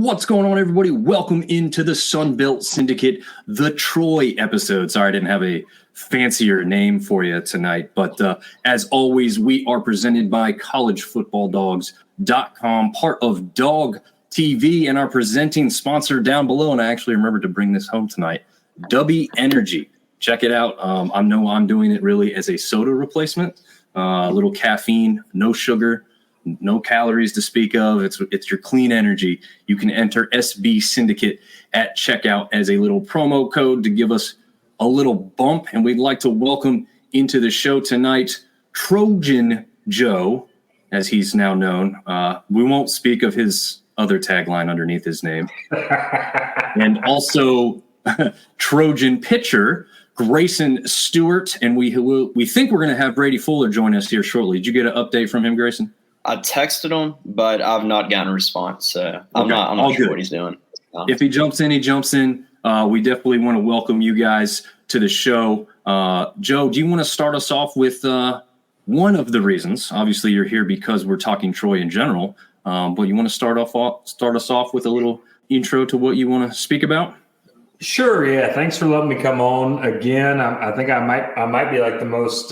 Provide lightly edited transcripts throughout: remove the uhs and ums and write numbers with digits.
What's going on, everybody? Welcome into the Sunbelt Syndicate, the Troy episode. Sorry, I didn't have a fancier name for you tonight. But as always, we are presented by collegefootballdogs.com, part of Dog TV, and our presenting sponsor down below. And I actually remembered to bring this home tonight, W Energy. Check it out. I know I'm doing it really as a soda replacement. A little caffeine, no sugar, no calories to speak of. It's your clean energy. You can enter SB Syndicate at checkout as a little promo code to give us a little bump. And we'd like to welcome into the show tonight Trojan Joe, as he's now known. We won't speak of his other tagline underneath his name. And also Trojan pitcher Grayson Stewart. And we think we're going to have Brady Fuller join us here shortly. Did you get an update from him, Grayson? I texted him, but I've not gotten a response, so I'm not sure what he's doing. If he jumps in, he jumps in. We definitely want to welcome you guys to the show. Joe, do you want to start us off with one of the reasons? Obviously, you're here because we're talking Troy in general, but you want to start us off with a little intro to what you want to speak about? Sure. Yeah. Thanks for letting me come on again. I think I might be like the most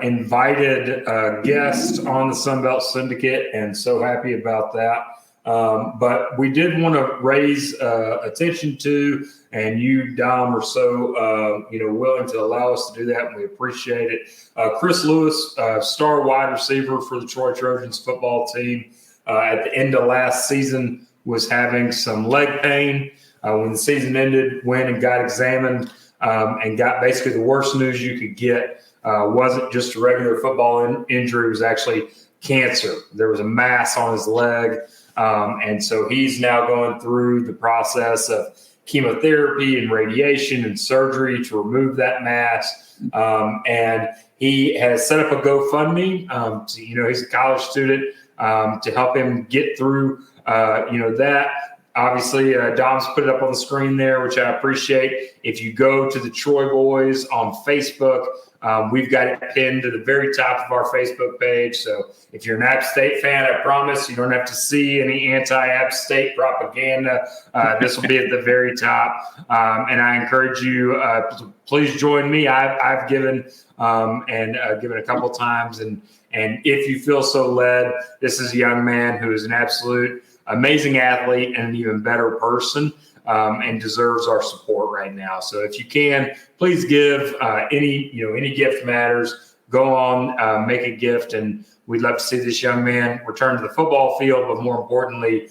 invited guest on the Sunbelt Syndicate, and so happy about that. But we did want to raise attention to, and you, Dom, are so willing to allow us to do that, and we appreciate it. Chris Lewis, star wide receiver for the Troy Trojans football team, at the end of last season was having some leg pain. When the season ended, went and got examined and got basically the worst news you could get. Wasn't just a regular football injury, it was actually cancer. There was a mass on his leg. And so he's now going through the process of chemotherapy and radiation and surgery to remove that mass. And he has set up a GoFundMe. He's a college student to help him get through, that. Obviously, Dom's put it up on the screen there, which I appreciate. If you go to the Troy Boyz on Facebook, we've got it pinned to the very top of our Facebook page. So if you're an App State fan, I promise you don't have to see any anti-App State propaganda. This will be at the very top. And I encourage you to please join me. I've given given a couple times. And if you feel so led, this is a young man who is an absolute amazing athlete and an even better person, and deserves our support right now. So if you can, please give. Any gift matters. Go on, make a gift, and we'd love to see this young man return to the football field. But more importantly,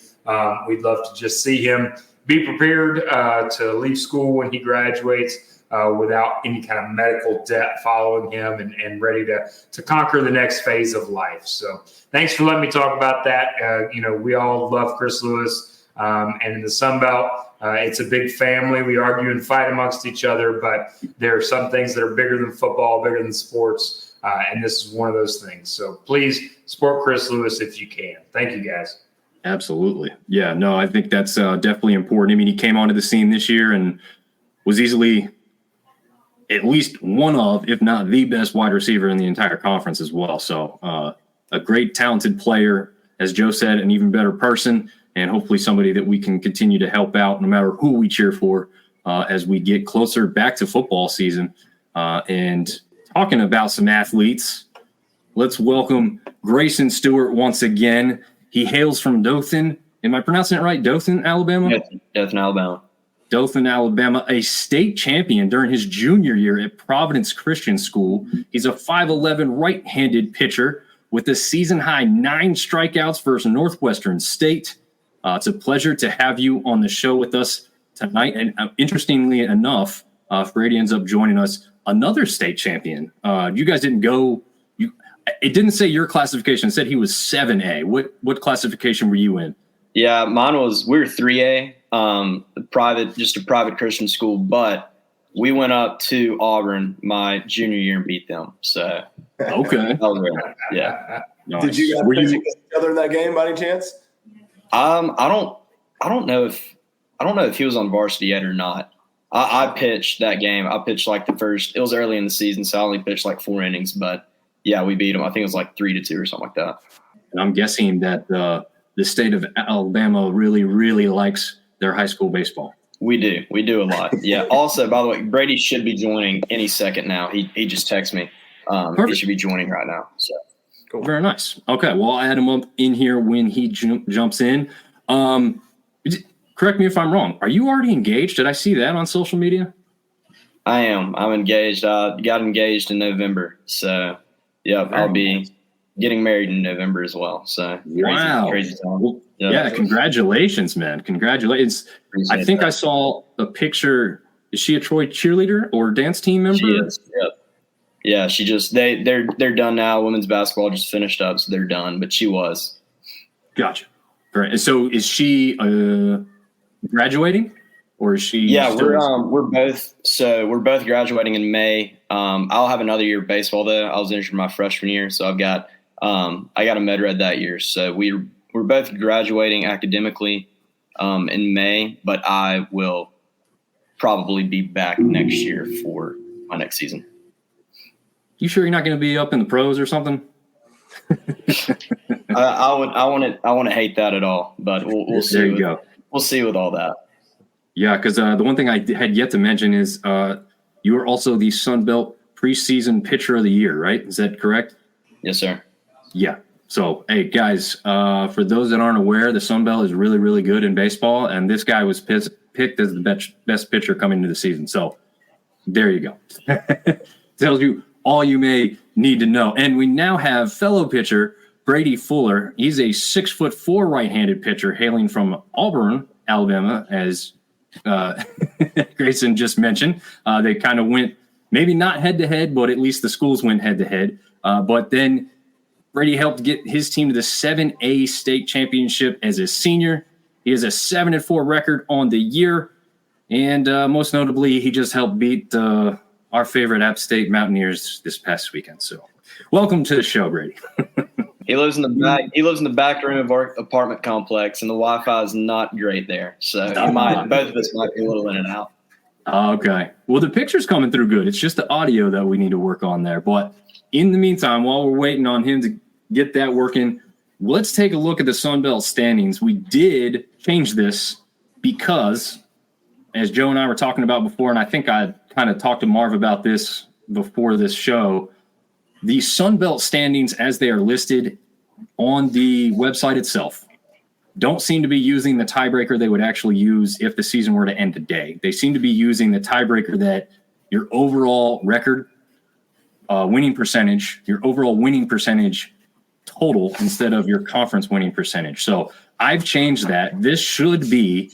we'd love to just see him be prepared to leave school when he graduates without any kind of medical debt following him, and ready to conquer the next phase of life. So thanks for letting me talk about that. We all love Chris Lewis, and in the Sunbelt, it's a big family. We argue and fight amongst each other, but there are some things that are bigger than football, bigger than sports, and this is one of those things. So please support Chris Lewis if you can. Thank you, guys. Absolutely. Yeah, no, I think that's definitely important. I mean, he came onto the scene this year and was easily at least one of, if not the best wide receiver in the entire conference as well. So a great, talented player, as Joe said, an even better person, and hopefully somebody that we can continue to help out no matter who we cheer for as we get closer back to football season. And talking about some athletes, let's welcome Grayson Stewart once again. He hails from Dothan. Am I pronouncing it right? Dothan, Alabama? Yes, Dothan, Alabama. Dothan, Alabama, a state champion during his junior year at Providence Christian School. He's a 5'11" right-handed pitcher with a season-high 9 strikeouts versus Northwestern State. It's a pleasure to have you on the show with us tonight. And interestingly enough, Brady ends up joining us, another state champion. You guys didn't go – it didn't say your classification. It said he was 7A. What classification were you in? Yeah, we were 3A. Just a private Christian school, but we went up to Auburn my junior year and beat them. So okay, yeah. Nice. Did you guys pitch against each other in that game by any chance? I don't know if he was on varsity yet or not. I pitched that game. I pitched like it was early in the season, so I only pitched like 4 innings. But yeah, we beat him. I think it was like 3-2 or something like that. And I'm guessing that the state of Alabama really, really likes their high school baseball. We do a lot. Yeah. Also, by the way, Brady should be joining any second now. He just texted me. He should be joining right now. So cool. Very nice. Okay, well, I'll add him up in here when he jumps in. Correct me if I'm wrong. Are you already engaged? Did I see that on social media? I am. I'm engaged. Got engaged in November. So, yeah, I'll be getting married in November as well. So, crazy time. Well, yeah, congratulations, man. Congratulations. I think I saw a picture. Is she a Troy cheerleader or dance team member? She is. Yep. Yeah, she just they're done now. Women's basketball just finished up, so they're done. But she was. Gotcha. Great. So is she graduating, or is she? Yeah, we're both graduating in May. I'll have another year of baseball though. I was injured my freshman year, so I got a med red that year. So we're both graduating academically in May, but I will probably be back next year for my next season. You sure you're not going to be up in the pros or something? I want to hate that at all, but we'll see. There you go. We'll see with all that. Yeah, because the one thing I had yet to mention is you were also the Sun Belt preseason pitcher of the year, right? Is that correct? Yes, sir. Yeah. So, hey, guys, for those that aren't aware, the Sun Belt is really, really good in baseball, and this guy was picked as the best pitcher coming into the season. So, there you go. Tells you all you may need to know. And we now have fellow pitcher Brady Fuller. He's a 6'4" right-handed pitcher hailing from Auburn, Alabama, as Grayson just mentioned. They kind of went maybe not head-to-head, but at least the schools went head-to-head. But then Brady helped get his team to the 7A state championship as a senior. He has a 7-4 record on the year. And most notably, he just helped beat our favorite App State Mountaineers this past weekend. So welcome to the show, Brady. He lives in the back. He lives in the back room of our apartment complex, and the Wi-Fi is not great there. So both of us might be a little in and out. Okay. Well, the picture's coming through good. It's just the audio that we need to work on there. But in the meantime, while we're waiting on him to get that working, let's take a look at the Sun Belt standings. We did change this because, as Joe and I were talking about before, and I think I kind of talked to Marv about this before this show, the Sun Belt standings as they are listed on the website itself don't seem to be using the tiebreaker they would actually use if the season were to end today. They seem to be using the tiebreaker that your overall record, winning percentage, your overall winning percentage total instead of your conference winning percentage. So I've changed that. This should be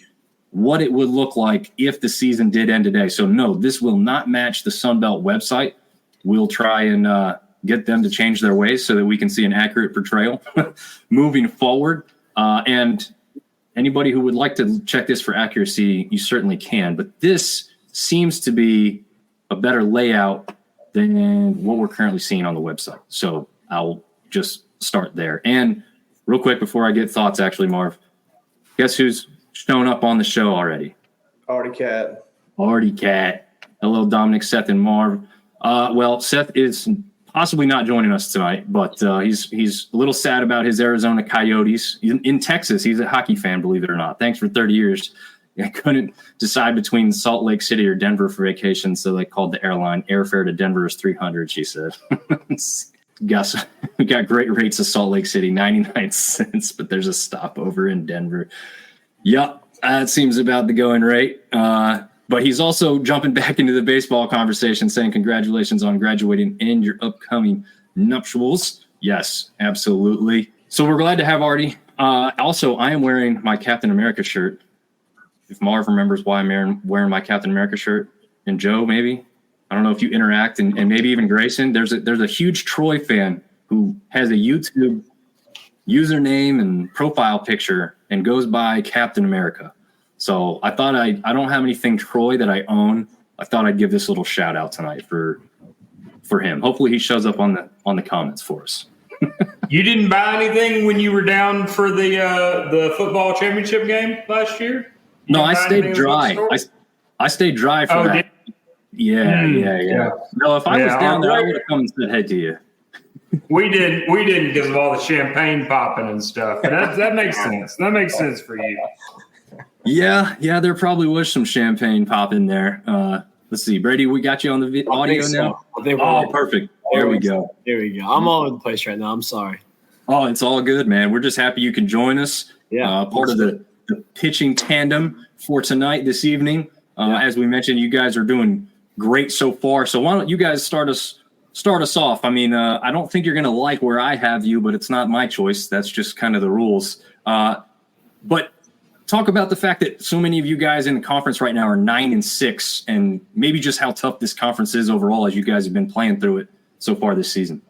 what it would look like if the season did end today. So no, this will not match the Sun Belt website. We'll try and get them to change their ways so that we can see an accurate portrayal moving forward. And anybody who would like to check this for accuracy, you certainly can. But this seems to be a better layout than what we're currently seeing on the website. So I'll just start there. And real quick before I get thoughts, actually, Marv, guess who's shown up on the show already? Artie Cat. Hello, Dominic, Seth, and Marv. Well, Seth is possibly not joining us tonight, but he's a little sad about his Arizona Coyotes. In Texas, he's a hockey fan, believe it or not. Thanks for 30 years. I couldn't decide between Salt Lake City or Denver for vacation, so they called the airline. Airfare to Denver is $300, she said. Gus, we got great rates of Salt Lake City, 99 cents, but there's a stopover in Denver. Yep, that seems about the going rate. But he's also jumping back into the baseball conversation, saying congratulations on graduating and your upcoming nuptials. Yes, absolutely. So we're glad to have Artie. Also, I am wearing my Captain America shirt. If Marv remembers why I'm wearing my Captain America shirt, and Joe, maybe. I don't know if you interact, and maybe even Grayson. There's a huge Troy fan who has a YouTube username and profile picture and goes by Captain America. So I thought I don't have anything Troy that I own. I thought I'd give this little shout out tonight for him. Hopefully he shows up on the comments for us. You didn't buy anything when you were down for the football championship game last year? No, I stayed dry. I stayed dry for that. Yeah. No, if I was down there, I would have come and said hey to you. We didn't because of all the champagne popping and stuff. And that makes sense. That makes sense for you. Yeah, there probably was some champagne pop in there. Let's see, Brady, we got you on the audio now. Oh, perfect. There we go. I'm all over the place right now. I'm sorry. Oh, it's all good, man. We're just happy you can join us. Yeah, part of the pitching tandem for tonight, this evening. As we mentioned, you guys are doing great so far. So why don't you guys start us off? I mean, I don't think you're going to like where I have you, but it's not my choice. That's just kind of the rules. But talk about the fact that so many of you guys in the conference right now are 9-6, and maybe just how tough this conference is overall as you guys have been playing through it so far this season.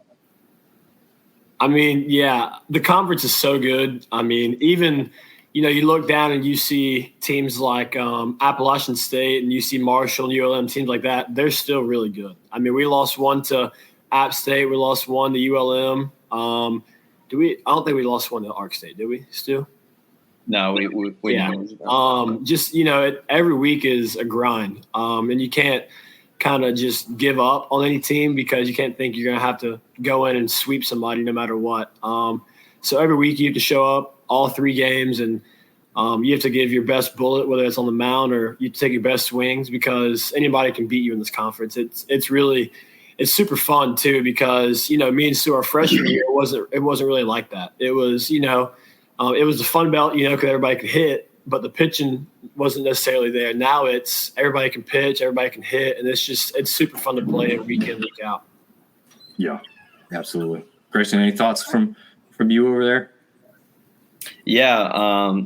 I mean, yeah, the conference is so good. I mean, even, you look down and you see teams like Appalachian State and you see Marshall and ULM, teams like that. They're still really good. I mean, we lost one to App State. We lost one to ULM. I don't think we lost one to Ark State, did we, Stu? No, we yeah. Just, every week is a grind. And you can't kind of just give up on any team because you can't think you're going to have to go in and sweep somebody no matter what. So every week you have to show up all 3 games, and you have to give your best bullet, whether it's on the mound or you take your best swings, because anybody can beat you in this conference. It's super fun too, because, me and Stu, our freshman year, it wasn't really like that. It was, it was the fun belt, because everybody could hit, but the pitching wasn't necessarily there. Now it's everybody can pitch, everybody can hit, and it's super fun to play week in, week out. Yeah, absolutely. Grayson, any thoughts from you over there? Yeah,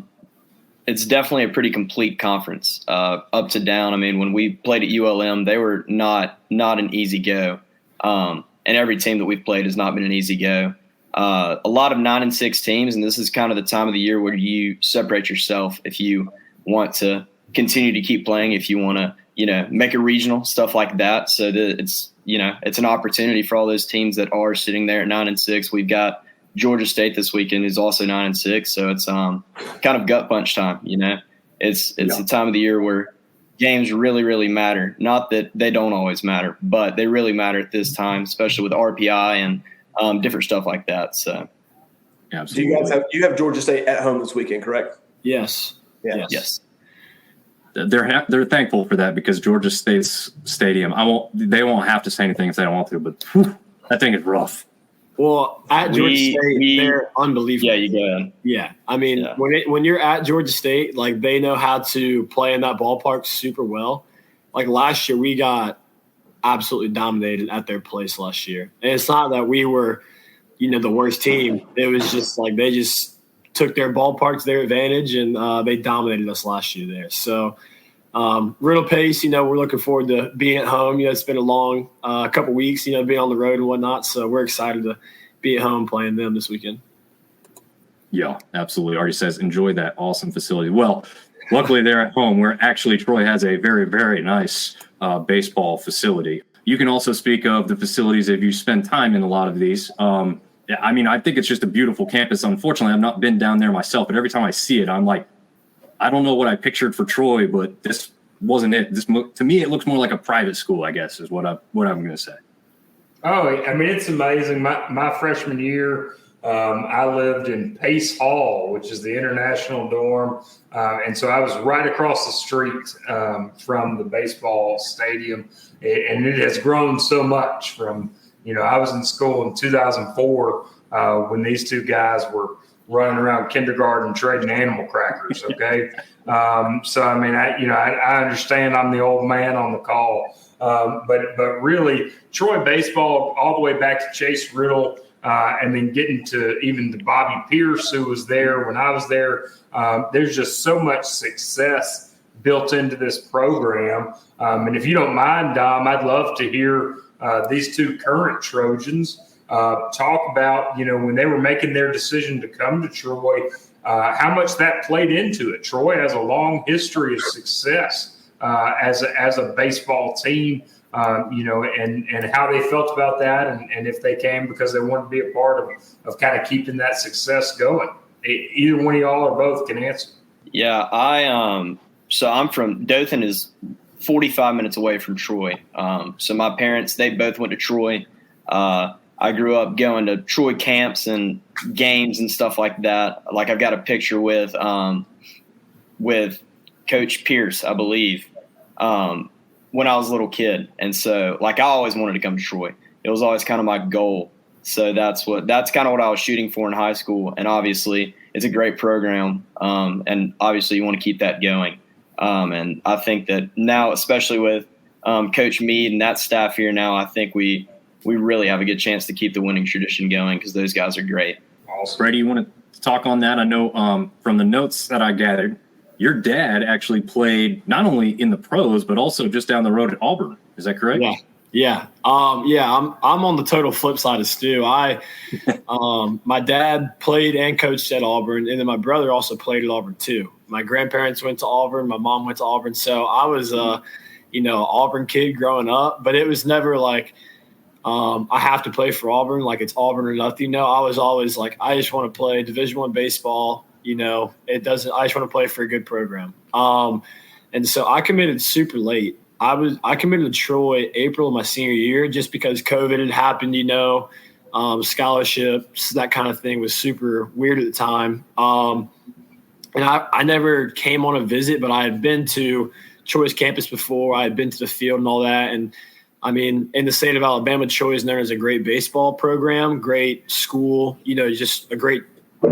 it's definitely a pretty complete conference, up to down. I mean, when we played at ULM, they were not an easy go, and every team that we've played has not been an easy go. A lot of 9-6 teams, and this is kind of the time of the year where you separate yourself if you want to continue to keep playing, if you want to, make a regional, stuff like that. So it's an opportunity for all those teams that are sitting there at 9-6. We've got Georgia State this weekend, who's also 9-6. So it's kind of gut punch time. It's the time of the year where games really, really matter. Not that they don't always matter, but they really matter at this time, especially with RPI and different stuff like that. So, absolutely. Do you have Georgia State at home this weekend? Correct. Yes. Yeah. Yes. They're thankful for that, because Georgia State's stadium, they won't have to say anything if they don't want to, but that thing is rough. Well, at Georgia State, they're unbelievable. Yeah, you go ahead. Yeah, I mean, when you're at Georgia State, like, they know how to play in that ballpark super well. Like last year, we got absolutely dominated at their place last year, and it's not that we were, the worst team. It was just like they just took their ballpark to their advantage, and they dominated us last year there. So, rental pace, we're looking forward to being at home. It's been a long couple weeks, being on the road and whatnot. So we're excited to be at home playing them this weekend. Yeah, absolutely. Already says enjoy that awesome facility. Well, luckily they're at home, where actually Troy has a very, very nice baseball facility. You can also speak of the facilities if you spend time in a lot of these. I think it's just a beautiful campus. Unfortunately, I've not been down there myself, but every time I see it, I'm like, I don't know what I pictured for Troy, but this wasn't it. To me, it looks more like a private school, I guess, is what I'm going to say. Oh, I mean, it's amazing. My freshman year, I lived in Pace Hall, which is the international dorm. And so I was right across the street from the baseball stadium. And it has grown so much from, I was in school in 2004 when these two guys were running around kindergarten trading animal crackers. Okay. So, I mean, I understand I'm the old man on the call, but really Troy baseball all the way back to Chase Riddle, and then getting to even to Bobby Pierce, who was there when I was there. There's just so much success built into this program. And if you don't mind, Dom, I'd love to hear these two current Trojans talk about, when they were making their decision to come to Troy, how much that played into it. Troy has a long history of success as a baseball team, and how they felt about that, and if they came because they wanted to be a part of kind of keeping that success going. Either one of y'all or both can answer. Yeah, so I'm from Dothan, is 45 minutes away from Troy. So my parents, they both went to Troy. I I grew up going to Troy camps and games and stuff like that. Like I've got a picture with Coach Pierce, I believe, when I was a little kid. And so like I always wanted to come to Troy. It was always kind of my goal. So that's kind of what I was shooting for in high school. And obviously it's a great program. And obviously you want to keep that going. And I think that now, especially with Coach Mead and that staff here now, I think we really have a good chance to keep the winning tradition going because those guys are great. Awesome. Brady, you want to talk on that? I know from the notes that I gathered, your dad actually played not only in the pros, but also just down the road at Auburn. Is that correct? Yeah. I'm on the total flip side of Stu. My dad played and coached at Auburn, and then my brother also played at Auburn too. My grandparents went to Auburn. My mom went to Auburn. So I was Auburn kid growing up, but it was never like I have to play for Auburn. Like it's Auburn or nothing. No, I was always like, I just want to play Division I baseball. I just want to play for a good program. And so I committed super late. I committed to Troy April of my senior year just because COVID had happened, scholarships, that kind of thing was super weird at the time. And I never came on a visit, but I had been to Troy's campus before. I had been to the field and all that. And I mean, in the state of Alabama, Troy is known as a great baseball program, great school, just a great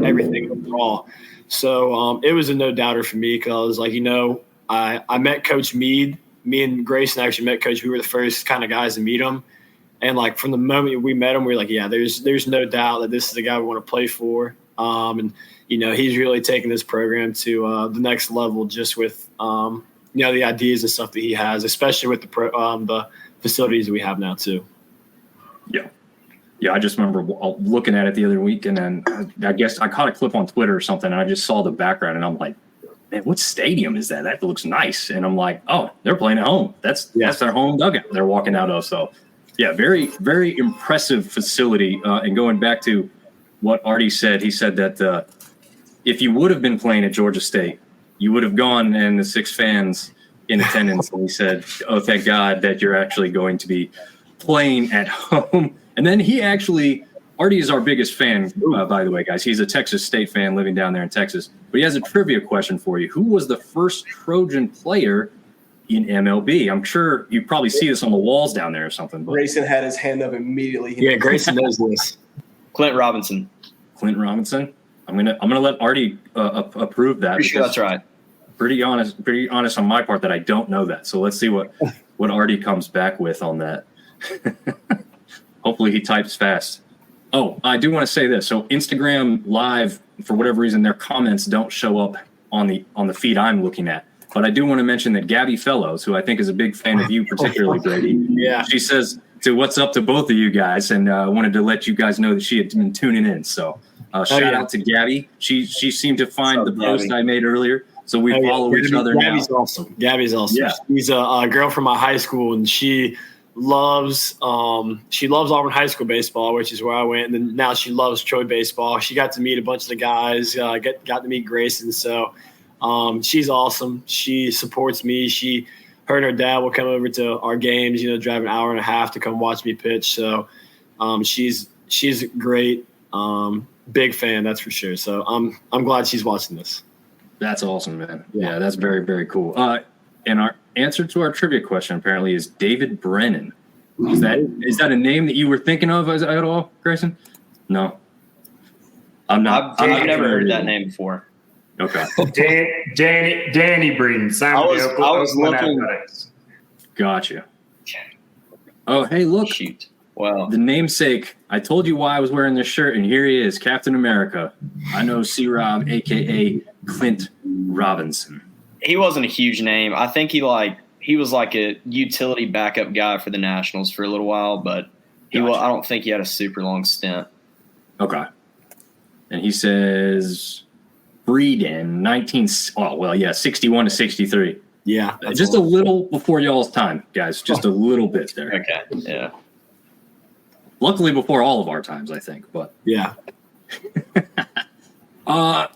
everything overall. So it was a no-doubter for me because I was like, I met Coach Mead. Me and Grayson actually met Coach. We were the first kind of guys to meet him. And, like, from the moment we met him, we were like, yeah, there's no doubt that this is the guy we want to play for. And, he's really taken this program to the next level just with, the ideas and stuff that he has, especially with the facilities that we have now too. Yeah. Yeah, I just remember looking at it the other week, and then I guess I caught a clip on Twitter or something, and I just saw the background, and I'm like, man, what stadium is that? That looks nice. And I'm like, oh, they're playing at home. That's their home dugout they're walking out of. So, yeah, very, very impressive facility. And going back to what Artie said, he said that if you would have been playing at Georgia State, you would have gone and the 6 fans in attendance. And he said, oh, thank God that you're actually going to be playing at home. And then Artie is our biggest fan, by the way, guys. He's a Texas State fan living down there in Texas. But he has a trivia question for you. Who was the first Trojan player in MLB? I'm sure you probably see this on the walls down there or something. But. Grayson had his hand up immediately. Yeah, Grayson knows this. Clint Robinson. Clint Robinson. I'm gonna let Artie approve that. Pretty sure that's right. Pretty honest on my part that I don't know that. So let's see what Artie comes back with on that. Hopefully he types fast. Oh, I do want to say this. So Instagram Live, for whatever reason, their comments don't show up on the feed I'm looking at. But I do want to mention that Gabby Fellows, who I think is a big fan of you, particularly Brady. Yeah. She says, what's up to both of you guys, and wanted to let you guys know that she had been tuning in. So shout out to Gabby. She seemed to find the post I made earlier. So we follow each other now. Gabby's awesome. Yeah. She's a girl from my high school, and she loves Auburn High School baseball, which is where I went, and then now she loves Troy baseball. She got to meet a bunch of the guys, got to meet Grayson. So she's awesome. She supports me. Her and her dad will come over to our games, drive an hour and a half to come watch me pitch. So she's great. Big fan, that's for sure. So I'm glad she's watching this. That's awesome, man. Yeah, that's very, very cool. And our answer to our trivia question apparently is David Brennan. Is that a name that you were thinking of at all, Grayson? No. I'm not. I've never heard that name before. Okay. Danny Breeden. I was looking. Gotcha. Oh, hey, look. Shoot. Wow. The namesake. I told you why I was wearing this shirt, and here he is, Captain America. I know C-Rob, a.k.a. Clint Robinson. He wasn't a huge name. I think he was like a utility backup guy for the Nationals for a little while, but I don't think he had a super long stint. Okay. And he says Breeden, 61 to 63. Yeah. Just a little before y'all's time, guys. Just a little bit there. Okay. Yeah. Luckily before all of our times, I think. But yeah.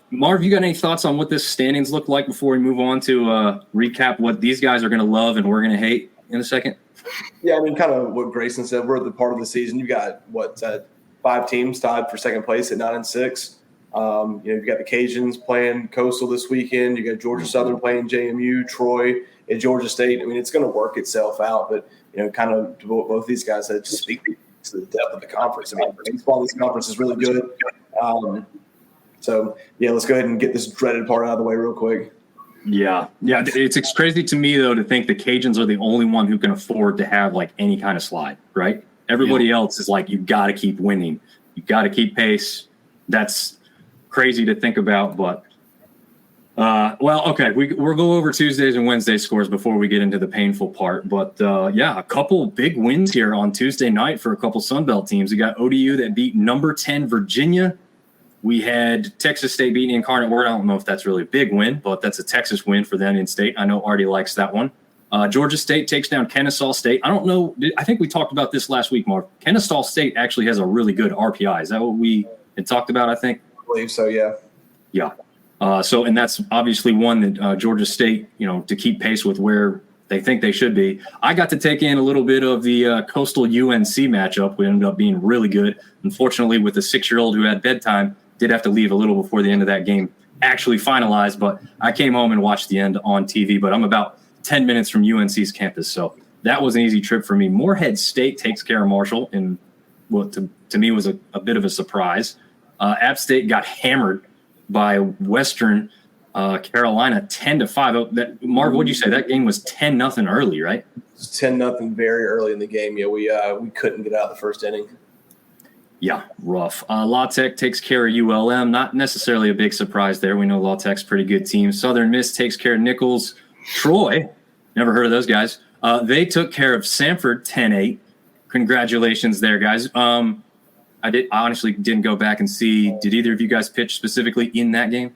Marv, you got any thoughts on what this standings look like before we move on to recap what these guys are going to love and we're going to hate? in a second? Yeah, I mean, kind of what Grayson said. We're at the part of the season. You got 5 teams tied for second place at 9-6. You've got the Cajuns playing Coastal this weekend. You got Georgia Southern playing JMU, Troy, and Georgia State. I mean, it's going to work itself out. But kind of both these guys that just speak to the depth of the conference. I mean, baseball, this conference is really good. So let's go ahead and get this dreaded part out of the way real quick. Yeah. It's crazy to me though to think the Cajuns are the only one who can afford to have like any kind of slide, right? Everybody else is like, you got to keep winning, you got to keep pace. That's crazy to think about, but okay, we'll go over Tuesdays and Wednesday scores before we get into the painful part. But a couple big wins here on Tuesday night for a couple Sun Belt teams. We got ODU that beat number 10 Virginia. We had Texas State beating Incarnate Word. I don't know if that's really a big win, but that's a Texas win for them in state. I know Artie likes that one. Georgia State takes down Kennesaw State. I don't know. I think we talked about this last week, Marv. Kennesaw State actually has a really good RPI. Is that what we had talked about, I think? I believe so, yeah. Yeah. And that's obviously one that Georgia State, to keep pace with where they think they should be. I got to take in a little bit of the Coastal UNC matchup. We ended up being really good. Unfortunately, with a 6-year-old who had bedtime, did have to leave a little before the end of that game actually finalized, but I came home and watched the end on TV. But I'm about 10 minutes from UNC's campus, so that was an easy trip for me. Morehead State takes care of Marshall in what to me was a bit of a surprise. App State got hammered by Western Carolina 10-5. Marv, what'd you say? That game was 10-0 early, right? It was 10-0 very early in the game. Yeah, we couldn't get out of the first inning. Yeah, rough. La Tech takes care of ULM. Not necessarily a big surprise there. We know La Tech's a pretty good team. Southern Miss takes care of Nichols. Troy, never heard of those guys. They took care of Samford 10-8. Congratulations there, guys. I honestly didn't go back and see. Did either of you guys pitch specifically in that game?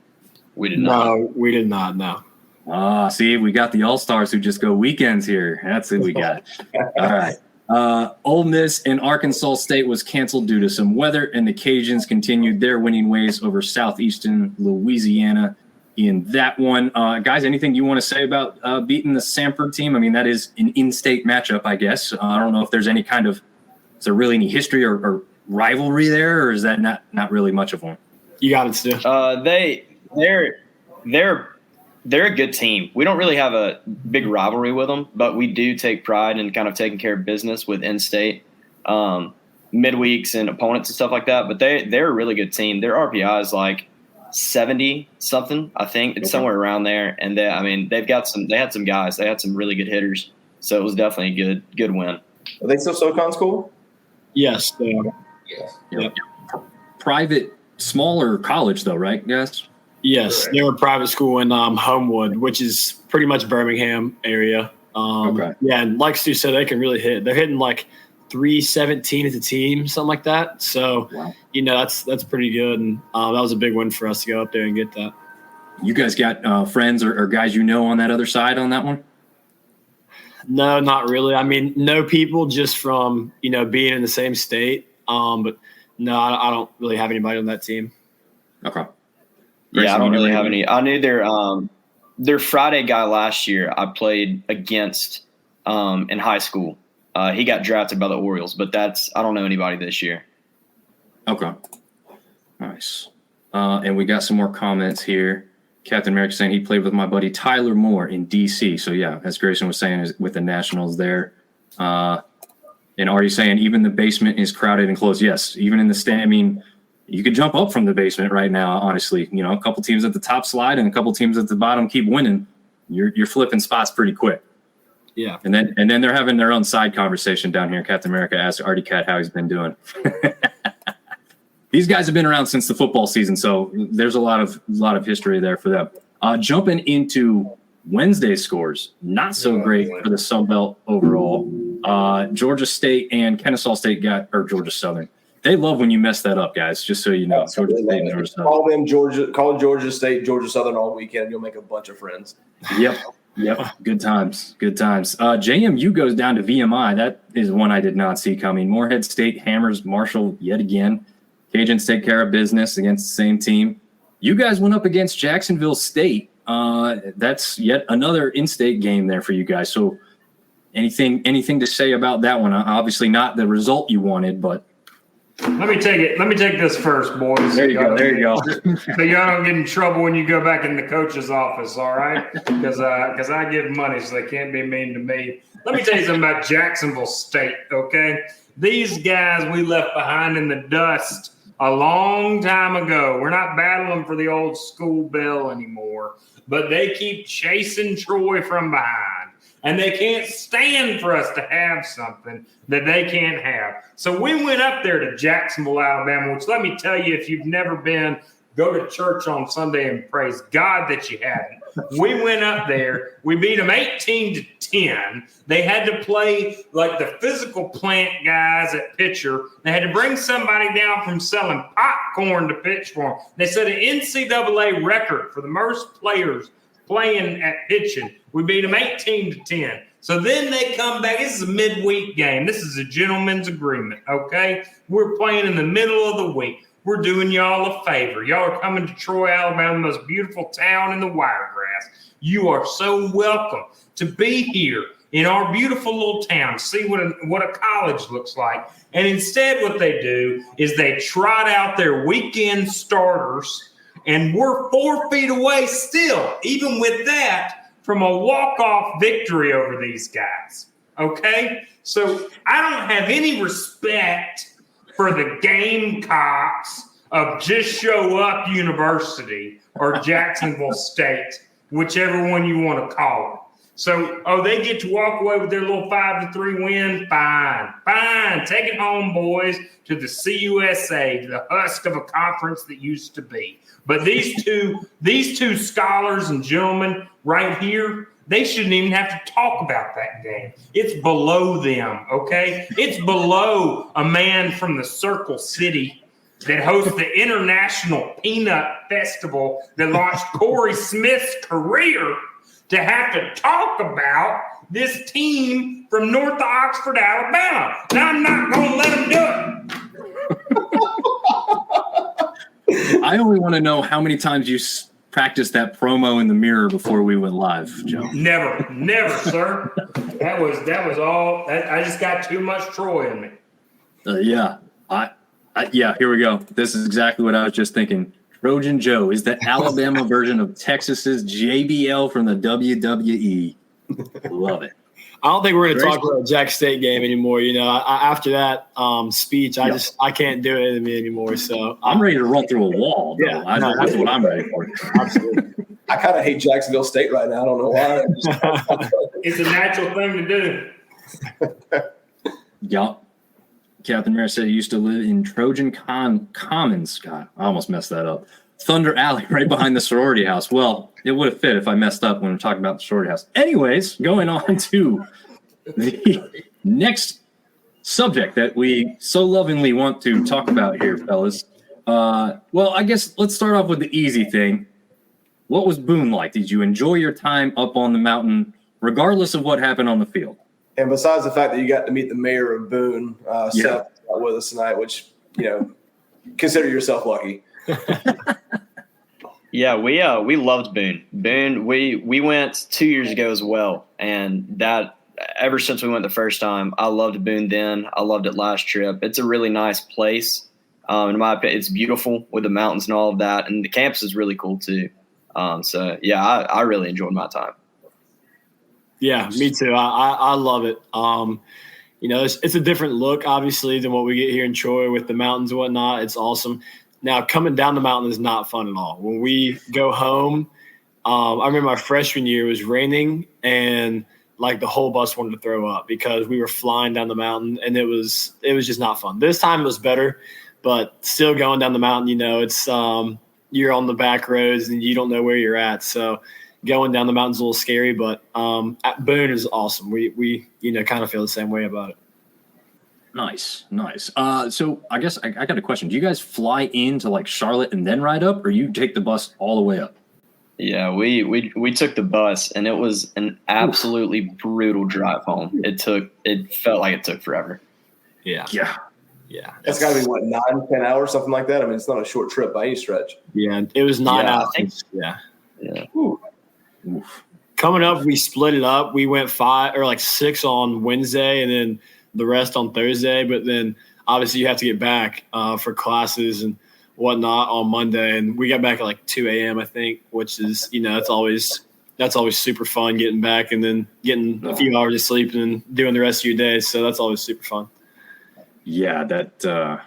We did not. No, we did not, no. See, we got the All-Stars who just go weekends here. That's who we got. All right. Ole Miss and Arkansas State was canceled due to some weather, and the Cajuns continued their winning ways over Southeastern Louisiana in that one. Guys, anything you want to say about beating the Samford team? I mean, that is an in-state matchup, I guess. I don't know if there's any is there really any history or rivalry there, or is that not really much of one? You got it, Stu. They're a good team. We don't really have a big rivalry with them, but we do take pride in kind of taking care of business with in-state midweeks and opponents and stuff like that. But they're a really good team. Their RPI is like 70-something, I think. It's somewhere around there. And they had some guys. They had some really good hitters. So it was definitely a good win. Are they still SoCon school? Yes. Yep. Private, smaller college though, right, guys? Yes, Correct. they were a private school in Homewood, which is pretty much Birmingham area. Okay. Yeah, and like Stu said, they can really hit. They're hitting like 317 as a team, something like that. So, wow. That's pretty good. And that was a big win for us to go up there and get that. You guys got friends or guys on that other side on that one? No, not really. I mean, no people just from, being in the same state. But no, I don't really have anybody on that team. Okay. Yeah, I don't really have any. I knew their Friday guy last year I played against in high school. He got drafted by the Orioles, but I don't know anybody this year. Okay. Nice. And we got some more comments here. Captain America saying he played with my buddy Tyler Moore in D.C. So, yeah, as Grayson was saying, is with the Nationals there. And Artie saying even the basement is crowded and closed. Yes, even in the stand. I mean, you could jump up from the basement right now, honestly. A couple teams at the top slide and a couple teams at the bottom keep winning. You're flipping spots pretty quick. Yeah. And then they're having their own side conversation down here. Captain America asked Artie Cat how he's been doing. These guys have been around since the football season, so there's a lot of history there for them. Jumping into Wednesday scores, not so great for the Sun Belt overall. Georgia State and Kennesaw State Georgia Southern. They love when you mess that up, guys, just so you know. Georgia State and Georgia Southern. Call Georgia State, Georgia Southern all weekend. You'll make a bunch of friends. Yep. Good times. JMU goes down to VMI. That is one I did not see coming. Morehead State hammers Marshall yet again. Cajuns take care of business against the same team. You guys went up against Jacksonville State. That's yet another in-state game there for you guys. So anything to say about that one? Obviously not the result you wanted, but Let me take this first, boys. there you go. So y'all don't get in trouble when you go back in the coach's office, all right? Because I give money, so they can't be mean to me. Let me tell you something about Jacksonville State, okay? These guys we left behind in the dust a long time ago. We're not battling for the old school bell anymore, but they keep chasing Troy from behind. And they can't stand for us to have something that they can't have. So we went up there to Jacksonville, Alabama, which let me tell you, if you've never been, go to church on Sunday and praise God that you hadn't. We went up there. We beat them 18-10. They had to play like the physical plant guys at pitcher. They had to bring somebody down from selling popcorn to pitch for them. They set an NCAA record for the most players playing at pitching. We beat them 18-10. So then they come back. This is a midweek game. This is a gentleman's agreement, okay? We're playing in the middle of the week. We're doing y'all a favor. Y'all are coming to Troy, Alabama, the most beautiful town in the Wiregrass. You are so welcome to be here in our beautiful little town, see what a college looks like. And instead what they do is they trot out their weekend starters, and we're 4 feet away still, even with that, from a walk-off victory over these guys, okay? So I don't have any respect for the Gamecocks of Just Show Up University or Jacksonville State, whichever one you want to call it. So, they get to walk away with their little 5-3 win? Fine. Take it home, boys, to the CUSA, to the husk of a conference that used to be. But these two scholars and gentlemen right here, they shouldn't even have to talk about that game. It's below them, okay? It's below a man from the Circle City that hosts the International Peanut Festival that launched Corey Smith's career to have to talk about this team from north of Oxford, Alabama. Now, I'm not going to let them do it. I only want to know how many times you practiced that promo in the mirror before we went live, Joe. Never, sir. That was all. I just got too much Troy in me. Yeah, here we go. This is exactly what I was just thinking. Trojan Joe is the Alabama version of Texas's JBL from the WWE. Love it. I don't think we're going to talk about the Jack State game anymore. You know, after that speech, I can't do it in me anymore. So I'm ready to run through a wall. Though. Yeah, that's what I'm ready for. Absolutely. I kind of hate Jacksonville State right now. I don't know why. It's a natural thing to do. Yup. Captain Mara said he used to live in Trojan Commons. God, I almost messed that up. Thunder Alley, right behind the sorority house. Well, it would have fit if I messed up when we're talking about the sorority house. Anyways, going on to the next subject that we so lovingly want to talk about here, fellas. Well, I guess let's start off with the easy thing. What was Boone like? Did you enjoy your time up on the mountain, regardless of what happened on the field? And besides the fact that you got to meet the mayor of Boone, Seth, with us tonight, which, consider yourself lucky. Yeah, we loved Boone. Boone, we went 2 years ago as well, and that ever since we went the first time, I loved Boone then. I loved it last trip. It's a really nice place. In my opinion, it's beautiful with the mountains and all of that, and the campus is really cool too. I really enjoyed my time. Yeah, me too. I love it. It's a different look, obviously, than what we get here in Troy with the mountains and whatnot. It's awesome. Now, coming down the mountain is not fun at all. When we go home, I remember my freshman year, it was raining, and like the whole bus wanted to throw up because we were flying down the mountain, and it was just not fun. This time it was better, but still going down the mountain, it's you're on the back roads and you don't know where you're at. So going down the mountain's a little scary, but at Boone is awesome. We kind of feel the same way about it. Nice. So I guess I got a question. Do you guys fly into like Charlotte and then ride up, or you take the bus all the way up? Yeah, we took the bus, and it was an absolutely brutal drive home. It felt like it took forever. Yeah. That's got to be 9-10 hours, something like that. I mean, it's not a short trip by any stretch. Yeah, it was 9 hours. Yeah. Oof. coming up, we split it up. We went 6 on Wednesday and then the rest on Thursday. But then obviously you have to get back for classes and whatnot on Monday. And we got back at like 2 a.m., I think, which is, that's always super fun getting back and then getting a few hours of sleep and doing the rest of your day. So that's always super fun. Yeah, that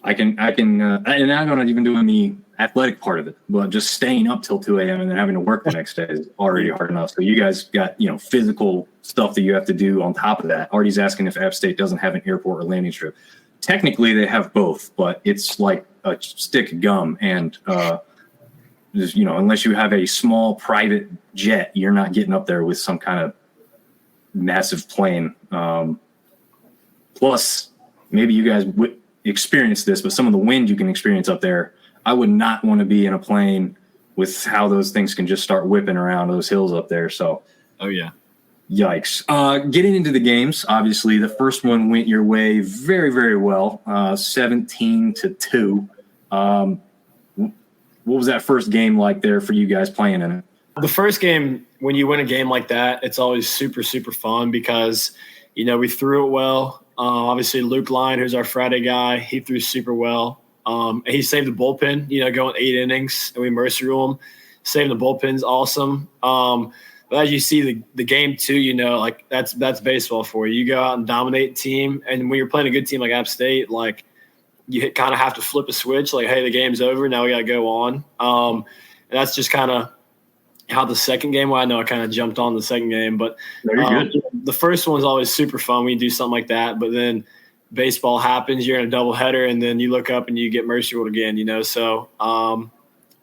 I can, and I'm not even doing the athletic part of it, but just staying up till 2 a.m. and then having to work the next day is already hard enough. So you guys got, physical stuff that you have to do on top of that. Artie's asking if App State doesn't have an airport or landing strip. Technically, they have both, but it's like a stick of gum. And, unless you have a small private jet, you're not getting up there with some kind of massive plane. Plus, maybe you guys would experience this, but some of the wind you can experience up there, I would not want to be in a plane with how those things can just start whipping around those hills up there. So, oh yeah, yikes. Getting into the games, obviously the first one went your way very, very well, 17-2. What was that first game like there for you guys playing in it? The first game, when you win a game like that, it's always super, super fun because, we threw it well. Obviously, Luke Line, who's our Friday guy, he threw super well. And he saved the bullpen, going 8 innings, and we mercy rule him. Saving the bullpen's awesome. But as you see the game too, that's baseball for you. You go out and dominate a team, and when you're playing a good team like App State, like you kind of have to flip a switch, like, hey, the game's over, now we got to go on. And that's just kind of how the second game. Well, I know I kind of jumped on the second game, but the first one's always super fun when you do something like that. But then baseball happens, you're in a doubleheader, and then you look up and you get mercy ruled again, So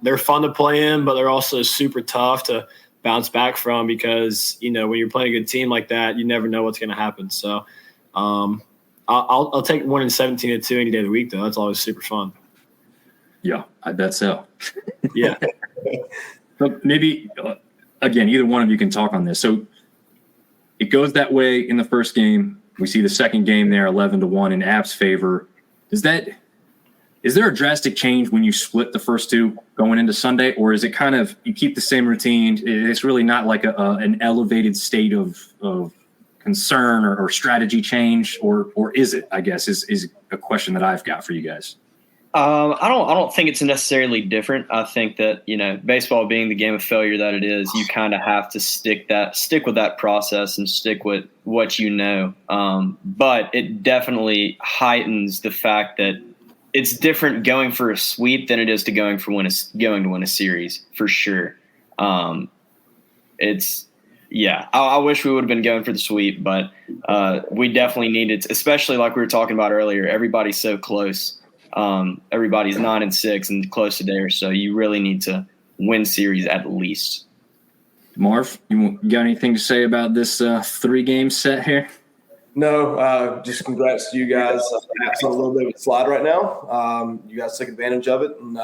they're fun to play in, but they're also super tough to bounce back from because, when you're playing a good team like that, you never know what's going to happen. So I'll take winning 17-2 any day of the week, though. That's always super fun. Yeah, I bet so. Yeah. But maybe, again, either one of you can talk on this. So it goes that way in the first game. We see the second game there, 11-1 in App's favor. Is there a drastic change when you split the first two going into Sunday, or is it kind of you keep the same routine? It's really not like an elevated state of concern or strategy change, or is it? I guess is a question that I've got for you guys. I don't think it's necessarily different. I think that, baseball being the game of failure that it is, you kind of have to stick with that process and stick with what you know. But it definitely heightens the fact that it's different going for a sweep than it is to going to win a series, for sure. I wish we would have been going for the sweep, but we definitely needed, especially like we were talking about earlier, everybody's so close. Everybody's 9-6 and close to there, so you really need to win series at least. Marv, you got anything to say about this 3-game set here? No, just congrats to you guys. It's on a little bit of a slide right now. You guys took advantage of it, and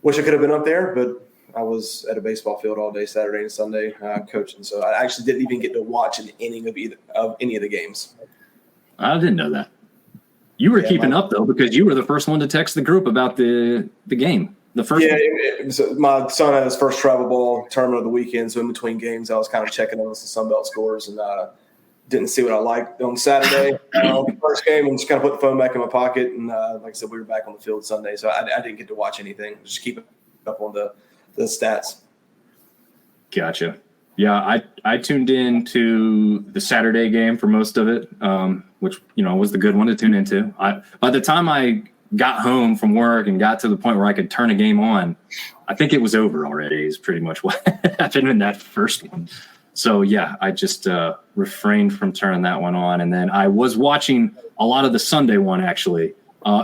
wish I could have been up there, but I was at a baseball field all day Saturday and Sunday coaching, so I actually didn't even get to watch an inning of any of the games. I didn't know that. You were keeping up, though, because you were the first one to text the group about the game. The first one. My son had his first travel ball tournament of the weekend, so in between games, I was kind of checking on some Sunbelt scores and didn't see what I liked on Saturday. First game, and just kind of put the phone back in my pocket. And like I said, we were back on the field Sunday, so I didn't get to watch anything. Just keep up on the stats. Gotcha. Yeah, I tuned in to the Saturday game for most of it, which, was the good one to tune into. By the time I got home from work and got to the point where I could turn a game on, I think it was over already is pretty much what happened in that first one. So, yeah, I just refrained from turning that one on. And then I was watching a lot of the Sunday one, actually,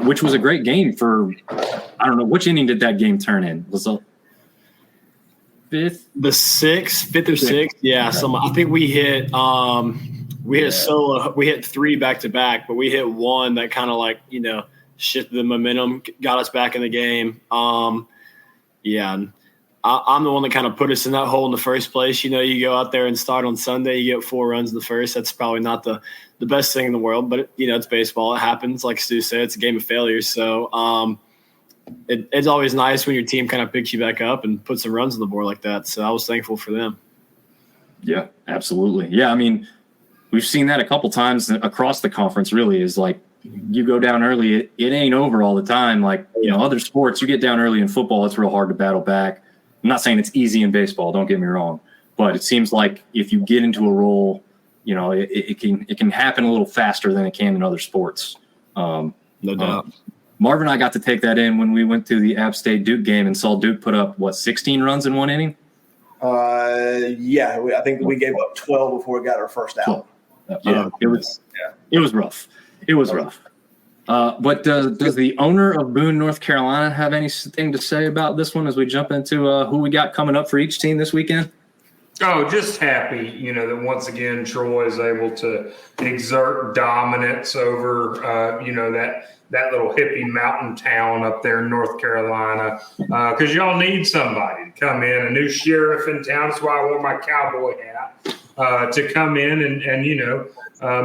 which was a great game for, I don't know, which inning did that game turn in? Was it fifth or sixth? Yeah. So I think we hit we hit 3 back to back, but we hit one that kind of like, shifted the momentum, got us back in the game. I'm the one that kind of put us in that hole in the first place. You go out there and start on Sunday, you get 4 runs in the first. That's probably not the best thing in the world, but it's baseball. It happens. Like Stu said, it's a game of failures. So it's always nice when your team kind of picks you back up and puts some runs on the board like that. So I was thankful for them. Yeah, absolutely. Yeah, I mean, we've seen that a couple times across the conference. Really, is like you go down early, it ain't over all the time. Like other sports, you get down early in football, it's real hard to battle back. I'm not saying it's easy in baseball. Don't get me wrong, but it seems like if you get into a role, it can happen a little faster than it can in other sports. No doubt. Marv and I got to take that in when we went to the App State Duke game and saw Duke put up 16 runs in one inning. I think we gave up 12 before we got our first out. It was rough. It was rough. But does the owner of Boone, North Carolina, have anything to say about this one as we jump into who we got coming up for each team this weekend? Oh, just happy, that once again Troy is able to exert dominance over, that little hippie mountain town up there in North Carolina. Because y'all need somebody to come in, a new sheriff in town. That's why I wore my cowboy hat to come in and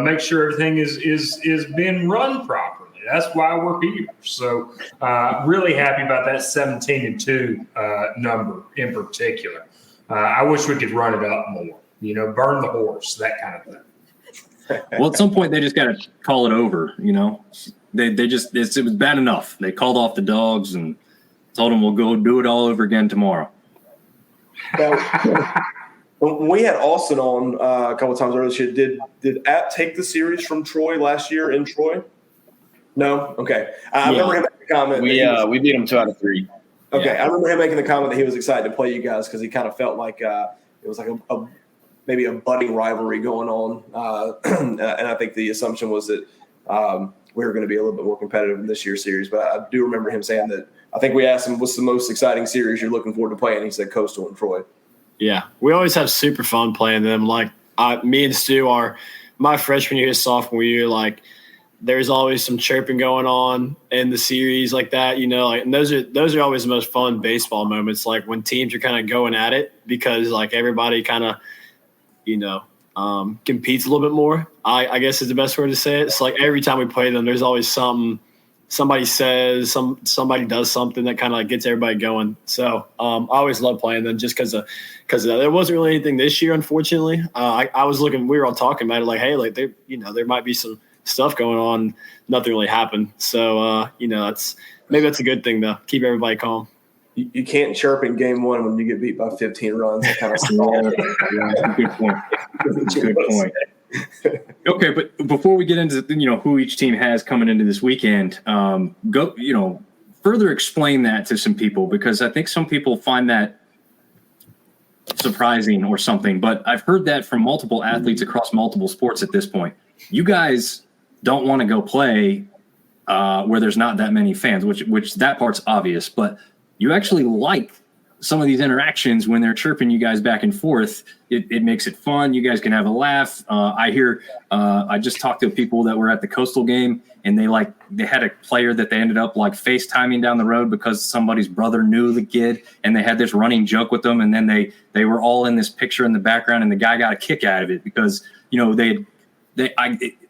make sure everything is being run properly. That's why we're here. So really happy about that 17-2 number in particular. I wish we could run it up more, burn the horse, that kind of thing. Well, at some point they just got to call it over. They just it was bad enough. They called off the dogs and told them we'll go do it all over again tomorrow. When we had Austin on a couple of times earlier, did App take the series from Troy last year in Troy? No? Okay. I remember him making the comment. We beat him 2 out of 3. Okay. Yeah. I remember him making the comment that he was excited to play you guys because he kind of felt like it was like maybe a budding rivalry going on. And I think the assumption was that we were going to be a little bit more competitive in this year's series. But I do remember him saying that I think we asked him, what's the most exciting series you're looking forward to playing? And he said Coastal and Troy. Yeah, we always have super fun playing them. Like me and Stu are my freshman year, sophomore year. Like there's always some chirping going on in the series like that, and those are always the most fun baseball moments. Like when teams are kind of going at it because like everybody kind of, competes a little bit more. I guess is the best word to say it. It's like every time we play them, there's always somebody says, somebody does something that kind of like gets everybody going. So I always love playing them just because there wasn't really anything this year, unfortunately. I was looking, we were all talking about it like, hey, like there might be some stuff going on. Nothing really happened. So that's a good thing though. Keep everybody calm. You can't chirp in game one when you get beat by 15 runs. That kind of stuff. Yeah, good point. That's a good point. Okay, but before we get into who each team has coming into this weekend, further explain that to some people because I think some people find that surprising or something. But I've heard that from multiple athletes across multiple sports at this point. You guys don't want to go play where there's not that many fans, which that part's obvious, but you actually like some of these interactions when they're chirping you guys back and forth. It makes it fun. You guys can have a laugh. I just talked to people that were at the Coastal game and they had a player that they ended up like FaceTiming down the road because somebody's brother knew the kid and they had this running joke with them. And then they were all in this picture in the background and the guy got a kick out of it because,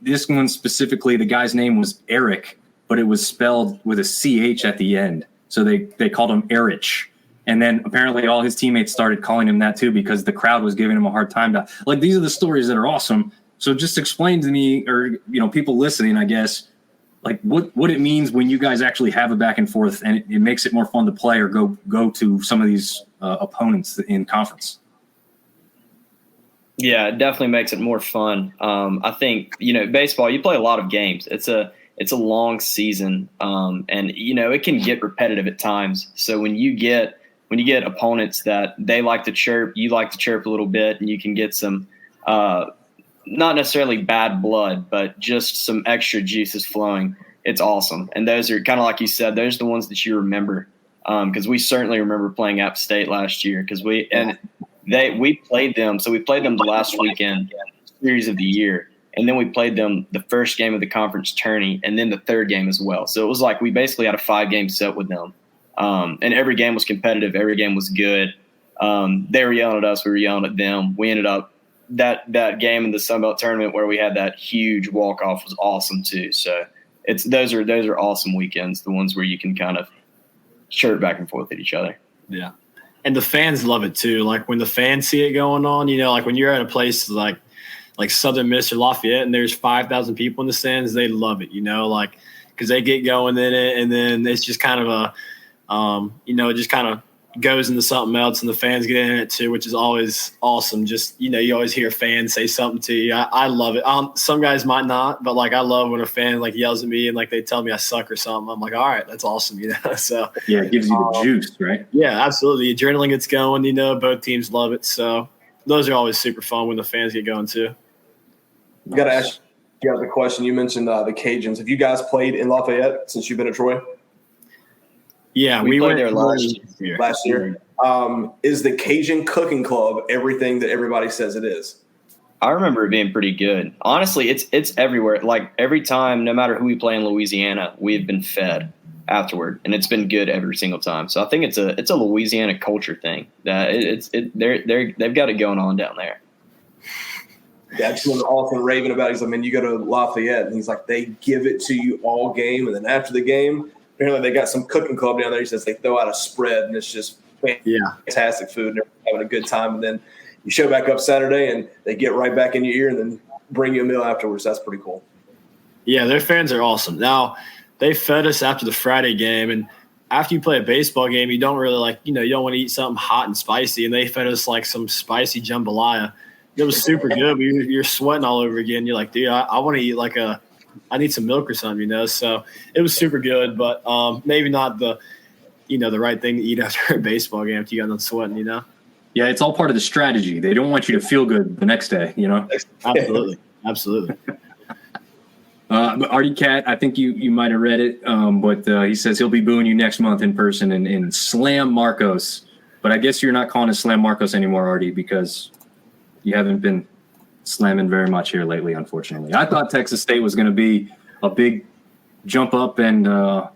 this one specifically, the guy's name was Eric, but it was spelled with a CH at the end. So they called him Erich. And then apparently all his teammates started calling him that too because the crowd was giving him a hard time. These are the stories that are awesome. So just explain to me or, people listening, I guess, like what it means when you guys actually have a back and forth and it makes it more fun to play or go to some of these opponents in conference. Yeah, it definitely makes it more fun. I think, baseball, you play a lot of games. It's a long season, and it can get repetitive at times. So when you get opponents that they like to chirp, you like to chirp a little bit, and you can get some not necessarily bad blood, but just some extra juices flowing. It's awesome, and those are kind of like you said. Those are the ones that you remember because we certainly remember playing App State last year because we played them. So we played them the last weekend series of the year. And then we played them the first game of the conference tourney and then the third game as well. So it was like we basically had a 5-game set with them. And every game was competitive. Every game was good. They were yelling at us. We were yelling at them. We ended up that game in the Sun Belt tournament where we had that huge walk-off was awesome too. So those are awesome weekends, the ones where you can kind of chirp back and forth at each other. Yeah. And the fans love it too. Like when the fans see it going on, like when you're at a place like Southern Miss or Lafayette and there's 5,000 people in the stands, they love it, like because they get going in it, and then it's just kind of it just kind of goes into something else, and the fans get in it too, which is always awesome. Just, you always hear fans say something to you. I love it. Some guys might not, but like I love when a fan like yells at me and like they tell me I suck or something. I'm like, all right, that's awesome, So yeah, it gives you the juice, right? Yeah, absolutely. The adrenaline gets going, both teams love it. So those are always super fun when the fans get going too. You got to ask you the question. You mentioned the Cajuns. Have you guys played in Lafayette since you've been at Troy? Yeah, we went there last year. Last year. Is the Cajun Cooking Club everything that everybody says it is? I remember it being pretty good. Honestly, it's everywhere. Like every time, no matter who we play in Louisiana, we've been fed afterward, and it's been good every single time. So I think it's a Louisiana culture thing that they've got it going on down there. That's been often raving about. He's like, man, you go to Lafayette, and he's like, they give it to you all game, and then after the game, apparently they got some cooking club down there. He says they throw out a spread, and it's just fantastic food, and they're having a good time. And then you show back up Saturday, and they get right back in your ear, and then bring you a meal afterwards. That's pretty cool. Yeah, their fans are awesome. Now, they fed us after the Friday game, and after you play a baseball game, you don't really you don't want to eat something hot and spicy, and they fed us like some spicy jambalaya. It was super good, but you're sweating all over again. You're like, dude, I want to eat I need some milk or something, So it was super good, but maybe not the right thing to eat after a baseball game after you got done sweating, Yeah, it's all part of the strategy. They don't want you to feel good the next day, Absolutely. Absolutely. But Artie Cat, I think you might have read it, but he says he'll be booing you next month in person and Slam Marcos. But I guess you're not calling it Slam Marcos anymore, Artie, because you haven't been slamming very much here lately, unfortunately. I thought Texas State was going to be a big jump up and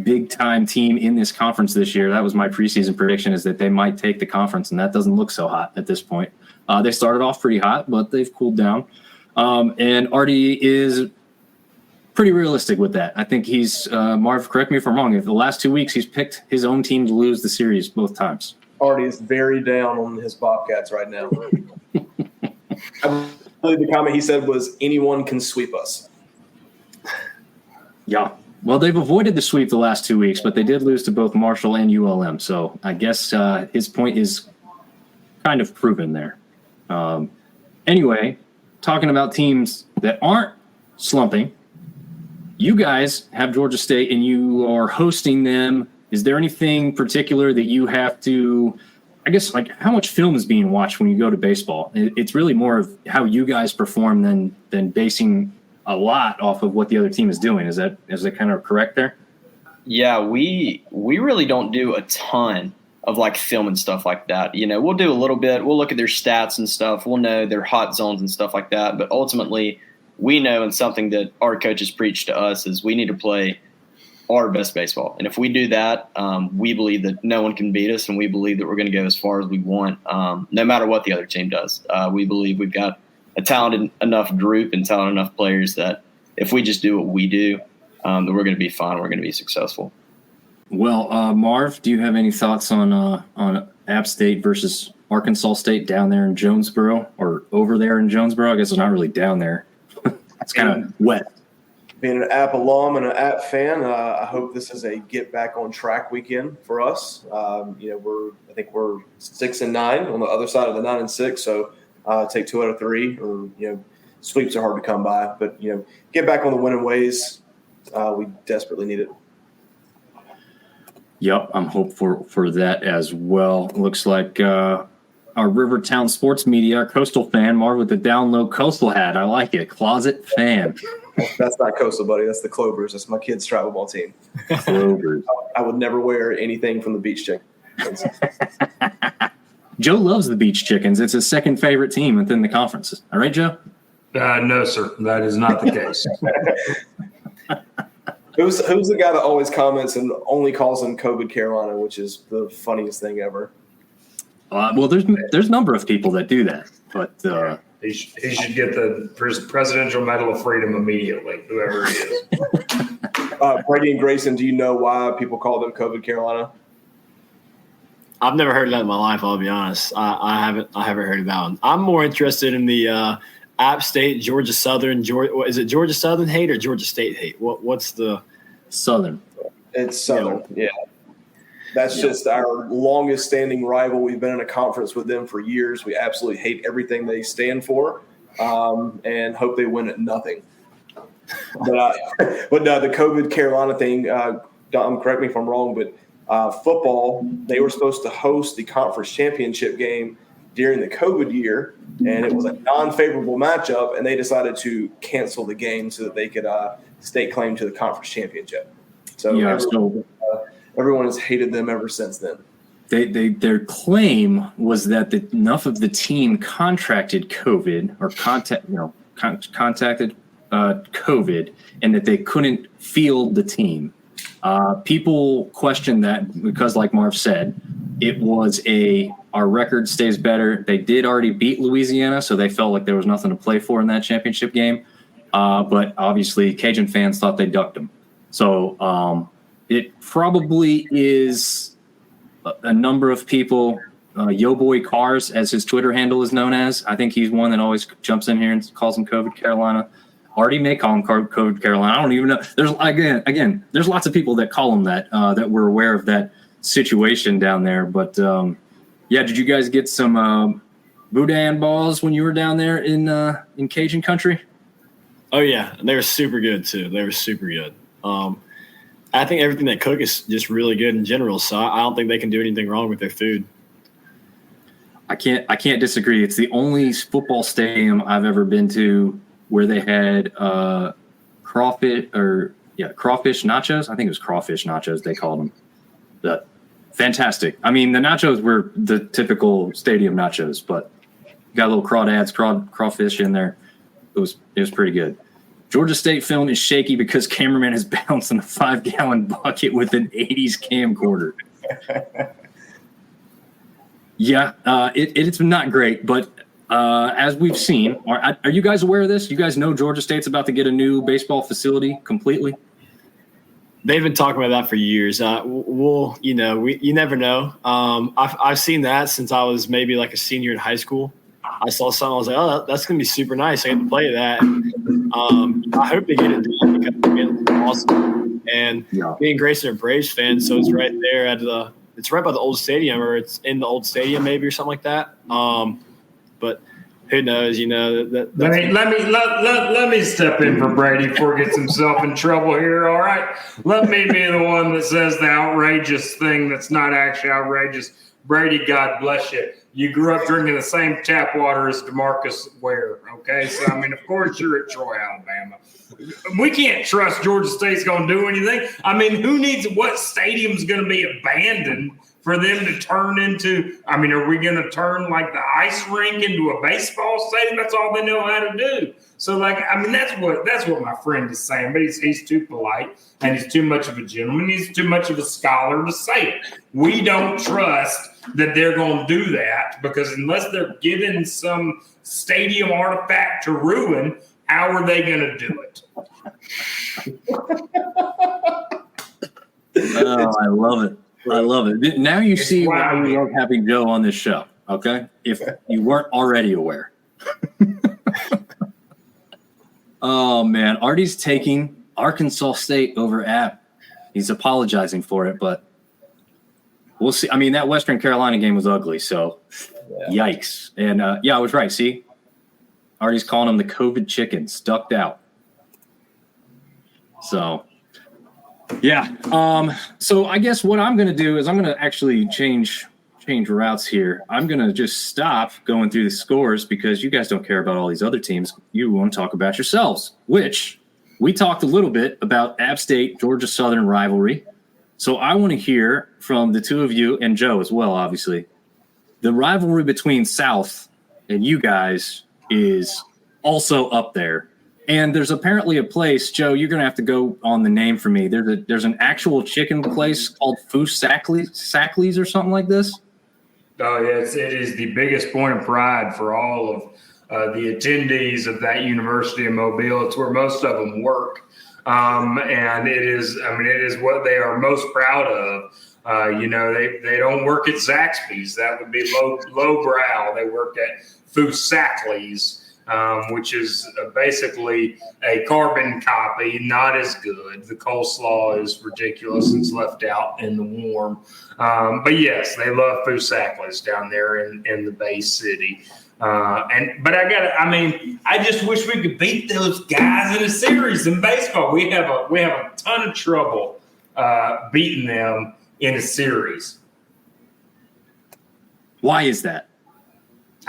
big-time team in this conference this year. That was my preseason prediction, is that they might take the conference, and that doesn't look so hot at this point. They started off pretty hot, but they've cooled down. And Artie is pretty realistic with that. I think he's Marv, correct me if I'm wrong. If the last 2 weeks he's picked his own team to lose the series both times. Artie is very down on his Bobcats right now. I believe the comment he said was, anyone can sweep us. Yeah. Well, they've avoided the sweep the last 2 weeks, but they did lose to both Marshall and ULM. So I guess his point is kind of proven there. Anyway, talking about teams that aren't slumping, you guys have Georgia State and you are hosting them. Is there anything particular that you have to, I guess, how much film is being watched when you go to baseball? It's really more of how you guys perform than basing a lot off of what the other team is doing. Is that kind of correct there? Yeah, we really don't do a ton of film and stuff like that. We'll do a little bit. We'll look at their stats and stuff. We'll know their hot zones and stuff like that. But ultimately, we know, and something that our coaches preach to us, is we need to play our best baseball. And if we do that, we believe that no one can beat us, and we believe that we're going to go as far as we want, no matter what the other team does. We believe we've got a talented enough group and talented enough players that if we just do what we do, that we're going to be fine. We're going to be successful. Well, Marv, do you have any thoughts on App State versus Arkansas State down there in Jonesboro, or over there in Jonesboro? I guess it's not really down there. It's kind of wet. Being an App alum and an App fan, I hope this is a get back on track weekend for us. I think we're 6-9 on the other side of the 9-6. So take 2 out of 3, or sweeps are hard to come by. But get back on the winning ways. We desperately need it. Yep, I'm hopeful for that as well. Looks like our Rivertown sports media, our Coastal fan, Marv with the down low Coastal hat. I like it. Closet fan. That's not Coastal, buddy. That's the Clovers. That's my kids' travel ball team. Clovers. I would never wear anything from the Beach Chickens. Joe loves the Beach Chickens. It's his second favorite team within the conference. All right, Joe? No, sir. That is not the case. Who's the guy that always comments and only calls them COVID Carolina, which is the funniest thing ever? Well, there's a number of people that do that, but he should get the Presidential Medal of Freedom immediately, whoever he is. Brady and Grayson, do you know why people call them COVID Carolina? I've never heard of that in my life. I'll be honest. I haven't heard of that one. I'm more interested in the App State, Georgia Southern. Is it Georgia Southern hate or Georgia State hate? What's the Southern? It's Southern. Yeah. That's just our longest standing rival. We've been in a conference with them for years. We absolutely hate everything they stand for, and hope they win at nothing. But no, the COVID Carolina thing, Dom, correct me if I'm wrong, but football, they were supposed to host the conference championship game during the COVID year, and it was a non-favorable matchup, and they decided to cancel the game so that they could stake claim to the conference championship. So everyone has hated them ever since then. Their claim was that enough of the team contracted COVID or contacted COVID, and that they couldn't field the team. People questioned that because, like Marv said, it was our record stays better. They did already beat Louisiana, so they felt like there was nothing to play for in that championship game. But obviously, Cajun fans thought they ducked them. So it probably is a number of people. Yo Boy Cars, as his Twitter handle is known as. I think he's one that always jumps in here and calls him COVID Carolina. Artie may call him COVID Carolina. I don't even know. There's again, there's lots of people that call him that that were aware of that situation down there. But did you guys get some boudin balls when you were down there in Cajun country? Oh yeah, they were super good too. They were super good. I think everything they cook is just really good in general. So I don't think they can do anything wrong with their food. I can't disagree. It's the only football stadium I've ever been to where they had crawfish nachos. I think it was crawfish nachos they called them. But fantastic. I mean, the nachos were the typical stadium nachos, but got little crawfish in there. It was pretty good. Georgia State film is shaky because cameraman is bouncing a 5-gallon bucket with an 80s camcorder. It's not great, but as we've seen, are you guys aware of this? You guys know Georgia State's about to get a new baseball facility completely? They've been talking about that for years. You never know. I've seen that since I was maybe like a senior in high school. I saw something. I was like, oh, that's going to be super nice. I get to play that. I hope they get it done because it's awesome. And being Grayson are Braves fans, so it's right there it's right by the old stadium, or it's in the old stadium maybe or something like that. But who knows? Let me step in for Brady before he gets himself in trouble here. All right, let me be the one that says the outrageous thing that's not actually outrageous. Brady, God bless you. You grew up drinking the same tap water as DeMarcus Ware, okay? So, I mean, of course you're at Troy, Alabama. We can't trust Georgia State's going to do anything. I mean, what stadium's going to be abandoned for them to turn into? I mean, are we going to turn, like, the ice rink into a baseball stadium? That's all they know how to do. So, like, I mean, that's what my friend is saying, but he's too polite, and he's too much of a gentleman. He's too much of a scholar to say it. We don't trust that they're going to do that, because unless they're given some stadium artifact to ruin, how are they going to do it? Oh, I love it. I love it. Now you see why we love having Joe on this show, okay? If you weren't already aware. Oh, man. Artie's taking Arkansas State over App. He's apologizing for it, but we'll see. I mean, that Western Carolina game was ugly, so yikes. And, I was right. See? Artie's calling them the COVID chickens, ducked out. So, so I guess what I'm going to do is I'm going to actually change routes here. I'm going to just stop going through the scores because you guys don't care about all these other teams. You want to talk about yourselves, which we talked a little bit about App State, Georgia Southern rivalry. So I want to hear from the two of you, and Joe as well, obviously. The rivalry between South and you guys is also up there. And there's apparently a place, Joe, you're going to have to go on the name for me. There's an actual chicken place called Foo Sackley's or something like this. Oh, yes, it is the biggest point of pride for all of the attendees of that University of Mobile. It's where most of them work. And it is what they are most proud of. They don't work at Zaxby's. That would be low brow. They work at Foosackly's, which is basically a carbon copy, not as good. The coleslaw is ridiculous. It's left out in the warm. But yes, they love Foosackly's down there in the Bay City. I just wish we could beat those guys in a series in baseball. We have a ton of trouble beating them in a series. Why is that?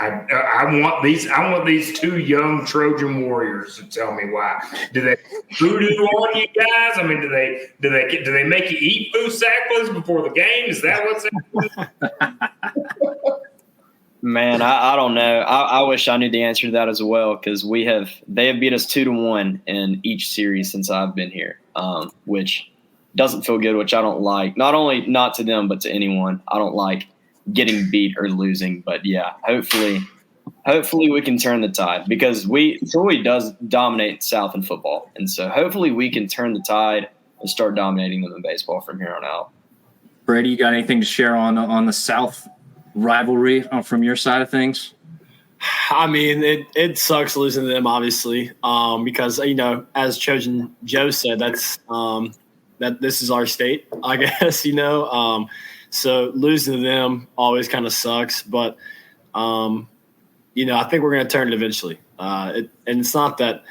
I want these two young Trojan warriors to tell me why. Do they voodoo on you guys? I mean, do they make you eat Foosackly's before the game? Is that what's happening? Man, I don't know. I wish I knew the answer to that as well, because they have beat us 2-1 in each series since I've been here, which doesn't feel good, which I don't like. Not only not to them, but to anyone. I don't like getting beat or losing. But yeah, hopefully we can turn the tide, because Troy does dominate South in football, and so hopefully we can turn the tide and start dominating them in baseball from here on out. Brady, you got anything to share on the South rivalry from your side of things? I mean, it sucks losing to them, obviously, because as Trojan Joe said, that this is our state, I guess. So losing to them always kind of sucks, but I think we're going to turn it eventually. And it's not that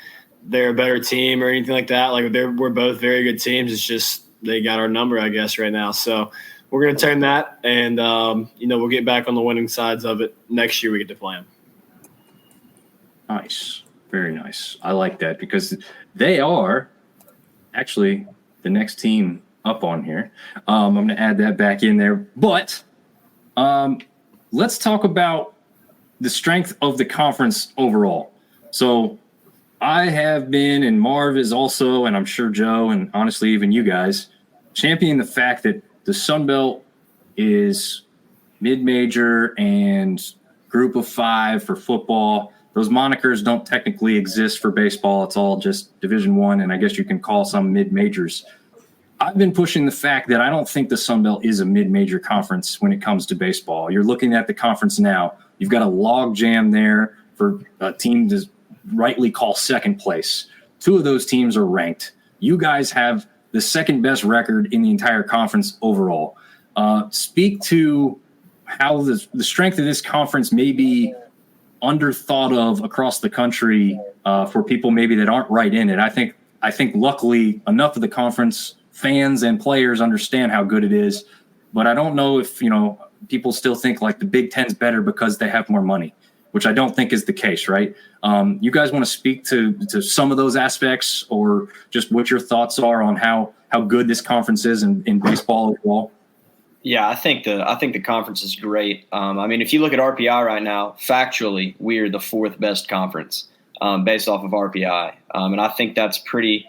they're a better team or anything like that. Like we're both very good teams. It's just they got our number, I guess, right now. So we're going to turn that, and, we'll get back on the winning sides of it next year. We get to play them. Nice. Very nice. I like that, because they are actually the next team up on here. I'm going to add that back in there. But let's talk about the strength of the conference overall. So I have been, and Marv is also, and I'm sure Joe, and honestly even you guys, championing the fact that the Sun Belt is mid-major and group of 5 for football. Those monikers don't technically exist for baseball. It's all just Division I, and I guess you can call some mid-majors. I've been pushing the fact that I don't think the Sun Belt is a mid-major conference when it comes to baseball. You're looking at the conference now. You've got a log jam there for a team to rightly call second place. 2 of those teams are ranked. You guys have the second best record in the entire conference overall. Speak to how the strength of this conference may be underthought of across the country for people maybe that aren't right in it. I think luckily enough of the conference fans and players understand how good it is, but I don't know if people still think like the Big Ten's better because they have more money, which I don't think is the case, right? You guys want to speak to some of those aspects, or just what your thoughts are on how good this conference is in baseball overall? Yeah, I think the conference is great. If you look at RPI right now, factually, we are the 4th best conference based off of RPI, and I think that's pretty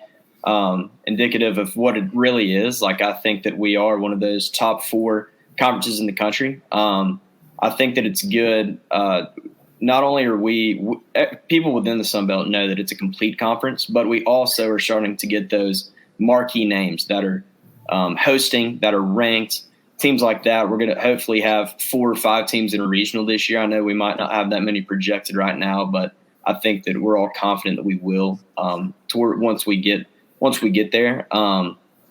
indicative of what it really is. Like, I think that we are one of those top 4 conferences in the country. I think that it's good. Not only are people within the Sun Belt know that it's a complete conference, but we also are starting to get those marquee names that are hosting, that are ranked, teams like that. We're going to hopefully have 4 or 5 teams in a regional this year. I know we might not have that many projected right now, but I think that we're all confident that we will once we get there.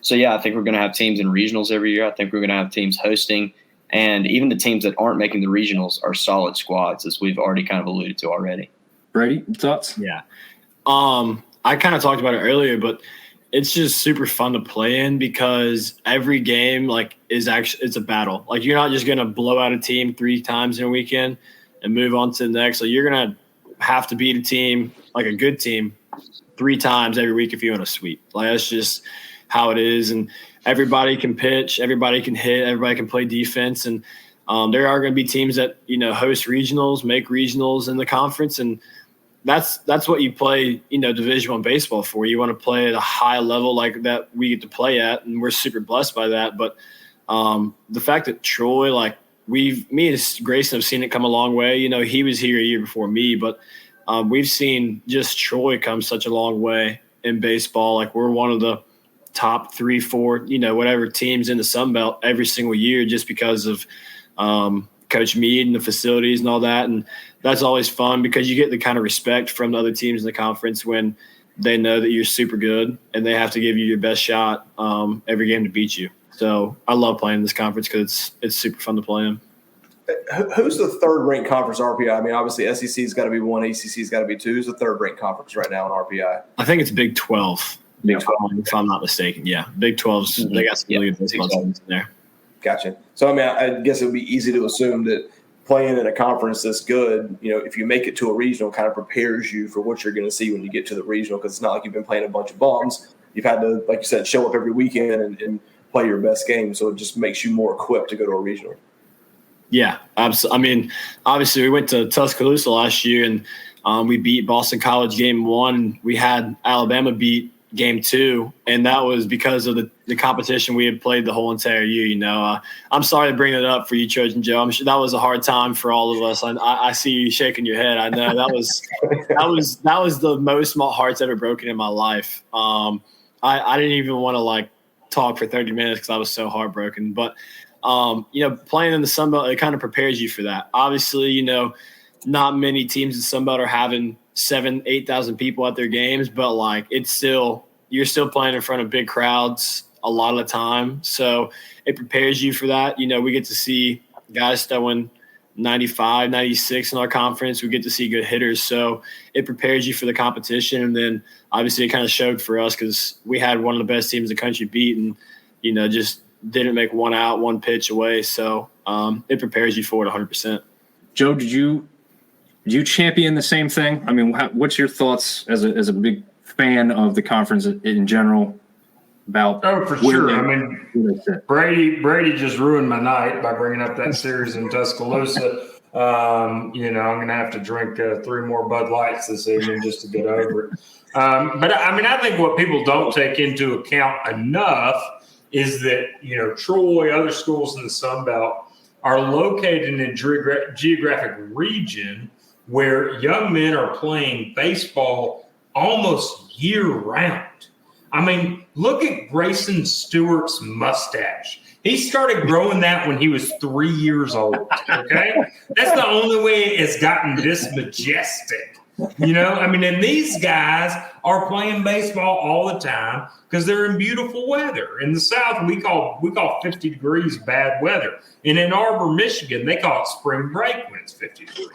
So yeah, I think we're going to have teams in regionals every year. I think we're going to have teams hosting. And even the teams that aren't making the regionals are solid squads, as we've already kind of alluded to already. Brady, thoughts? Yeah. I kind of talked about it earlier, but it's just super fun to play in, because every game it's a battle. Like, you're not just going to blow out a team 3 times in a weekend and move on to the next. So you're going to have to beat a team, like a good team, 3 times every week if you want to sweep. Like, that's just how it is. And everybody can pitch, everybody can hit, everybody can play defense. And there are going to be teams that, host regionals, make regionals in the conference. And that's what you play, Division I baseball for. You want to play at a high level like that we get to play at, and we're super blessed by that. But the fact that Troy, me and Grayson have seen it come a long way. He was here a year before me, but we've seen just Troy come such a long way in baseball. Like, we're one of the top 3, 4, whatever teams in the Sun Belt every single year just because of Coach Meade and the facilities and all that. And that's always fun because you get the kind of respect from the other teams in the conference when they know that you're super good and they have to give you your best shot every game to beat you. So I love playing in this conference because it's super fun to play in. Who's the third-ranked conference RPI? I mean, obviously SEC's got to be 1, ACC's got to be 2. Who's the third-ranked conference right now in RPI? I think it's Big 12. Big 12, if I'm not mistaken. Yeah, Big 12's they got some really good baseball teams in there. Gotcha. So, I mean, I guess it would be easy to assume that playing in a conference that's good, if you make it to a regional, kind of prepares you for what you're going to see when you get to the regional, because it's not like you've been playing a bunch of bums. You've had to, like you said, show up every weekend and play your best game, so it just makes you more equipped to go to a regional. Yeah, absolutely. I mean, obviously we went to Tuscaloosa last year and we beat Boston College game 1. We had Alabama beat game 2, and that was because of the competition we had played the whole entire year. I'm sorry to bring it up for you, Trojan Joe. I'm sure that was a hard time for all of us. I see you shaking your head. I know that was the most my heart's ever broken in my life. I didn't even want to talk for 30 minutes because I was so heartbroken. But playing in the Sun Belt, it kind of prepares you for that. Obviously, not many teams in the Sun Belt are having 7,000-8,000 people at their games, but you're still playing in front of big crowds a lot of the time. So it prepares you for that. We get to see guys throwing 95, 96 in our conference. We get to see good hitters. So it prepares you for the competition. And then obviously it kind of showed for us because we had one of the best teams in the country beat and, just didn't make one out, one pitch away. So it prepares you for it 100%. Joe, did you champion the same thing? I mean, what's your thoughts as a big fan of the conference in general about? Oh, for sure. I mean, Brady just ruined my night by bringing up that series in Tuscaloosa. I'm going to have to drink 3 more Bud Lights this evening just to get over it. But I mean, I think what people don't take into account enough is that, Troy, other schools in the Sun Belt are located in a geographic region where young men are playing baseball almost year-round. I mean, look at Grayson Stewart's mustache. He started growing that when he was 3 years old, okay? That's the only way it's gotten this majestic. And these guys are playing baseball all the time because they're in beautiful weather. In the South, we call 50 degrees bad weather. And in Arbor, Michigan, they call it spring break when it's 50 degrees.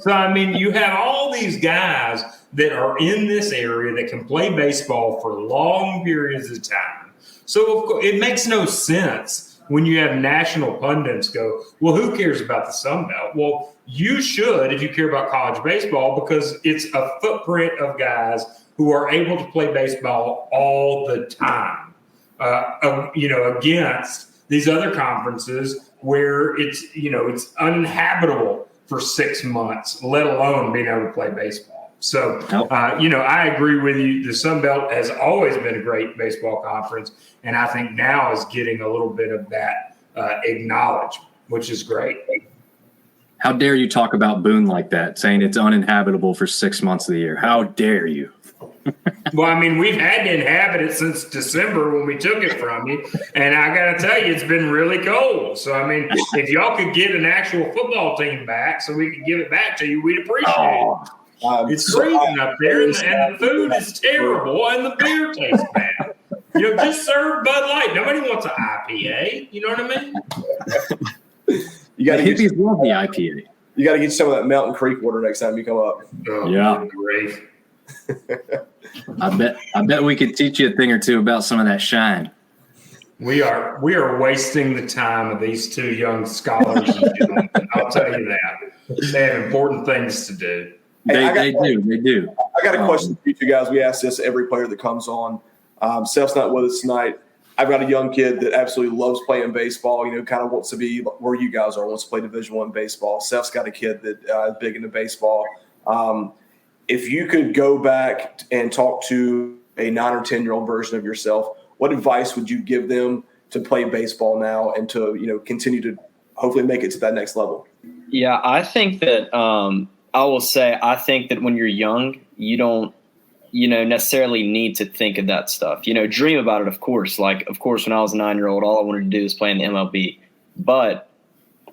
So, I mean, you have all these guys that are in this area that can play baseball for long periods of time. So, of course, it makes no sense when you have national pundits go, well, who cares about the Sun Belt? Well, you should if you care about college baseball because it's a footprint of guys who are able to play baseball all the time, against these other conferences where it's uninhabitable for 6 months, let alone being able to play baseball. So, I agree with you. The Sun Belt has always been a great baseball conference, and I think now is getting a little bit of that acknowledgement, which is great. How dare you talk about Boone like that, saying it's uninhabitable for 6 months of the year? How dare you? Well, I mean, we've had to inhabit it since December when we took it from you. And I got to tell you, it's been really cold. So, I mean, if y'all could get an actual football team back so we could give it back to you, we'd appreciate it. It's freezing up there, and the food is terrible, and the beer tastes bad. Just serve Bud Light. Nobody wants an IPA. You know what I mean? You got to hippies love the IPA. You got to get some of that Mountain Creek water next time you come up. Oh, yeah, great. I bet we could teach you a thing or two about some of that shine. We are wasting the time of these 2 young scholars. I'll tell you that. They have important things to do. They do. I got a question for you two guys. We ask this every player that comes on. Seth's not with us tonight. I've got a young kid that absolutely loves playing baseball, kind of wants to be where you guys are, wants to play Division I baseball. Seth's got a kid that is big into baseball. If you could go back and talk to a 9 or 10-year-old version of yourself, what advice would you give them to play baseball now and to, continue to hopefully make it to that next level? Yeah, I think that I will say I think that when you're young, you don't necessarily need to think of that stuff. Dream about it, of course. Like, of course, when I was a 9-year-old, all I wanted to do was play in the MLB. But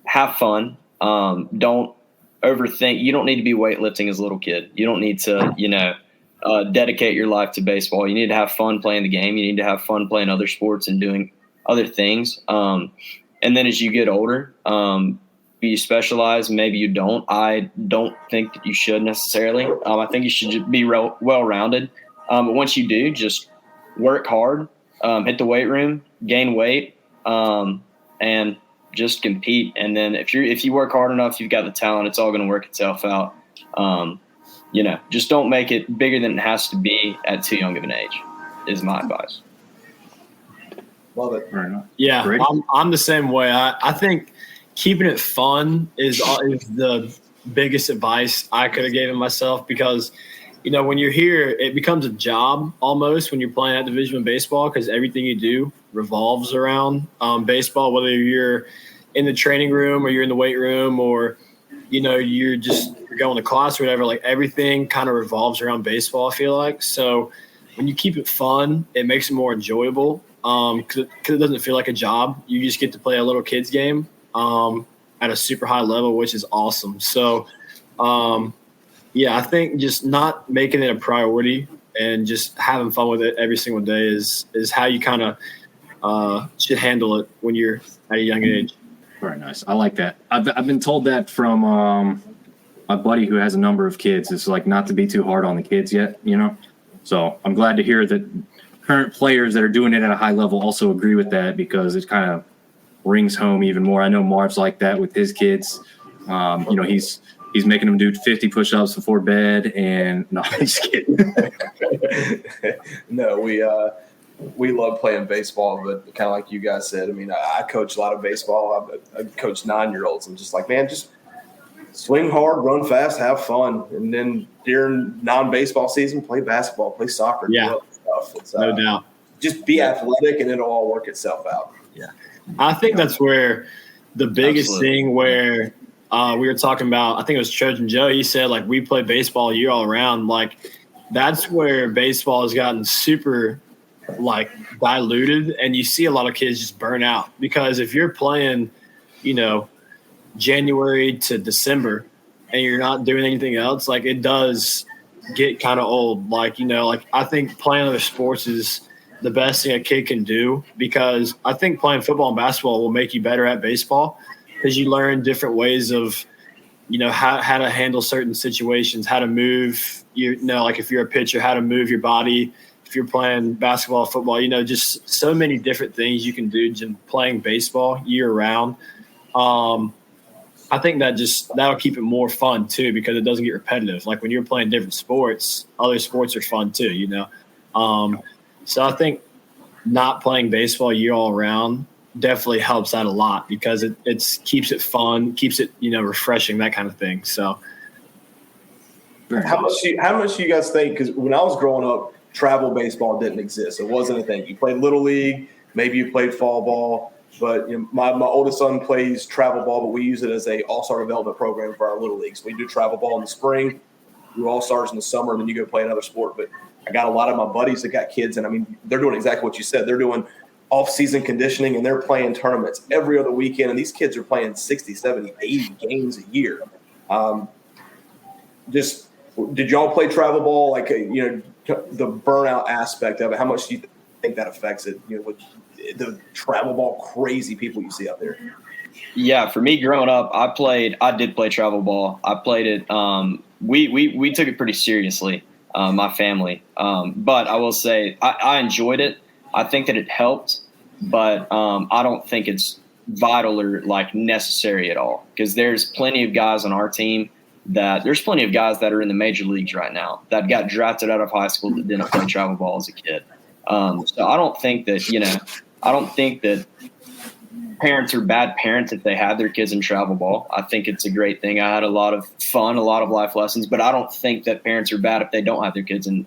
have fun. Don't overthink. You don't need to be weightlifting as a little kid. You don't need to, dedicate your life to baseball. You need to have fun playing the game. You need to have fun playing other sports and doing other things. And then as you get older, you specialize. Maybe you don't. I don't think that you should necessarily. I think you should just be well-rounded. But once you do, just work hard, hit the weight room, gain weight, and just compete. And then if you work hard enough, you've got the talent. It's all going to work itself out. Just don't make it bigger than it has to be at too young of an age. Is my advice. Love it. Yeah, I'm the same way. I think keeping it fun is the biggest advice I could have given myself, because when you're here, it becomes a job almost when you're playing at Division I baseball, because everything you do revolves around baseball, whether you're in the training room or you're in the weight room or you're going to class or whatever. Like, everything kind of revolves around baseball, I feel like. So when you keep it fun, it makes it more enjoyable, because it doesn't feel like a job. You just get to play a little kid's game at a super high level, which is awesome. So, I think just not making it a priority and just having fun with it every single day is how you kind of should handle it when you're at a young age. Very nice. I like that. I've been told that from my buddy who has a number of kids. It's like not to be too hard on the kids yet, So I'm glad to hear that current players that are doing it at a high level also agree with that, because it kind of rings home even more. I know Marv's like that with his kids. He's making them do 50 push-ups before bed, and no, I'm just kidding. No, we love playing baseball, but kind of like you guys said, I mean, I coach a lot of baseball. I coach 9-year-olds. I'm just like, man, just swing hard, run fast, have fun. And then during non-baseball season, play basketball, play soccer. Yeah, stuff. No doubt. Just be athletic, and it'll all work itself out. Yeah. I think that's where the biggest thing where we were talking about, I think it was Trojan Joe, he said, like, we play baseball year all around. Like, that's where baseball has gotten super – like diluted, and you see a lot of kids just burn out, because if you're playing January to December and you're not doing anything else, like, it does get kind of old. Like, I think playing other sports is the best thing a kid can do, because I think playing football and basketball will make you better at baseball, because you learn different ways of how to handle certain situations, how to move like if you're a pitcher, how to move your body. If you're playing basketball, football, just so many different things you can do just playing baseball year round. I think that'll keep it more fun too, because it doesn't get repetitive. Like, when you're playing different sports, other sports are fun too, So I think not playing baseball year all around definitely helps out a lot, because it keeps it fun, keeps it, refreshing, that kind of thing. So how much do you guys think? Because when I was growing up, travel baseball didn't exist. It wasn't a thing. You played little league, maybe you played fall ball, but my oldest son plays travel ball, but we use it as a all-star development program for our little leagues. We do travel ball in the spring, do all-stars in the summer, and then you go play another sport. But I got a lot of my buddies that got kids, and I mean, they're doing exactly what you said. They're doing off-season conditioning, and they're playing tournaments every other weekend, and these kids are playing 60, 70, 80 games a year. Did y'all play travel ball? Like, the burnout aspect of it, how much do you think that affects it? With the travel ball crazy people you see out there. Yeah, for me growing up, I did play travel ball. I played it. We took it pretty seriously, my family. But I will say I enjoyed it. I think that it helped, but I don't think it's vital or like necessary at all, because there's plenty of guys on our team there's plenty of guys that are in the major leagues right now that got drafted out of high school that didn't play travel ball as a kid. So I don't think that parents are bad parents if they have their kids in travel ball. I think it's a great thing. I had a lot of fun, a lot of life lessons, but I don't think that parents are bad if they don't have their kids in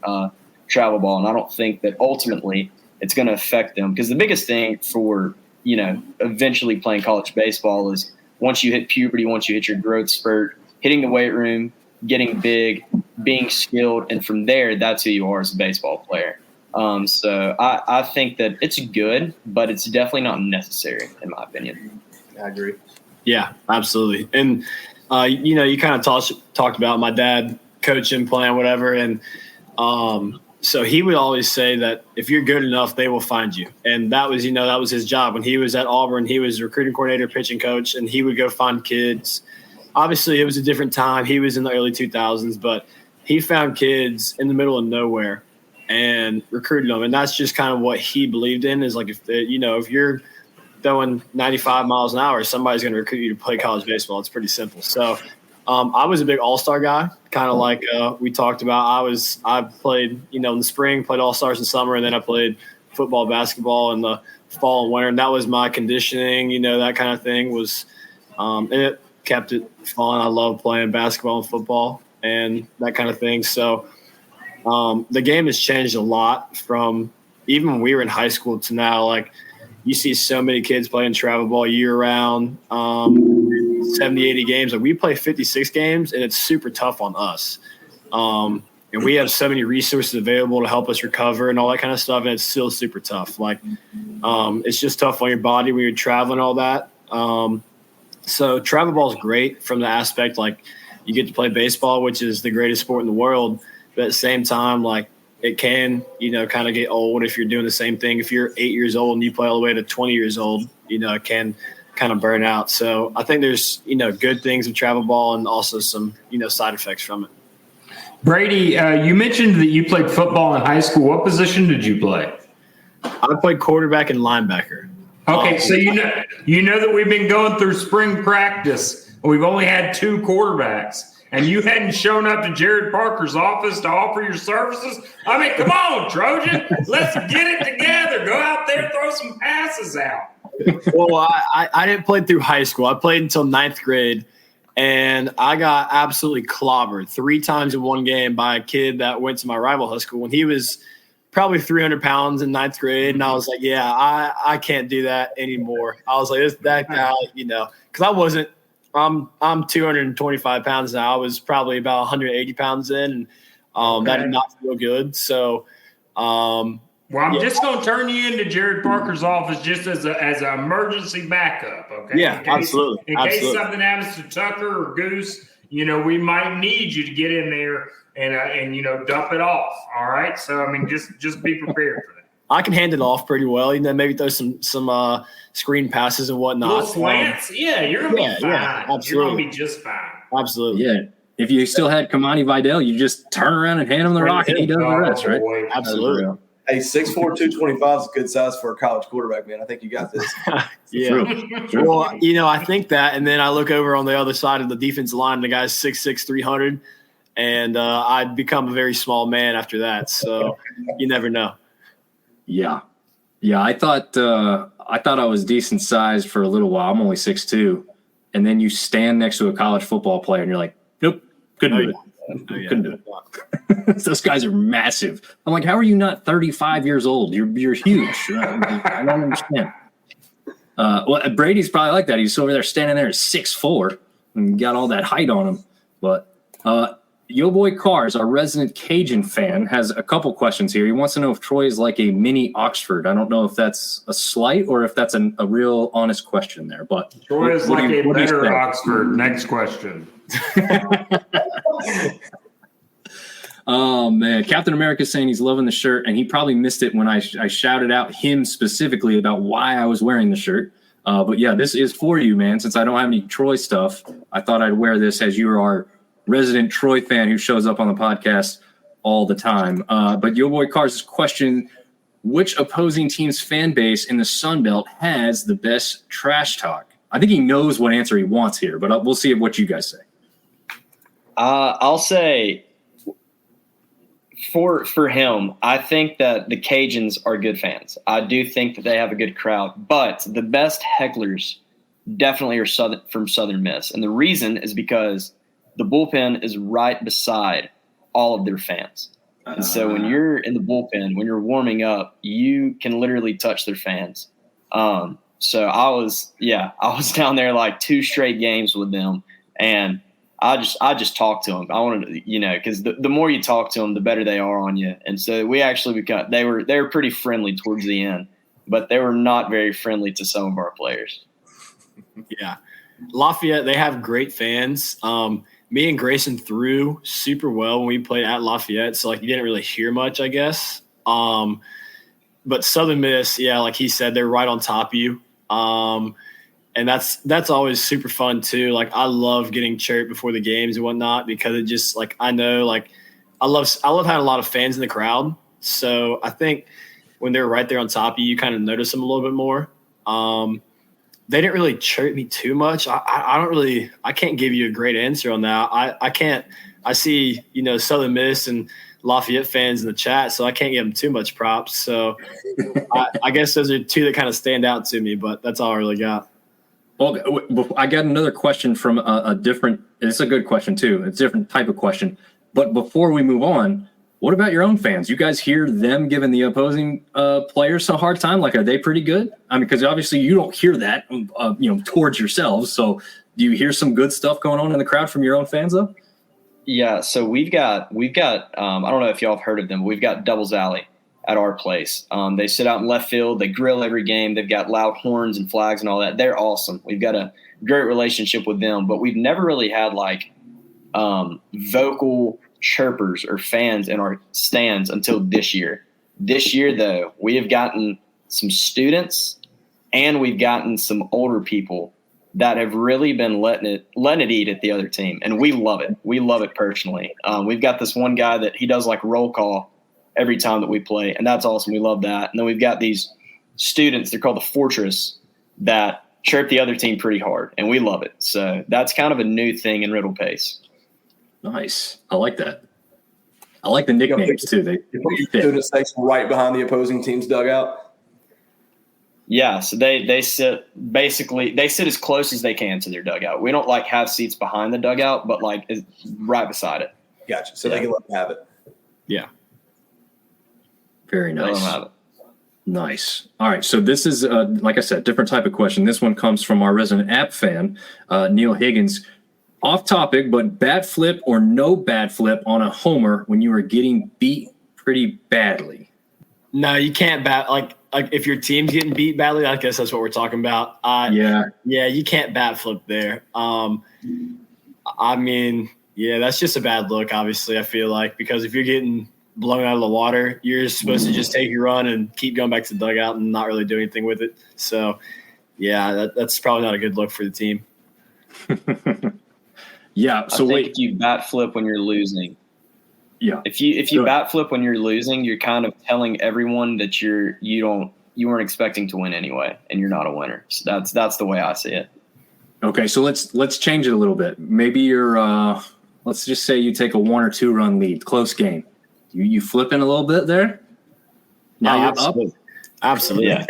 travel ball. And I don't think that ultimately it's going to affect them, because the biggest thing for, eventually playing college baseball is once you hit puberty, once you hit your growth spurt, hitting the weight room, getting big, being skilled, and from there, that's who you are as a baseball player. So I think that it's good, but it's definitely not necessary, in my opinion. I agree. Yeah, absolutely. And, you kind of talked about my dad coaching, playing, whatever. And so he would always say that if you're good enough, they will find you. And that was his job. When he was at Auburn, he was recruiting coordinator, pitching coach, and he would go find kids. Obviously, it was a different time. He was in the early 2000s, but he found kids in the middle of nowhere and recruited them. And that's just kind of what he believed in, is like, if you're throwing 95 miles an hour, somebody's going to recruit you to play college baseball. It's pretty simple. So I was a big all-star guy, kind of like we talked about. I played, in the spring, played all-stars in summer, and then I played football, basketball in the fall and winter. And that was my conditioning, that kind of thing was and it kept it fun. I love playing basketball and football and that kind of thing. So the game has changed a lot from even when we were in high school to now. Like, you see so many kids playing travel ball year-round, 70, 80 games. Like, we play 56 games, and it's super tough on us. And we have so many resources available to help us recover and all that kind of stuff, and it's still super tough. Like, it's just tough on your body when you're traveling and all that. So travel ball is great from the aspect, like, you get to play baseball, which is the greatest sport in the world. But at the same time, like, it can, kind of get old if you're doing the same thing. If you're 8 years old and you play all the way to 20 years old, it can kind of burn out. So I think there's, good things with travel ball and also some, side effects from it. Brady, you mentioned that you played football in high school. What position did you play? I played quarterback and linebacker. Okay, so you know that we've been going through spring practice. We've only had 2 quarterbacks, and you hadn't shown up to Jared Parker's office to offer your services. I mean, come on, Trojan, let's get it together. Go out there, throw some passes out. Well, I didn't play through high school. I played until 9th grade, and I got absolutely clobbered 3 times in one game by a kid that went to my rival high school when he was probably 300 pounds in 9th grade. And I was like, yeah, I can't do that anymore. I was like, it's that guy, because I wasn't. I'm 225 pounds now. I was probably about 180 pounds in, and that did not feel good. So, well, I'm just going to turn you into Jared Parker's office just as an emergency backup. Okay. Yeah, absolutely. In case something happens to Tucker or Goose, we might need you to get in there and dump it off. All right. So, I mean, just be prepared for that. I can hand it off pretty well. Maybe throw some screen passes and whatnot. Little slants? Yeah, you're going to be fine. Yeah, absolutely. You're going to be just fine. Absolutely. Yeah. If you still had Kamani Vidal, you just turn around and hand him the rock and he does the rest, right? Boy. Absolutely. Hey, 6'4", 225 is a good size for a college quarterback, man. I think you got this. Yeah. True. Well, I think that, and then I look over on the other side of the defensive line, the guy's 6'6", 300, and I'd become a very small man after that. So you never know. Yeah. I thought I was decent sized for a little while. I'm only 6'2", and then you stand next to a college football player, and you're like, nope, couldn't do it. Couldn't do it. Those guys are massive. I'm like, how are you not 35 years old? You're huge. I don't understand. Well, Brady's probably like that. He's over there standing there at 6'4", and got all that height on him. But Yo Boy Cars, our resident Cajun fan, has a couple questions here. He wants to know if Troy is like a mini Oxford. I don't know if that's a slight or if that's a real honest question there. But Troy is like a better Oxford. Next question. Oh, man. Captain America's saying he's loving the shirt, and he probably missed it when I shouted out him specifically about why I was wearing the shirt. But, yeah, this is for you, man. Since I don't have any Troy stuff, I thought I'd wear this as you are our resident Troy fan who shows up on the podcast all the time. But Yo Boy Cars' question, which opposing team's fan base in the Sun Belt has the best trash talk? I think he knows what answer he wants here, but we'll see what you guys say. I'll say for him, I think that the Cajuns are good fans. I do think that they have a good crowd, but the best hecklers definitely are from Southern Miss. And the reason is because the bullpen is right beside all of their fans. And so when you're in the bullpen, when you're warming up, you can literally touch their fans. So I was down there like 2 straight games with them. And I just talk to them. I wanted to, because the more you talk to them, the better they are on you. And so they were pretty friendly towards the end, but they were not very friendly to some of our players. Yeah. Lafayette, they have great fans. Me and Grayson threw super well when we played at Lafayette, so you didn't really hear much, I guess. But Southern Miss, yeah, like he said, they're right on top of you. And that's always super fun too. I love getting chirped before the games and whatnot, because it just I know I love having a lot of fans in the crowd. So I think when they're right there on top of you, you kind of notice them a little bit more. They didn't really chirp me too much. I can't give you a great answer on that. I can't. I see Southern Miss and Lafayette fans in the chat, so I can't give them too much props. So I guess those are two that kind of stand out to me, but that's all I really got. Well, I got another question from a different – it's a good question too. It's a different type of question. But before we move on, what about your own fans? You guys hear them giving the opposing players a hard time? Are they pretty good? I mean, because obviously you don't hear that, towards yourselves. So do you hear some good stuff going on in the crowd from your own fans, though? Yeah, so we've got I don't know if y'all have heard of them, but we've got Doubles Alley at our place. They sit out in left field. They grill every game. They've got loud horns and flags and all that. They're awesome. We've got a great relationship with them, but we've never really had vocal chirpers or fans in our stands until this year. This year, though, we have gotten some students and we've gotten some older people that have really been letting it eat at the other team, and we love it. We love it personally. We've got this one guy that he does roll call every time that we play, and that's awesome. We love that. And then we've got these students, they're called the Fortress, that chirp the other team pretty hard, and we love it. So that's kind of a new thing in Riddle Pace. Nice. I like that. I like the nicknames too. They student section right behind the opposing team's dugout. Yeah, so they sit as close as they can to their dugout. We don't have seats behind the dugout, but right beside it. Gotcha. So they can let them have it. Yeah. Very nice. Let them have it. Nice. All right. So this is, like I said, different type of question. This one comes from our resident app fan, Neil Higgins. Off topic, but bat flip or no bat flip on a homer when you are getting beat pretty badly? No, you can't bat if your team's getting beat badly. I guess that's what we're talking about. Yeah, you can't bat flip there. I mean, yeah, that's just a bad look. Obviously, I feel because if you're getting blown out of the water, you're supposed to just take your run and keep going back to the dugout and not really do anything with it. So, yeah, that's probably not a good look for the team. Yeah. So if you bat flip when you're losing. Yeah. If you bat flip when you're losing, you're kind of telling everyone that you weren't expecting to win anyway, and you're not a winner. So that's the way I see it. Okay, so let's change it a little bit. Maybe you're let's just say you take a 1 or 2 run lead, close game. You flipping a little bit there? Now you're absolutely. up. Absolutely. Yeah.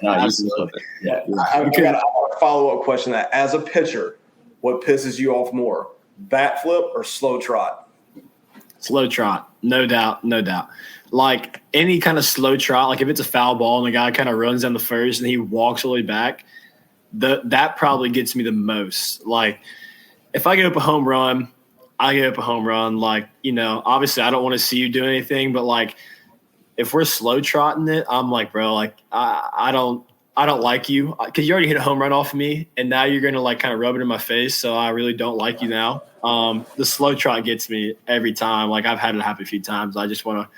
Absolutely. Yeah. I got a follow-up question. That as a pitcher, what pisses you off more, bat flip or slow trot? Slow trot, no doubt. Any kind of slow trot, if it's a foul ball and the guy kind of runs down the first and he walks all the way back, that probably gets me the most. If I get up a home run, obviously I don't want to see you do anything, but if we're slow trotting it, I'm bro, I don't like you because you already hit a home run off of me, and now you're gonna kind of rub it in my face. So I really don't like you now. The slow trot gets me every time. I've had it happen a few times. I just want to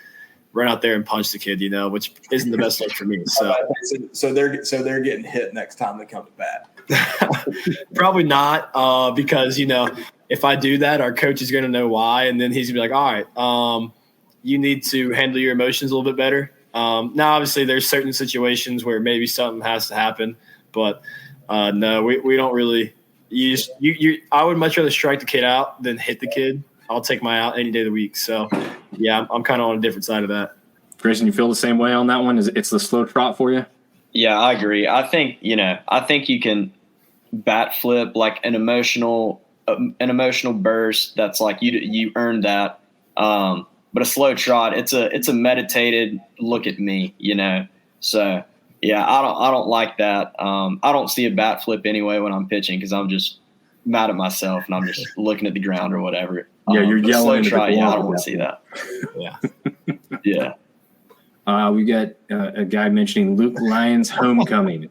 run out there and punch the kid, which isn't the best look for me. So they're getting hit next time they come to bat. Probably not, because if I do that, our coach is gonna know why, and then he's gonna be all right, you need to handle your emotions a little bit better. Now, obviously, there's certain situations where maybe something has to happen, but no, we don't really. I would much rather strike the kid out than hit the kid. I'll take my out any day of the week. So, yeah, I'm kind of on a different side of that. Grayson, you feel the same way on that one? It's the slow trot for you? Yeah, I agree. I think you can bat flip an emotional burst. That's you earned that. But a slow trot, it's a meditated look at me, So yeah, I don't like that. I don't see a bat flip anyway when I'm pitching because mad at myself and I'm just looking at the ground or whatever. Yeah, you're yelling slow into the try. Yeah, I wall don't want at to see that. Yeah. Yeah. We got a guy mentioning Luke Lyons' homecoming.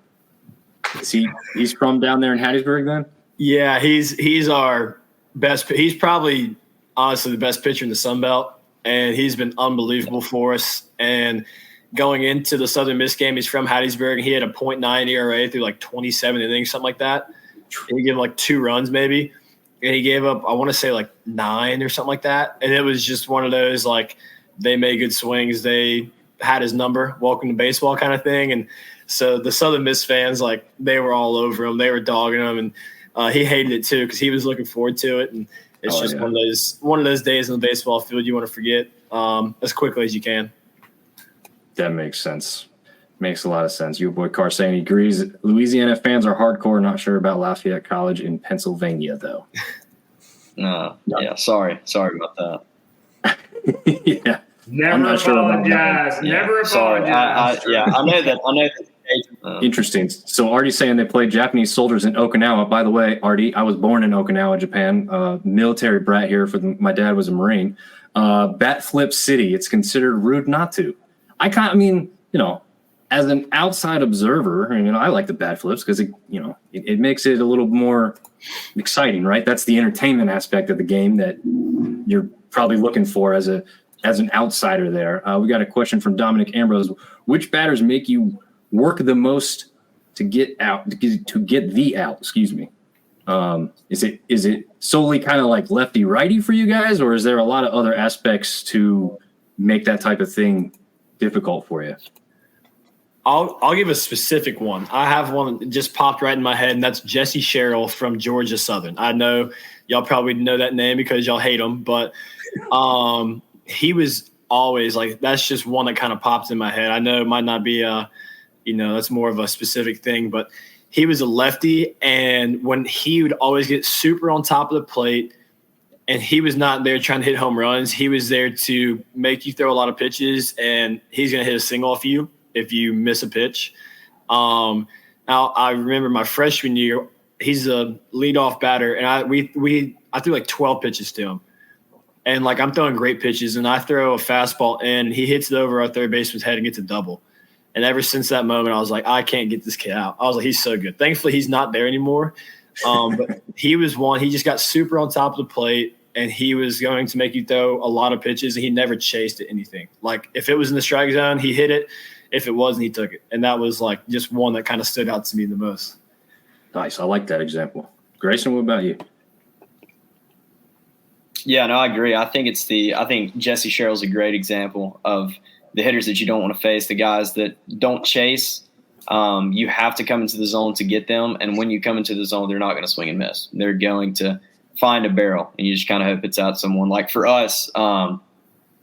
He's from down there in Hattiesburg then? Yeah, he's our best. He's probably honestly the best pitcher in the Sun Belt, and he's been unbelievable for us. And going into the Southern Miss game, he's from Hattiesburg, and he had a .9 ERA through like 27 innings, something like that. And he gave him like 2 runs maybe, and he gave up, I want to say like 9 or something like that. And it was just one of those like they made good swings. They had his number, welcome to baseball kind of thing. And so the Southern Miss fans, like they were all over him. They were dogging him, and he hated it too because he was looking forward to it. And it's one of those days in the baseball field you want to forget as quickly as you can. That makes sense. Makes a lot of sense. Your boy Carr saying he agrees. Louisiana fans are hardcore. Not sure about Lafayette College in Pennsylvania, though. No. Yeah. Sorry about that. Yeah. Never apologize. Never Sorry. apologize. I know that. Interesting. So Artie's saying they played Japanese soldiers in Okinawa. By the way, Artie, I was born in Okinawa, Japan. Military brat here. My dad was a Marine. Bat flip city. It's considered rude not to. As an outside observer, I like the bat flips because it makes it a little more exciting, right? That's the entertainment aspect of the game that you're probably looking for as an outsider there. We got a question from Dominic Ambrose. Which batters make you work the most to get out, to get the out? Excuse me. Is it solely kind of like lefty righty for you guys, or is there a lot of other aspects to make that type of thing difficult for you? I'll give a specific one. I have one that just popped right in my head, and that's Jesse Sherrill from Georgia Southern. I know y'all probably know that name because y'all hate him, but he was always like, that's just one that kind of popped in my head. I know it might not be that's more of a specific thing, but he was a lefty, and when he would always get super on top of the plate, and he was not there trying to hit home runs. He was there to make you throw a lot of pitches, and he's going to hit a single off you if you miss a pitch. Now I remember my freshman year, he's a leadoff batter, and I threw like 12 pitches to him. And like I'm throwing great pitches, and I throw a fastball in, and he hits it over our third baseman's head and gets a double. And ever since that moment, I was like, I can't get this kid out. I was like, he's so good. Thankfully, he's not there anymore. But he was one. He just got super on top of the plate, and he was going to make you throw a lot of pitches, and he never chased anything. Like if it was in the strike zone, he hit it. If it wasn't, he took it. And that was like just one that kind of stood out to me the most. Nice. I like that example. Grayson, what about you? Yeah, no, I agree. I think Jesse Sherrill's a great example of the hitters that you don't want to face, the guys that don't chase. You have to come into the zone to get them. And when you come into the zone, they're not going to swing and miss. They're going to find a barrel, and you just kind of hope it's out someone. Like for us,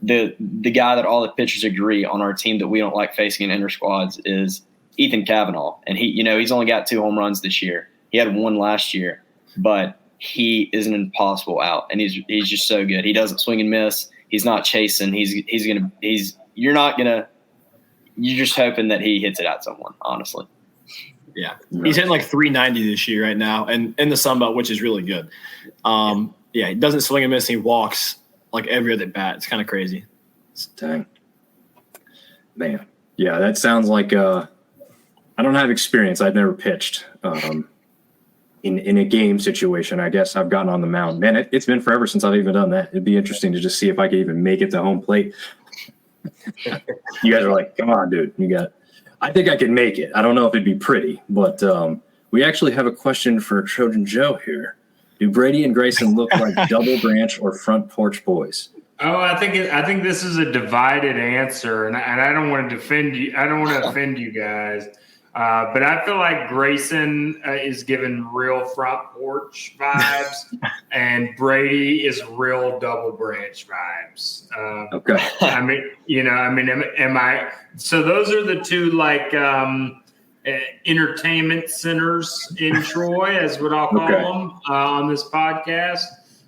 the guy that all the pitchers agree on our team that we don't like facing in inter squads is Ethan Cavanaugh. And he's only got 2 home runs this year. He had 1 last year, but he is an impossible out, and he's just so good. He doesn't swing and miss. He's not chasing. You're just hoping that he hits it at someone, honestly. Yeah. He's hitting like 390 this year right now, and in the Sun Belt, which is really good. He doesn't swing and miss. He walks like every other bat. It's kind of crazy. Dang. Man. Yeah, that sounds like I don't have experience. I've never pitched in a game situation. I guess I've gotten on the mound. Man, it's been forever since I've even done that. It'd be interesting to just see if I could even make it to home plate. You guys are like, come on, dude. I think I can make it. I don't know if it'd be pretty, but we actually have a question for Trojan Joe here. Do Brady and Grayson look like double branch or front porch boys? Oh, I think this is a divided answer, and I don't want to defend you. I don't want to offend you guys, but I feel like Grayson is giving real front porch vibes, and Brady is real double branch vibes. Okay. Am I? So those are the two like entertainment centers in Troy, is what I'll call them on this podcast.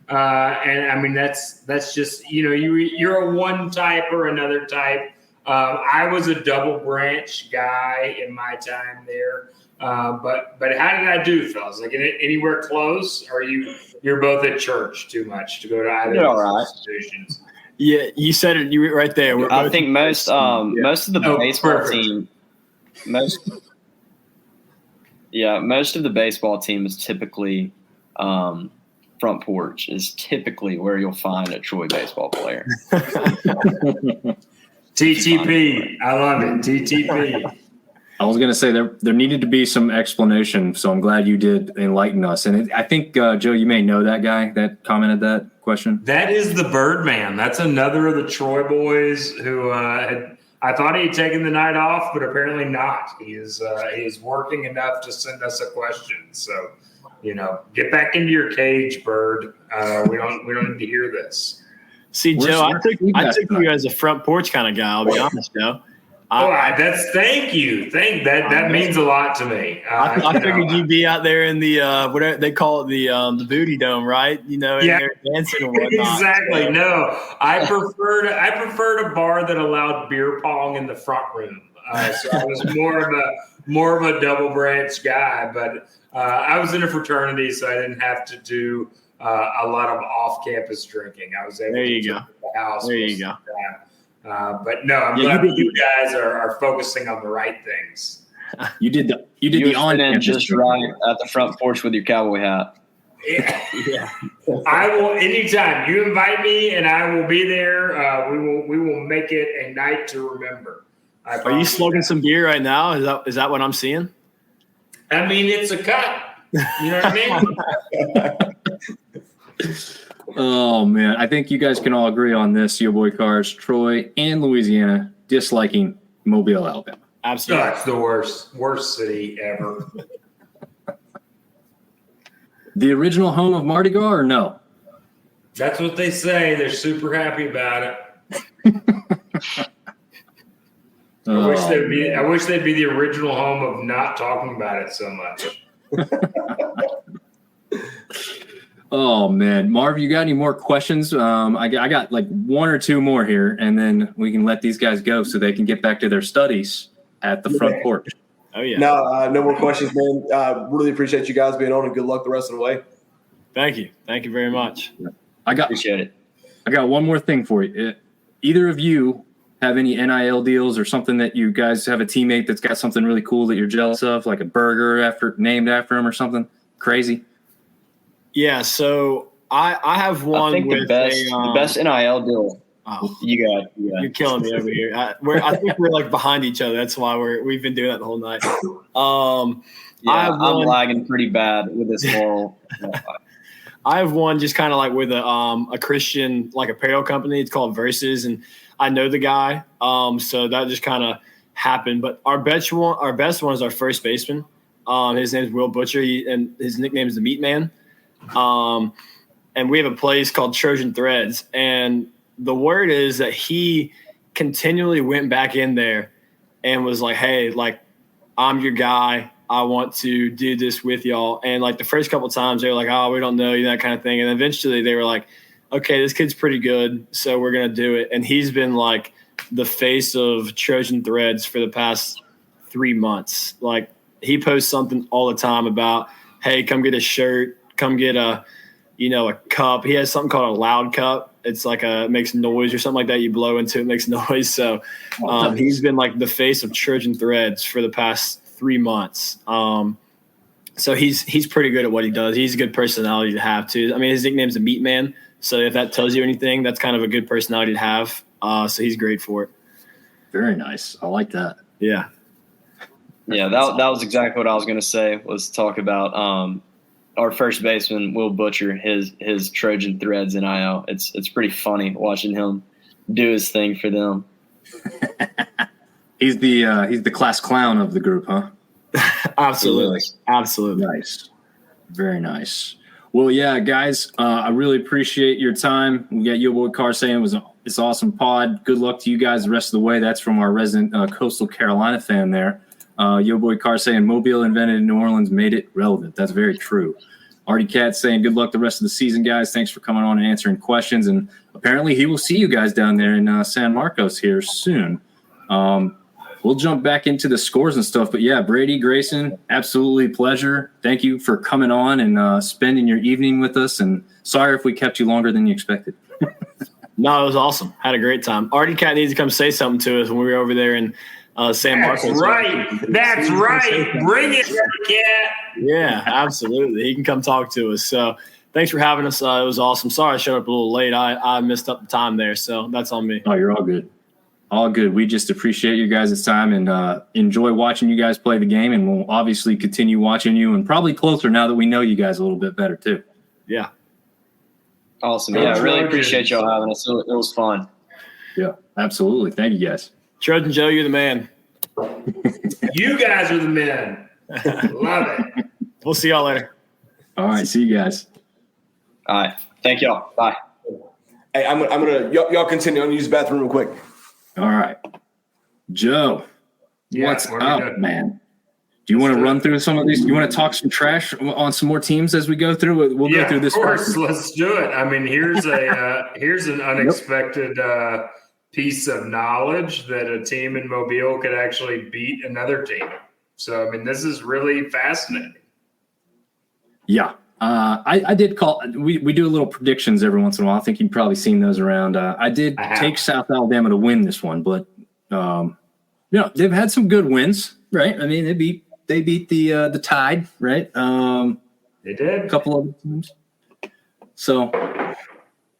And I mean, that's just, you're a one type or another type. I was a double branch guy in my time there. But how did I do, fellas? Like anywhere close? Or you're both at church too much to go to either of those institutions? Yeah, you said it. You were right there. I think most of the baseball team, most of the baseball team is typically front porch is typically where you'll find a Troy baseball player. TTP, I love it. TTP. I was going to say there needed to be some explanation, so I'm glad you did enlighten us. And I think, Joe, you may know that guy that commented that question. That is the Birdman. That's another of the Troy boys who I thought he had taken the night off, but apparently not. He is working enough to send us a question. So, get back into your cage, Bird. We don't need to hear this. See, Joe, I took you as a front porch kind of guy. I'll be honest, Joe. Thank you. That means a lot to me. I figured you'd be out there in the whatever they call it, the booty dome, right? In there dancing and whatnot. Exactly. No, I preferred a bar that allowed beer pong in the front room. So I was more of a double branch guy, but I was in a fraternity, so I didn't have to do a lot of off campus drinking. I was able to go to the house. There you go. But no, I'm glad you guys are focusing on the right things. You did the on just right at the front porch with your cowboy hat. Yeah. I will anytime you invite me, and I will be there. We will make it a night to remember. Are you slugging some beer right now? Is that what I'm seeing? I mean, it's a cut. You know what I mean? Oh, man. I think you guys can all agree on this, Yo Boy Cars, Troy and Louisiana disliking Mobile, Alabama. Absolutely. No, it's the worst city ever. The original home of Mardi Gras or no? That's what they say. They're super happy about it. I wish they'd be the original home of not talking about it so much. Oh, man. Marv, you got any more questions? I got like one or two more here, and then we can let these guys go so they can get back to their studies at the front porch. Oh, yeah. No more questions, man. Really appreciate you guys being on, and good luck the rest of the way. Thank you. Thank you very much. Appreciate it. I got one more thing for you. Either of you have any NIL deals or something that you guys have a teammate that's got something really cool that you're jealous of, like a burger named after him or something crazy? Yeah, so I have one. I think with the best NIL deal. Oh, You're killing me over here. I think we're like behind each other. That's why we've been doing that the whole night. I'm lagging pretty bad with this moral. I have one just kind of like with a Christian like apparel company. It's called Versus, and I know the guy. So that just kind of happened. But our best one is our first baseman. His name is Will Butcher, and his nickname is the Meat Man. And we have a place called Trojan Threads, and the word is that he continually went back in there and was like, hey, like, I'm your guy. I want to do this with y'all. And like the first couple of times they were like, oh, we don't know you, that kind of thing. And eventually they were like, okay, this kid's pretty good, so we're going to do it. And he's been like the face of Trojan Threads for the past 3 months. Like he posts something all the time about, hey, come get a shirt, come get a cup. He has something called a loud cup. It's like makes noise or something like that. You blow into it, makes noise. So he's been like the face of Trojan Threads for the past 3 months. So he's pretty good at what he does. He's a good personality to have too. I mean, his nickname's the Meat Man. So if that tells you anything, that's kind of a good personality to have. So he's great for it. Very nice. I like that. Yeah. Yeah, that was exactly what I was going to say, was talk about our first baseman, Will Butcher, his Trojan Threads NIL. It's pretty funny watching him do his thing for them. He's the class clown of the group, huh? Absolutely. Absolutely. Nice. Very nice. Well, yeah, guys, I really appreciate your time. We got Yo Boy Car saying it's awesome pod. Good luck to you guys the rest of the way. That's from our resident Coastal Carolina fan there. Yo Boy Car saying Mobile invented in New Orleans made it relevant. That's very true. Artie Cat saying good luck the rest of the season, guys. Thanks for coming on and answering questions. And apparently he will see you guys down there in San Marcos here soon. we'll jump back into the scores and stuff. But yeah, Brady, Grayson, absolutely pleasure. Thank you for coming on and spending your evening with us. And sorry if we kept you longer than you expected. No, it was awesome. Had a great time. Artie Cat needs to come say something to us when we were over there in San Marcos. That's right. That's right. Bring it, Cat. Yeah, absolutely. He can come talk to us. So thanks for having us. It was awesome. Sorry I showed up a little late. I missed up the time there, so that's on me. Oh, you're all good. All good. We just appreciate you guys' time and enjoy watching you guys play the game, and we'll obviously continue watching you and probably closer now that we know you guys a little bit better too. Yeah. Awesome. Yeah, I really appreciate y'all having us. It was fun. Yeah, absolutely. Thank you guys. Trojan Joe, you're the man. You guys are the men. Love it. We'll see y'all later. All right. See you guys. All right. Thank y'all. Bye. Hey, I'm gonna y'all continue. I'm gonna use the bathroom real quick. All right. Joe, what's up, man? Do you want to run through some of these? You want to talk some trash on some more teams as we go through? We'll go through this of course. first. Let's do it. I mean, here's an unexpected piece of knowledge that a team in Mobile could actually beat another team. So, I mean, this is really fascinating. Yeah. I did call. We do a little predictions every once in a while. I think you've probably seen those around. I did take South Alabama to win this one, but they've had some good wins, right? I mean, they beat the Tide, right? They did. A couple other teams. So,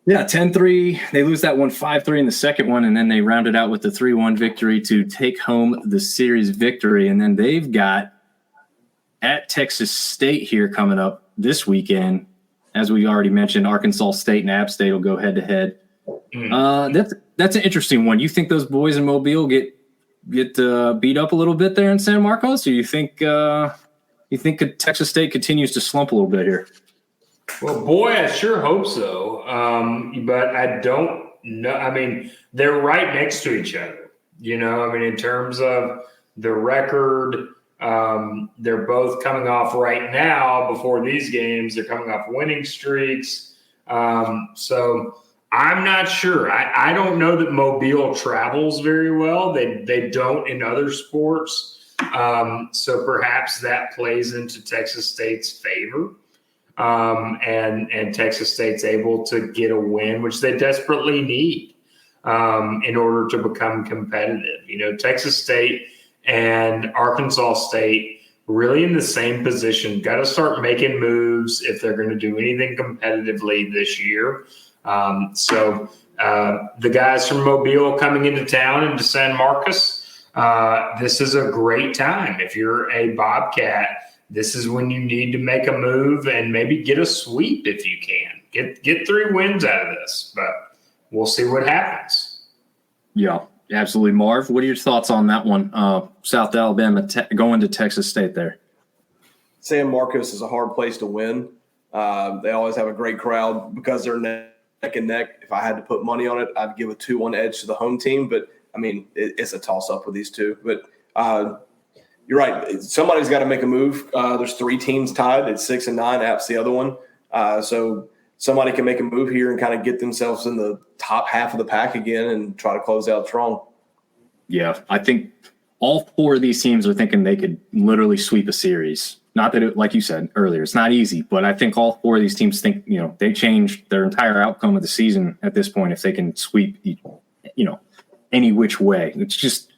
yeah, 10-3. They lose that one 5-3 in the second one, and then they rounded out with the 3-1 victory to take home the series victory. And then they've got at Texas State here coming up this weekend. As we already mentioned, Arkansas State and App State will go head-to-head. That's an interesting one. You think those boys in Mobile get beat up a little bit there in San Marcos, or you think Texas State continues to slump a little bit here? Well, boy, I sure hope so. But I don't know. I mean, they're right next to each other. You know, I mean, in terms of the record, they're both coming off right now. Before these games, they're coming off winning streaks. So I'm not sure. I don't know that Mobile travels very well. They don't in other sports. So perhaps that plays into Texas State's favor. And Texas State's able to get a win, which they desperately need in order to become competitive. You know, Texas State and Arkansas State really in the same position. Got to start making moves if they're going to do anything competitively this year. So the guys from Mobile coming into town, into San Marcos, this is a great time. If you're a Bobcat, this is when you need to make a move and maybe get a sweep if you can. Get 3 wins out of this, but we'll see what happens. Yeah, absolutely. Marv, what are your thoughts on that one? South Alabama going to Texas State there. San Marcos is a hard place to win. They always have a great crowd because they're neck and neck. If I had to put money on it, I'd give a 2-1 edge to the home team. But, I mean, it's a toss-up with these two. But you're right. Somebody's got to make a move. There's 3 teams tied. It's 6 and 9. App's the other one. So somebody can make a move here and kind of get themselves in the top half of the pack again and try to close out strong. Yeah, I think all 4 of these teams are thinking they could literally sweep a series. Not that, like you said earlier, it's not easy, but I think all 4 of these teams think, they changed their entire outcome of the season at this point if they can sweep, any which way. It's just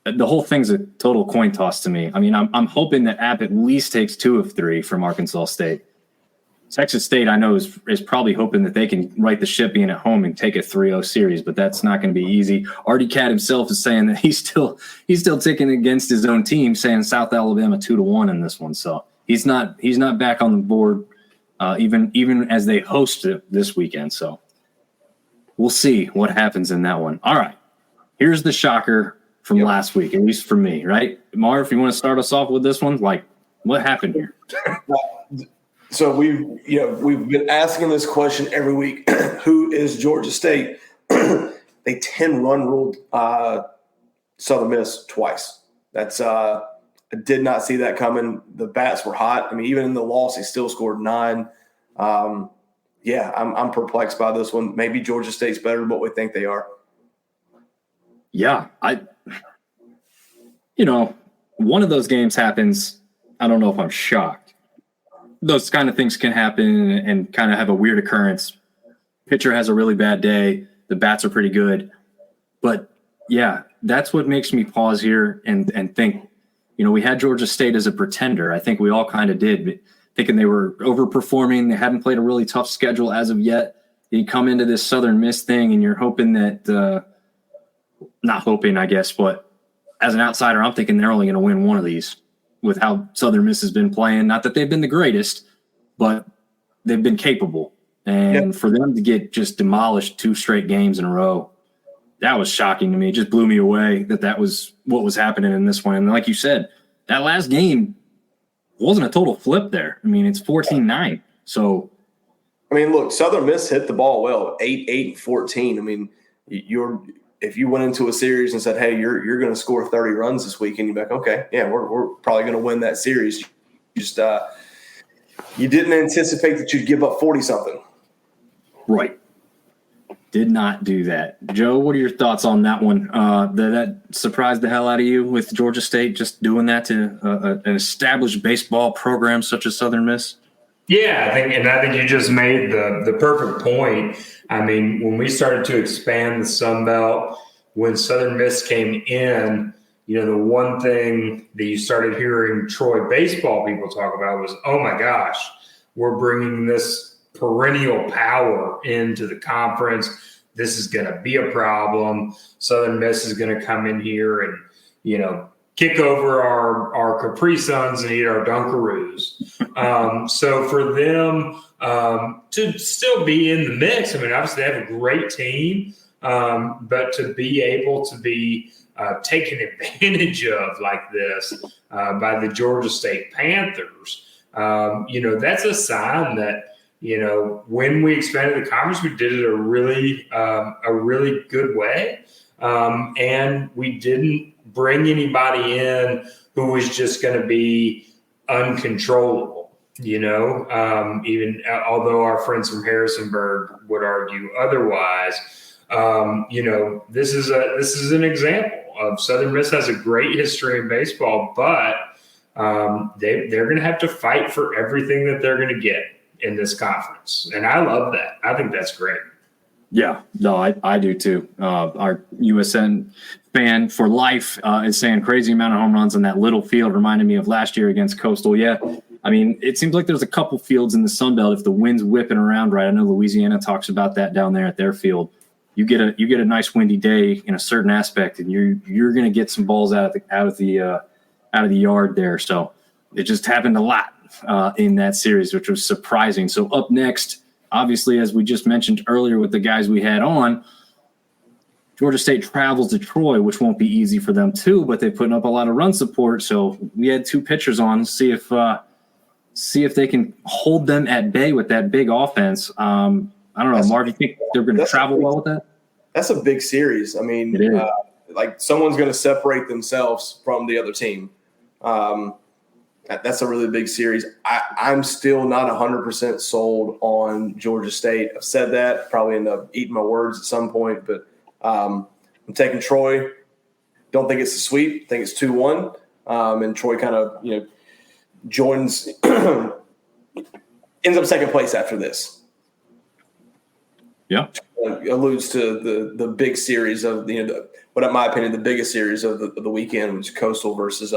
the whole thing's a total coin toss to me. I mean, I'm hoping that App at least takes 2 of 3 from Arkansas State. Texas State, I know, is probably hoping that they can right the ship being at home and take a 3-0 series, but that's not going to be easy. Artie Cat himself is saying that he's still ticking against his own team, saying South Alabama 2-1 in this one. So he's not back on the board even as they host it this weekend. So we'll see what happens in that one. All right, here's the shocker from last week, at least for me, right? Marv, if you want to start us off with this one, like what happened here? So we've been asking this question every week. Who is Georgia State? They 10-run ruled Southern Miss twice. That's I did not see that coming. The bats were hot. I mean, even in the loss, they still scored 9. I'm perplexed by this one. Maybe Georgia State's better than what we think they are. Yeah, one of those games happens, I don't know if I'm shocked. Those kind of things can happen and kind of have a weird occurrence. Pitcher has a really bad day. The bats are pretty good. But, yeah, that's what makes me pause here and think, we had Georgia State as a pretender. I think we all kind of did, thinking they were overperforming. They hadn't played a really tough schedule as of yet. You come into this Southern Miss thing and you're hoping that not hoping, I guess, but as an outsider, I'm thinking they're only going to win one of these with how Southern Miss has been playing. Not that they've been the greatest, but they've been capable. And for them to get just demolished 2 straight games in a row, that was shocking to me. It just blew me away that was what was happening in this one. And like you said, that last game wasn't a total flip there. I mean, it's 14-9. So, look, Southern Miss hit the ball well, 8-14. I mean, if you went into a series and said, hey, you're going to score 30 runs this weekend, you'd be like, okay, yeah, we're probably going to win that series. Just you didn't anticipate that you'd give up 40-something. Right. Did not do that. Joe, what are your thoughts on that one? That surprised the hell out of you with Georgia State just doing that to an established baseball program such as Southern Miss? Yeah, I think you just made the perfect point. I mean, when we started to expand the Sun Belt, when Southern Miss came in, the one thing that you started hearing Troy baseball people talk about was, oh my gosh, we're bringing this perennial power into the conference. This is going to be a problem. Southern Miss is going to come in here and, kick over our Capri Suns and eat our Dunkaroos. So for them to still be in the mix, obviously they have a great team, but to be able to be taken advantage of like this by the Georgia State Panthers, that's a sign that, when we expanded the conference, we did it a really good way. And we didn't bring anybody in who was just going to be uncontrollable, even although our friends from Harrisonburg would argue otherwise. This is an example of Southern Miss has a great history in baseball, but they're going to have to fight for everything that they're going to get in this conference. And I love that. I think that's great. Yeah, no, I do too. Our USN fan for life is saying crazy amount of home runs on that little field reminded me of last year against Coastal. Yeah, it seems like there's a couple fields in the Sun Belt if the wind's whipping around right. I know Louisiana talks about that down there at their field. You get a nice windy day in a certain aspect, and you're going to get some balls out of the yard there. So it just happened a lot in that series, which was surprising. So up next, obviously, as we just mentioned earlier with the guys we had on, Georgia State travels to Troy, which won't be easy for them too, but they're putting up a lot of run support. So we had 2 pitchers on, see if they can hold them at bay with that big offense. I don't know, Marv, you think they're going to travel well with that? That's a big series. Like someone's going to separate themselves from the other team. That's a really big series. I'm still not 100% sold on Georgia State. I've said that, probably end up eating my words at some point, but I'm taking Troy. Don't think it's a sweep. Think it's 2-1. And Troy kind of, joins, ends up second place after this. Yeah. Alludes to the big series of, what in my opinion, the biggest series of the weekend, which is Coastal versus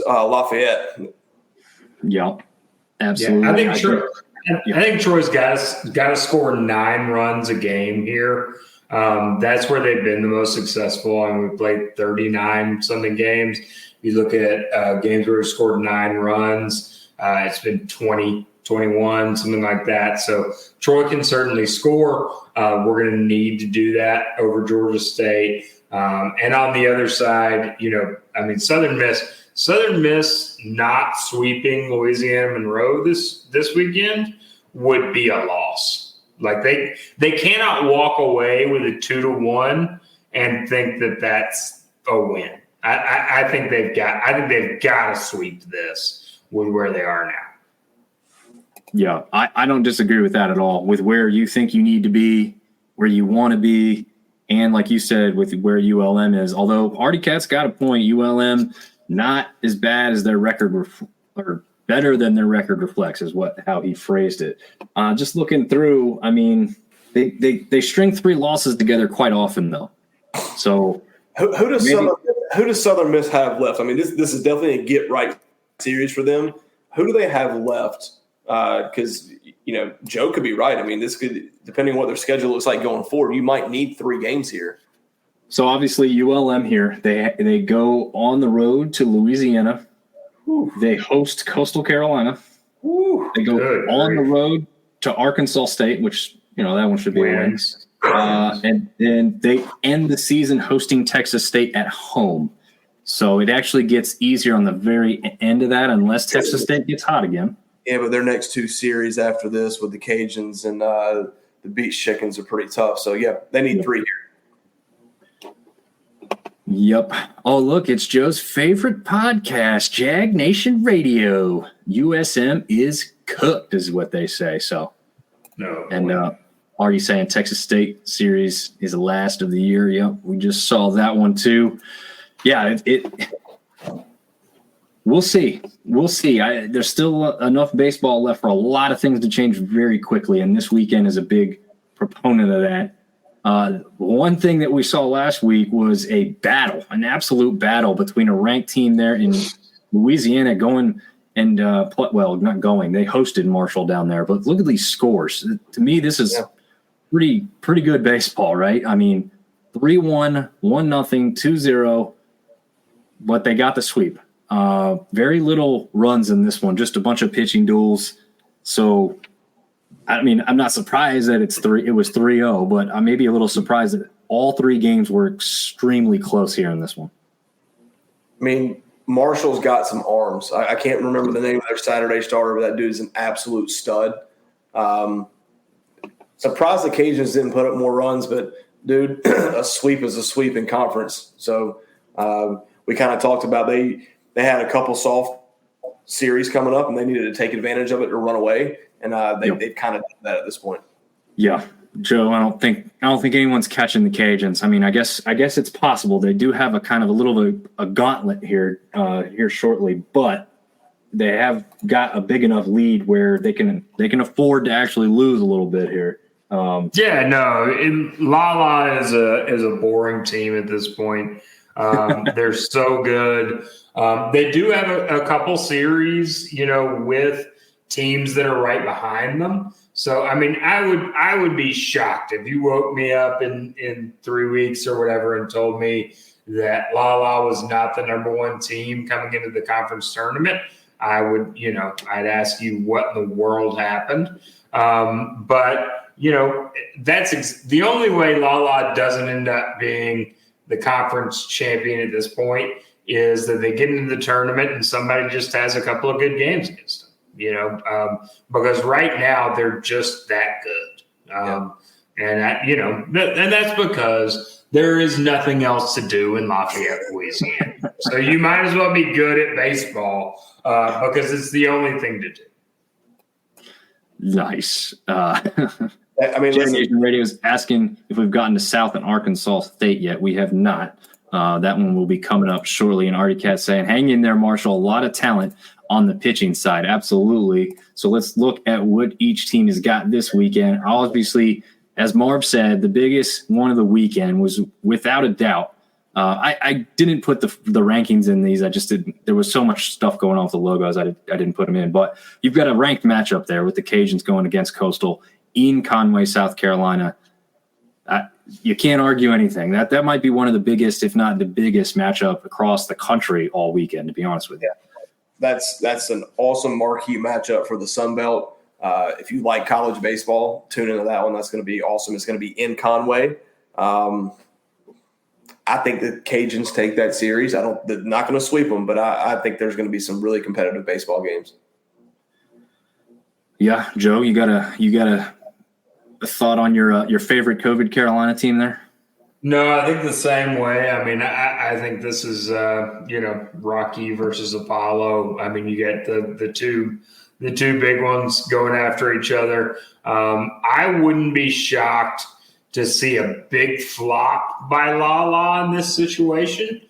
Lafayette. Yeah, absolutely. Yeah, I think Troy's got to score 9 runs a game here. That's where they've been the most successful. We played 39 something games. You look at games where we scored 9 runs. It's been 20, 21, something like that. So Troy can certainly score. We're going to need to do that over Georgia State. And on the other side, Southern Miss not sweeping Louisiana Monroe this weekend would be a loss. Like they cannot walk away with a 2-1 and think that that's a win. I think they've got to sweep this with where they are now. Yeah, I don't disagree with that at all. With where you think you need to be, where you want to be, And like you said, with where ULM is, although Artie Cat's got a point, ULM not as bad as their record or better than their record reflects is how he phrased it. Just looking through, I mean, they string 3 losses together quite often, though. So who does Southern Miss have left? I mean, this is definitely a get right series for them. Who do they have left? Because Joe could be right. I mean, this could, depending on what their schedule looks like going forward, you might need 3 games here. So obviously ULM here, they go on the road to Louisiana. Whew. They host Coastal Carolina. Whew. They go on the road to Arkansas State, which that one should be a win. And then they end the season hosting Texas State at home. So it actually gets easier on the very end of that, unless Texas State gets hot again. Yeah, but their next 2 series after this with the Cajuns and the Beach Chickens are pretty tough. So yeah, they need 3 here. Yep. Oh, look, it's Joe's favorite podcast, Jag Nation Radio. USM is cooked, is what they say. So, no. And are you saying Texas State series is the last of the year? Yep, we just saw that one too. Yeah, we'll see. We'll see. There's still enough baseball left for a lot of things to change very quickly, and this weekend is a big proponent of that. One thing that we saw last week was an absolute battle between a ranked team there in Louisiana going and they hosted Marshall down there. But look at these scores. To me, this is pretty good baseball, right? I mean, 3-1, 1-0, 2-0, but they got the sweep. Very little runs in this one, just a bunch of pitching duels. So, I mean, I'm not surprised that it was 3-0, but I may be a little surprised that all 3 games were extremely close here in this one. I mean, Marshall's got some arms. I can't remember the name of their Saturday starter, but that dude is an absolute stud. Surprised the Cajuns didn't put up more runs, but, dude, a sweep is a sweep in conference. So we kind of talked about they had a couple soft series coming up, and they needed to take advantage of it or run away. And they've kind of done that at this point. Yeah, Joe, I don't think anyone's catching the Cajuns. I mean, I guess it's possible. They do have a kind of a little bit of a gauntlet here shortly, but they have got a big enough lead where they can afford to actually lose a little bit here. Lala is a boring team at this point. They're so good. They do have a couple series, with teams that are right behind them. So, I mean, I would be shocked if you woke me up in 3 weeks or whatever and told me that Lala was not the number 1 team coming into the conference tournament. I would, I'd ask you what in the world happened. But that's the only way Lala doesn't end up being the conference champion at this point is that they get into the tournament and somebody just has a couple of good games against them. Because right now they're just that good. And that's because there is nothing else to do in Lafayette, Louisiana. So you might as well be good at baseball because it's the only thing to do. Nice. Nation Radio is asking if we've gotten to South and Arkansas State yet. We have not. That one will be coming up shortly. And Artie Cat saying, hang in there, Marshall. A lot of talent on the pitching side. Absolutely. So let's look at what each team has got this weekend. Obviously, as Marv said, the biggest one of the weekend was without a doubt. I didn't put the rankings in these. I just didn't. There was so much stuff going on with the logos. I didn't put them in. But you've got a ranked matchup there with the Cajuns going against Coastal in Conway, South Carolina. You can't argue anything. That might be one of the biggest, if not the biggest, matchup across the country all weekend, to be honest with you. Yeah. That's an awesome marquee matchup for the Sun Belt. If you like college baseball, tune into that one. That's going to be awesome. It's going to be in Conway. I think the Cajuns take that series. They're not going to sweep them, but I think there's going to be some really competitive baseball games. Yeah, Joe, you got a thought on your favorite COVID Carolina team there? No, I think the same way. I mean, I think this is Rocky versus Apollo. I mean, you get the two big ones going after each other. I wouldn't be shocked to see a big flop by La La in this situation,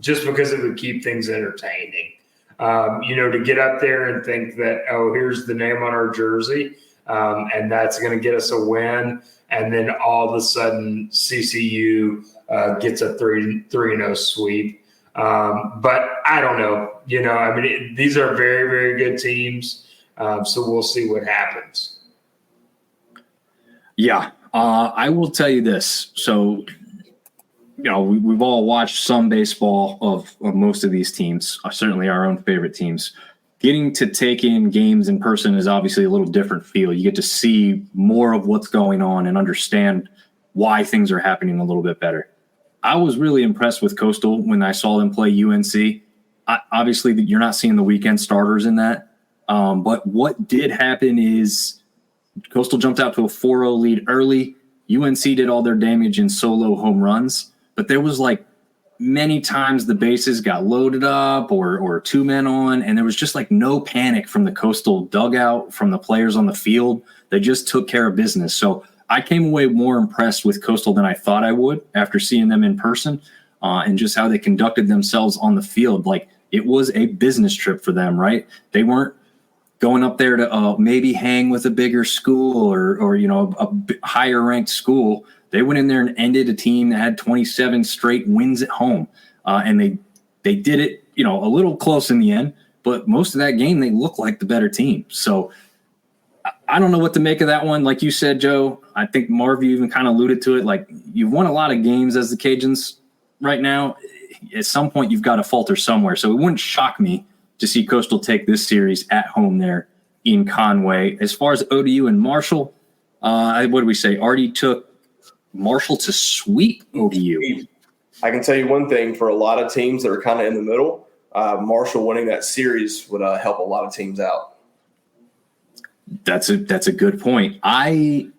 just because it would keep things entertaining. To get up there and think that, oh, here's the name on our jersey, and that's going to get us a win. And then all of a sudden CCU gets a 3-0 sweep. But I don't know. These are very, very good teams. So we'll see what happens. Yeah. I will tell you this. So, we've all watched some baseball of most of these teams, certainly our own favorite teams. Getting to take in games in person is obviously a little different feel. You get to see more of what's going on and understand why things are happening a little bit better. I was really impressed with Coastal when I saw them play UNC. Obviously, you're not seeing the weekend starters in that. But what did happen is Coastal jumped out to a 4-0 lead early. UNC did all their damage in solo home runs. But there was many times the bases got loaded up or two men on, and there was just no panic from the Coastal dugout, from the players on the field. They just took care of business. So I came away more impressed with Coastal than I thought I would after seeing them in person, and just how they conducted themselves on the field. It was a business trip for them, right? They weren't going up there to maybe hang with a bigger school or a higher ranked school. They went in there and ended a team that had 27 straight wins at home. And they did it, a little close in the end, but most of that game, they looked like the better team. So I don't know what to make of that one. Like you said, Joe, I think Marv, you even kind of alluded to it. You've won a lot of games as the Cajuns right now. At some point, you've got to falter somewhere. So it wouldn't shock me to see Coastal take this series at home there in Conway. As far as ODU and Marshall, what did we say? Artie took Marshall to sweep ODU. I can tell you one thing, for a lot of teams that are kind of in the middle, Marshall winning that series would help a lot of teams out. That's a good point. I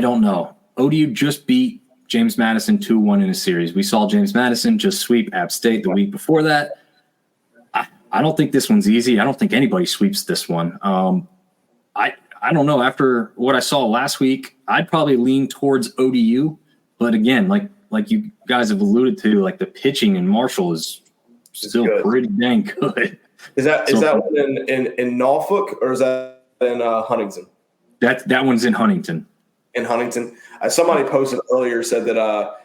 don't know. ODU just beat James Madison 2-1 in a series. We saw James Madison just sweep App State the week before that. I don't think this one's easy. I don't think anybody sweeps this one. I don't know. After what I saw last week, I'd probably lean towards ODU. But again, like you guys have alluded to, the pitching in Marshall is still pretty dang good. Is that one in Norfolk, or is that in Huntington? That one's in Huntington. In Huntington. Somebody posted earlier, said that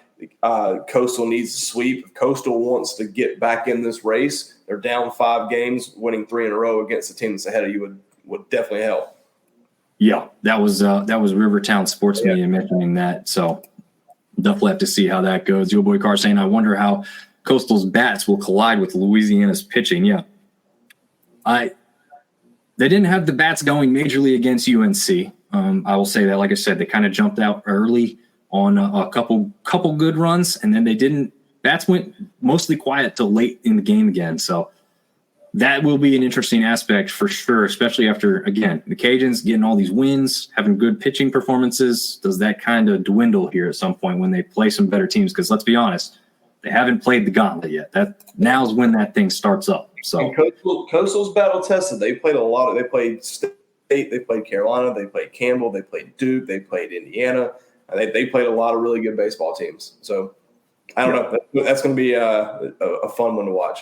Coastal needs to sweep. If Coastal wants to get back in this race, they're down 5 games. Winning 3 in a row against a team that's ahead of you would definitely help. Yeah, that was Rivertown Sports Media mentioning that. So definitely have to see how that goes. Your boy Carr saying, I wonder how Coastal's bats will collide with Louisiana's pitching. Yeah, they didn't have the bats going majorly against UNC. I will say that. Like I said, they kind of jumped out early on a couple good runs, and then they didn't. Bats went mostly quiet till late in the game again. So that will be an interesting aspect for sure, especially after, again, the Cajuns getting all these wins, having good pitching performances. Does that kind of dwindle here at some point when they play some better teams? Because let's be honest, they haven't played the gauntlet yet. Now's when that thing starts up. So Coastal's battle tested. They played a lot. They played State, they played Carolina, they played Campbell, they played Duke, they played Indiana. They played a lot of really good baseball teams. So I don't know. That's going to be a fun one to watch.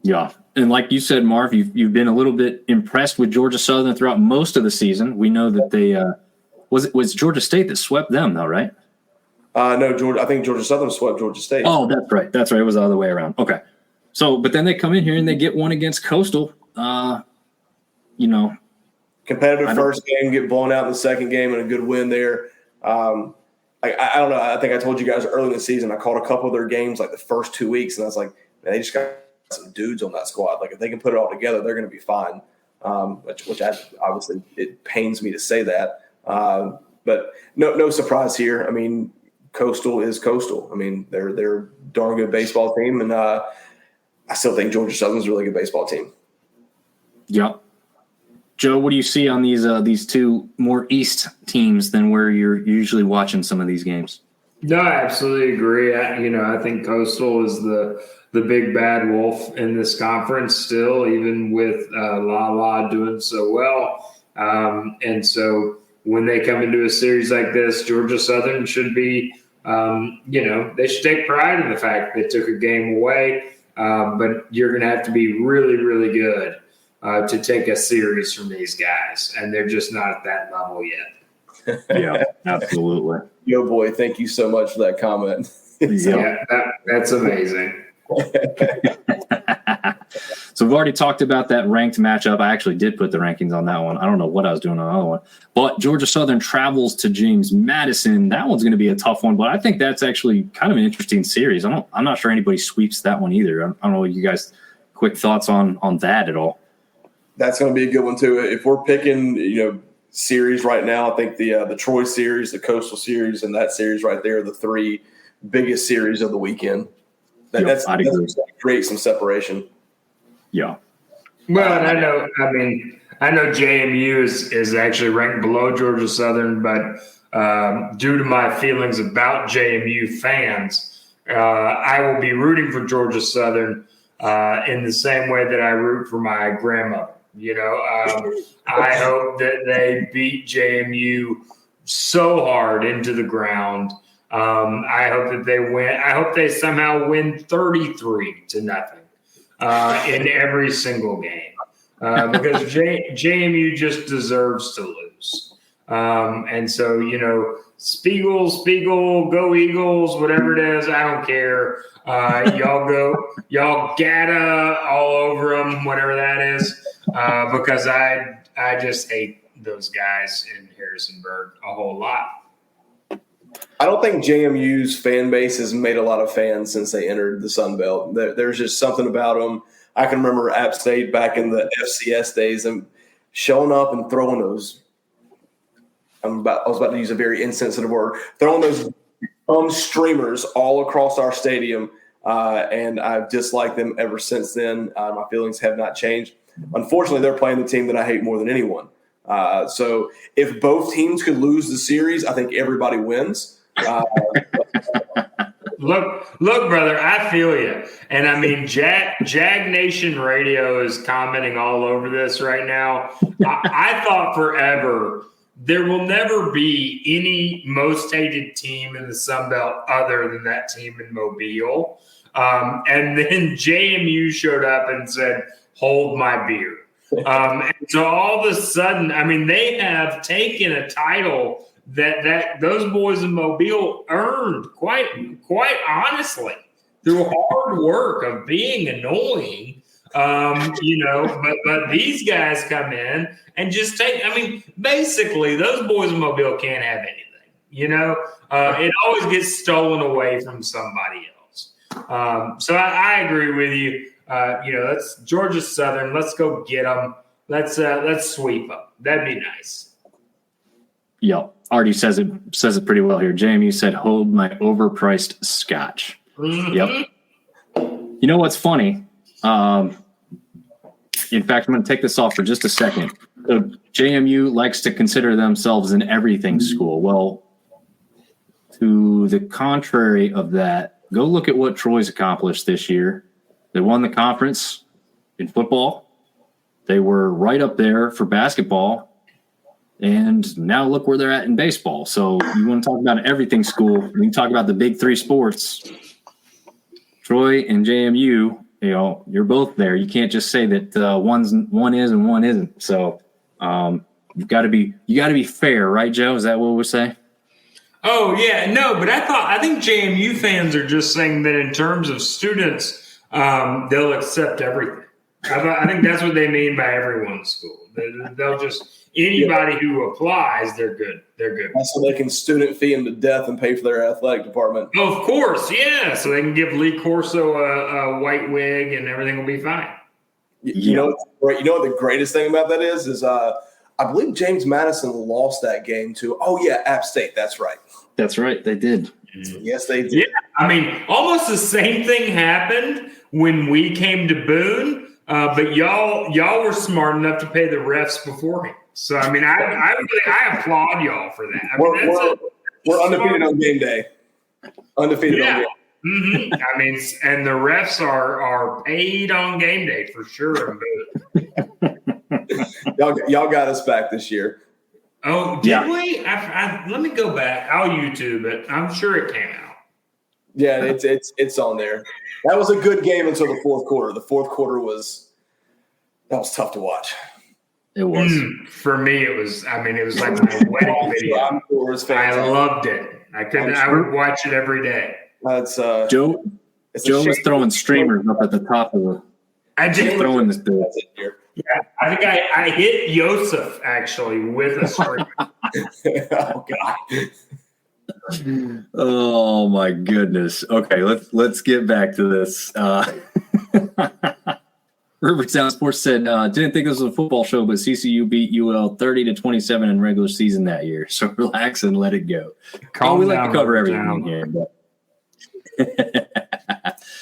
Yeah. And like you said, Marv, you've been a little bit impressed with Georgia Southern throughout most of the season. We know that they was Georgia State that swept them, though, right? No, Georgia. I think Georgia Southern swept Georgia State. Oh, that's right. That's right. It was the other way around. Okay. So, but then they come in here and they get one against Coastal. Competitive first game, get blown out in the second game, and a good win there. I don't know. I think I told you guys early in the season, I called a couple of their games the first 2 weeks, and I was like, man, they just got some dudes on that squad. If they can put it all together, they're going to be fine. Which obviously it pains me to say that. But no surprise here. I mean, Coastal is Coastal. I mean, they're a darn good baseball team, and I still think Georgia Southern's a really good baseball team. Yeah. Joe, what do you see on these two more East teams than where you're usually watching some of these games? No, I absolutely agree. I think Coastal is the big bad wolf in this conference still, even with La La doing so well. And so when they come into a series like this, Georgia Southern should be, they should take pride in the fact they took a game away. But you're going to have to be really, really good to take a series from these guys, and they're just not at that level yet. Yeah, absolutely. Yo, boy, thank you so much for that comment. Yeah, that's amazing. So we've already talked about that ranked matchup. I actually did put the rankings on that one. I don't know what I was doing on the other one. But Georgia Southern travels to James Madison. That one's going to be a tough one, but I think that's actually kind of an interesting series. I'm not sure anybody sweeps that one either. I don't know you guys quick thoughts on that at all. That's going to be a good one too. If we're picking, series right now, I think the Troy series, the Coastal series, and that series right there are the three biggest series of the weekend. That's going to create some separation. Yeah. Well, and I know JMU is actually ranked below Georgia Southern, but due to my feelings about JMU fans, I will be rooting for Georgia Southern in the same way that I root for my grandmother. I hope that they beat JMU so hard into the ground. I hope that they win. I hope they somehow win 33-0 in every single game because JMU just deserves to lose. And so, Spiegel, go Eagles, whatever it is, I don't care. Y'all Gata all over them, whatever that is, because I just hate those guys in Harrisonburg a whole lot. I don't think JMU's fan base has made a lot of fans since they entered the Sun Belt. There's just something about them. I can remember App State back in the FCS days and showing up and throwing those. I was about to use a very insensitive word. Throwing those streamers all across our stadium, and I've disliked them ever since then. My feelings have not changed. Unfortunately, they're playing the team that I hate more than anyone. So if both teams could lose the series, I think everybody wins. Look, brother, I feel you. And I mean, Jag Nation Radio is commenting all over this right now. I thought forever there will never be any most hated team in the Sun Belt other than that team in Mobile. And then JMU showed up and said, "Hold my beer." And so all of a sudden, I mean, they have taken a title that those boys in Mobile earned quite honestly through hard work of being annoying, but these guys come in and just basically those boys in Mobile can't have anything, it always gets stolen away from somebody else. So I agree with you. That's Georgia Southern. Let's go get them. Let's sweep them. That'd be nice. Yep. Artie says it pretty well here. JMU said, "Hold my overpriced scotch." Mm-hmm. Yep. You know what's funny? In fact, I'm going to take this off for just a second. So JMU likes to consider themselves an everything school. Well, to the contrary of that, go look at what Troy's accomplished this year. They won the conference in football. They were right up there for basketball. And now look where they're at in baseball. So you want to talk about an everything school. We can talk about the big three sports. Troy and JMU, you're both there. You can't just say that one is and one isn't. So you got to be fair, right, Joe? Is that what we're saying? Oh yeah, no, but I think JMU fans are just saying that in terms of students, they'll accept everything. I think that's what they mean by everyone's school. They'll just anybody who applies, they're good. They're good. So they can student fee them to death and pay for their athletic department. Of course, yeah. So they can give Lee Corso a white wig and everything will be fine. You know what the greatest thing about that is I believe James Madison lost that game to App State. That's right. That's right. They did. Yes, they did. Yeah, I mean, almost the same thing happened when we came to Boone. But y'all were smart enough to pay the refs beforehand. So I mean, I applaud y'all for that. We're undefeated on game day. Undefeated on game day. Mm-hmm. I mean, and the refs are paid on game day for sure. Y'all got us back this year. Oh, did we? Let me go back. I'll YouTube it. I'm sure it came out. Yeah, it's on there. That was a good game until the fourth quarter. The fourth quarter was tough to watch. It was. For me, it was like my wedding video. I loved it. I would watch it every day. That's Joe was throwing streamers up at the top of the. I just throwing this bit. Yeah, I think I hit Yosef actually with a streamer. Oh God. Oh my goodness. Okay, let's get back to this. Rivertown Sports said, didn't think this was a football show, but CCU beat UL 30-27 in regular season that year. So relax and let it go. Calm we down, like to cover Rivertown. everything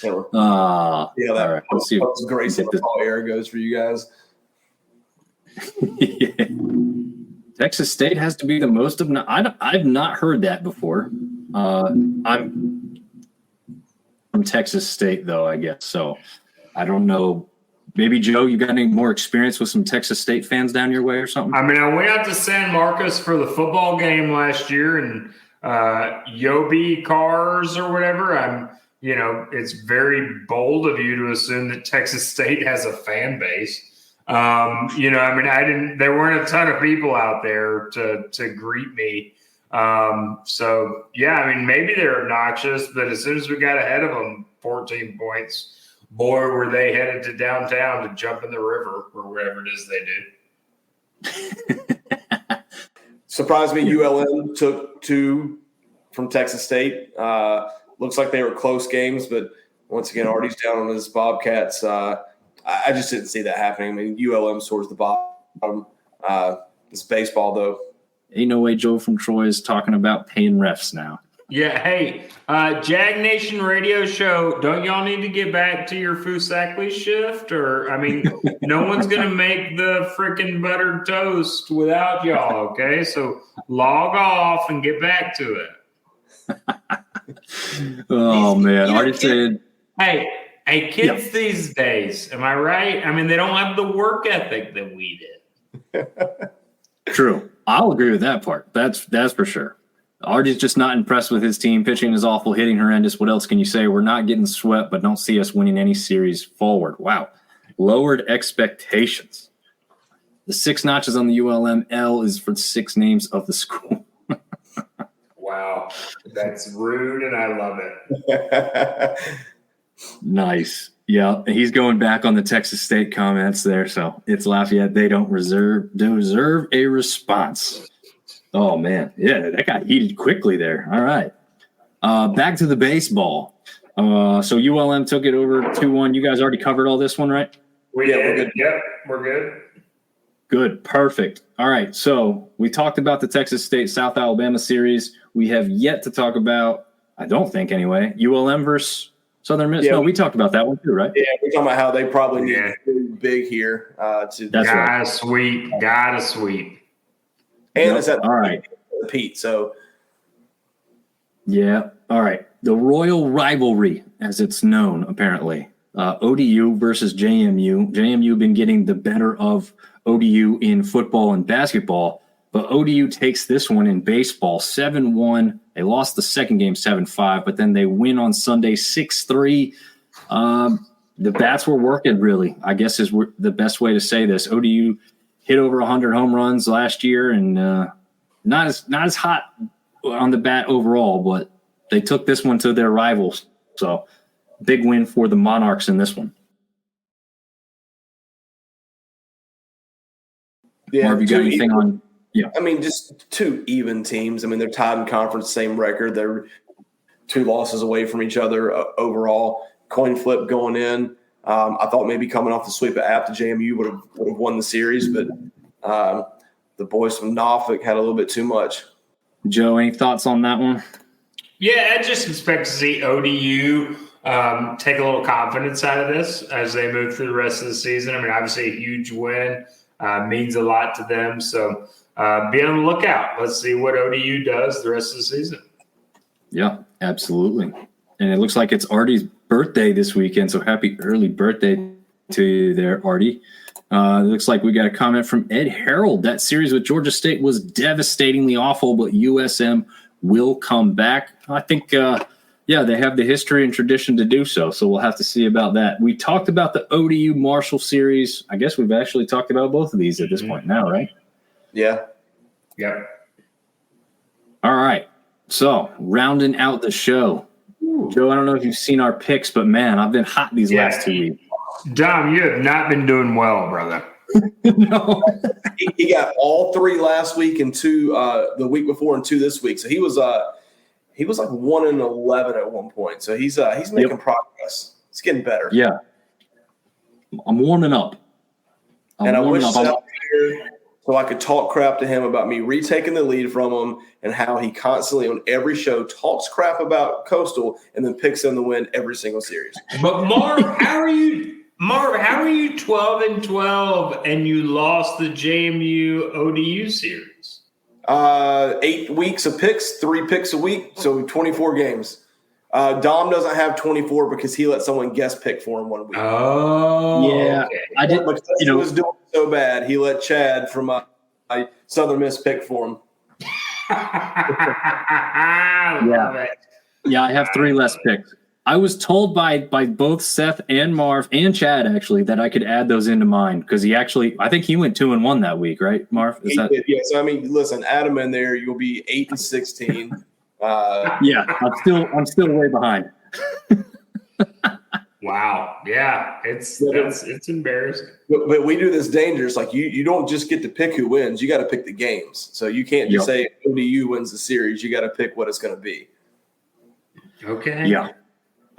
here. All right. Let's see. Grayson how air goes for you guys. Yeah. Texas State has to be the most of. I've not heard that before. I'm from Texas State, though, I guess. So I don't know. Maybe, Joe, you got any more experience with some Texas State fans down your way or something? I mean, I went out to San Marcos for the football game last year, and Yobi cars or whatever. It's very bold of you to assume that Texas State has a fan base. There weren't a ton of people out there to greet me. Maybe they're obnoxious, but as soon as we got ahead of them, 14 points, boy, were they headed to downtown to jump in the river or wherever it is they do. Surprised me, ULM took 2 from Texas State. Looks like they were close games, but once again, Artie's down on his Bobcats. I just didn't see that happening. I mean, ULM towards the bottom. It's baseball, though. Ain't no way Joe from Troy is talking about paying refs now. Yeah, hey, Jag Nation radio show, don't y'all need to get back to your Fusakli shift? Or, no one's going to make the freaking buttered toast without y'all, okay? So log off and get back to it. Oh, man. Already said. Hey, kids these days, am I right? They don't have the work ethic that we did. True. I'll agree with that part. That's for sure. Artie's just not impressed with his team. Pitching is awful, hitting horrendous. What else can you say? We're not getting swept, but don't see us winning any series forward. Wow. Lowered expectations. The 6 notches on the ULM L is for the 6 names of the school. Wow. That's rude, and I love it. Nice. Yeah, he's going back on the Texas State comments there. So it's Lafayette. They don't deserve a response. Oh, man. Yeah, that got heated quickly there. All right. Back to the baseball. So ULM took it over 2-1. You guys already covered all this one, right? We're good. Yep, we're good. Good. Perfect. All right. So we talked about the Texas State South Alabama series. We have yet to talk about, I don't think anyway, ULM versus Southern Miss. No, we talked about that one too, right? Yeah, we're talking about how they probably need to do big here. That's gotta sweep. And it's at all right, Pete. So yeah, all right. The Royal Rivalry, as it's known, apparently. ODU versus JMU. JMU been getting the better of ODU in football and basketball, but ODU takes this one in baseball 7-1. They lost the second game 7-5, but then they win on Sunday 6-3. The bats were working, really, I guess is the best way to say this. ODU hit over 100 home runs last year, and not as hot on the bat overall, but they took this one to their rivals. So big win for the Monarchs in this one. Yeah, Marv, you got anything on? Yeah. Just 2 even teams. They're tied in conference, same record. They're 2 losses away from each other overall. Coin flip going in. I thought maybe coming off the sweep of App, the JMU would have won the series, but the boys from Norfolk had a little bit too much. Joe, any thoughts on that one? Yeah, I just expect to see ODU take a little confidence out of this as they move through the rest of the season. Obviously a huge win means a lot to them. So be on the lookout. Let's see what ODU does the rest of the season. Yeah, absolutely. And it looks like it's Artie's birthday this weekend. So happy early birthday to you there, Artie. Looks like we got a comment from Ed Harold. That series with Georgia State was devastatingly awful, but USM will come back. I think, they have the history and tradition to do so, so we'll have to see about that. We talked about the ODU Marshall series. I guess we've actually talked about both of these at this point now, right? Yeah. Yep. All right. So, rounding out the show. Joe, I don't know if you've seen our picks, but, man, I've been hot these last 2 weeks. Dom, you have not been doing well, brother. No. He got all 3 last week and 2 the week before and 2 this week. So he was like 1-11 at one point. So he's making progress. It's getting better. Yeah. I'm warming up. I wish Seth was here so I could talk crap to him about me retaking the lead from him and how he constantly on every show talks crap about Coastal and then picks them to win every single series. But Marv, how are you 12-12 and you lost the JMU ODU series? 8 weeks of picks, 3 picks a week, so 24 games. Dom doesn't have 24 because he let someone guest pick for him 1 week. Oh, yeah. okay. I did because he was doing so bad. He let Chad from Southern Miss pick for him. I love it. Yeah, I have 3 less picks. I was told by both Seth and Marv and Chad actually that I could add those into mine because I think he went 2-1 that week, right, Marv? Yeah. So I mean, listen, add him in there. You'll be 8-16. Yeah, I'm still way behind. Wow. Yeah, it's embarrassing. But we do this dangerous. Like you don't just get to pick who wins. You got to pick the games. So you can't just say ODU wins the series. You got to pick what it's going to be. Okay. Yeah.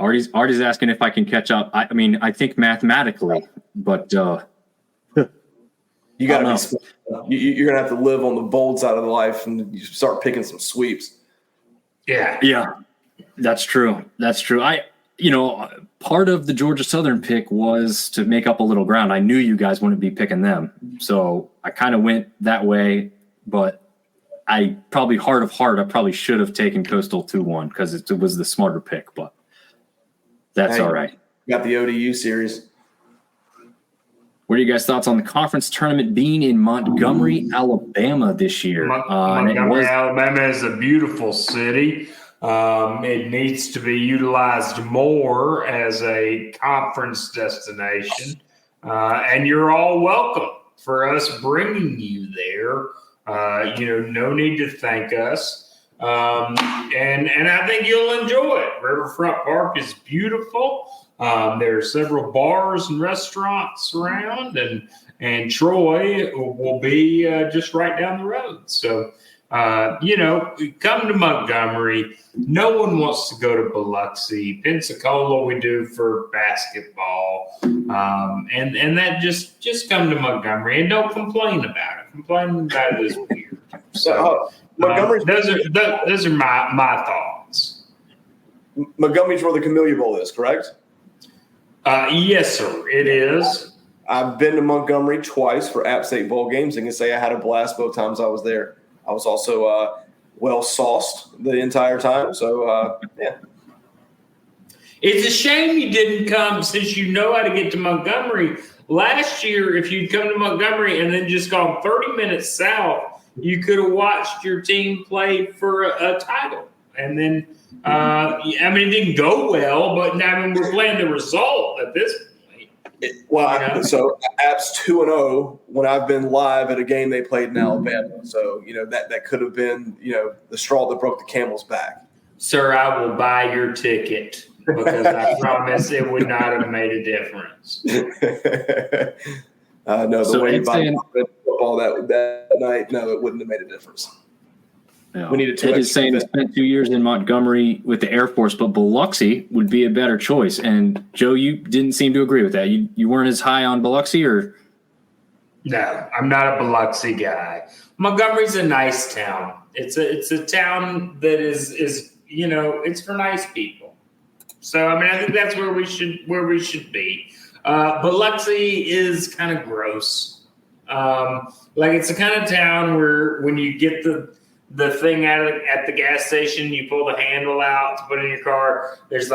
Artie's asking if I can catch up. I mean, I think mathematically, but you got to be. You're going to have to live on the bold side of the life, and you start picking some sweeps. Yeah, that's true. Part of the Georgia Southern pick was to make up a little ground. I knew you guys wouldn't be picking them, so I kind of went that way. But I probably heart of heart, I probably should have taken Coastal 2-1 because it was the smarter pick. But that's all right. Got the ODU series. What are you guys' thoughts on the conference tournament being in Montgomery, Alabama this year? Montgomery, Alabama is a beautiful city. It needs to be utilized more as a conference destination. And you're all welcome for us bringing you there. No need to thank us. And I think you'll enjoy it. Riverfront Park is beautiful. There are several bars and restaurants around, and Troy will be just right down the road. So, come to Montgomery. No one wants to go to Biloxi. Pensacola we do for basketball. And that just come to Montgomery and don't complain about it. Complaining about it is weird. So those are my thoughts. Montgomery's where the Camellia Bowl is, correct? Yes, sir. It is. I've been to Montgomery twice for App State bowl games and can say I had a blast both times I was there. I was also well sauced the entire time. So, yeah. It's a shame you didn't come since you know how to get to Montgomery. Last year, if you'd come to Montgomery and then just gone 30 minutes south, you could have watched your team play for a title. And then, it didn't go well, but we're playing the result at this point. So App's 2-0 when I've been live at a game they played in Alabama. So, that could have been, the straw that broke the camel's back. Sir, I will buy your ticket because I promise it would not have made a difference. No, the way you buy football that night, no, it wouldn't have made a difference. Yeah. We needed Ed is saying he spent 2 years in Montgomery with the Air Force, but Biloxi would be a better choice. And Joe, you didn't seem to agree with that. You weren't as high on Biloxi, or? No, I'm not a Biloxi guy. Montgomery's a nice town. It's a town that is it's for nice people. So I think that's where we should be. Biloxi is kind of gross. It's the kind of town where when you get the the thing at the gas station. You pull the handle out to put in your car. There's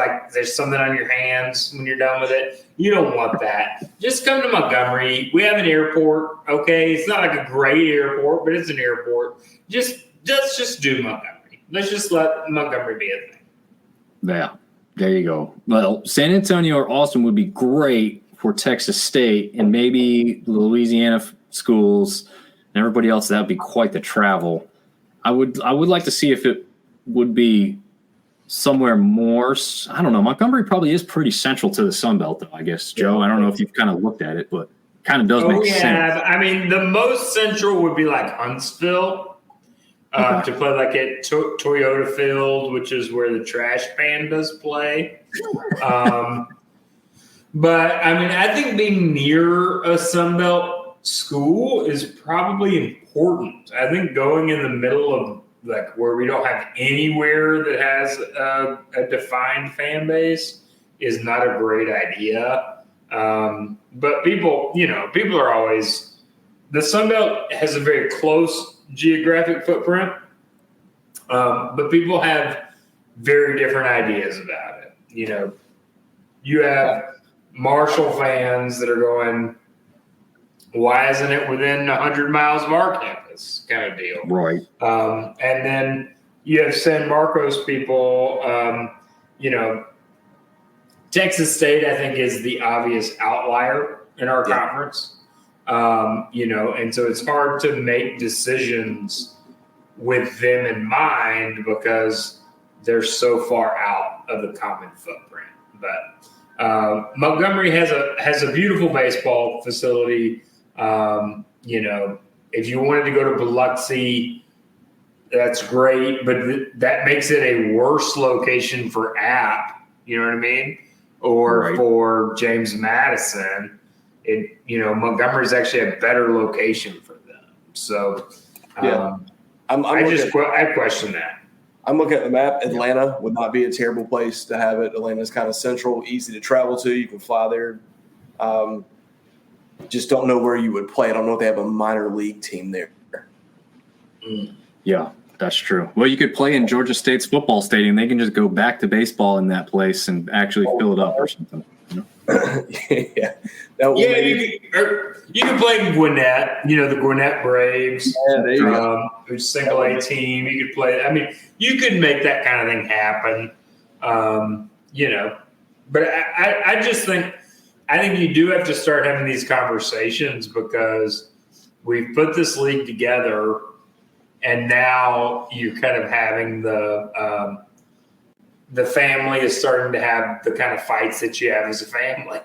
something on your hands when you're done with it. You don't want that. Just come to Montgomery. We have an airport. Okay, it's not like a great airport, but it's an airport. Let's just do Montgomery. Let's just let Montgomery be a thing. Yeah, there you go. Well, San Antonio or Austin would be great for Texas State, and maybe the Louisiana schools and everybody else. That would be quite the travel. I would like to see if it would be somewhere more. I don't know. Montgomery probably is pretty central to the Sun Belt, though, I guess, Joe. I don't know if you've kind of looked at it, but it kind of does make sense. I mean, the most central would be like Huntsville. To play like at Toyota Field, which is where the Trash Pandas play. But, I mean, I think being near a Sunbelt school is probably important. I think going in the middle of, like, where we don't have anywhere that has a defined fan base is not a great idea. But people are always – the Sunbelt has a very close – geographic footprint, but people have very different ideas about it. You have Marshall fans that are going, why isn't it within 100 miles of our campus kind of deal? Right. And then you have San Marcos people, Texas State, I think, is the obvious outlier in our conference. And so it's hard to make decisions with them in mind because they're so far out of the common footprint. But Montgomery has a beautiful baseball facility. If you wanted to go to Biloxi, that's great, but that makes it a worse location for App. You know what I mean? Or for James Madison. Montgomery is actually a better location for them. So, I question that. I'm looking at the map. Atlanta would not be a terrible place to have it. Atlanta's kind of central, easy to travel to. You can fly there. Just don't know where you would play. I don't know if they have a minor league team there. Yeah, that's true. Well, you could play in Georgia State's football stadium. They can just go back to baseball in that place and actually fill it up or something. Yeah. You can play in Gwinnett, the Gwinnett Braves, which is single A team. You could play. I mean, you could make that kind of thing happen, But I just think you do have to start having these conversations because we've put this league together, and now you're kind of having the family is starting to have the kind of fights that you have as a family,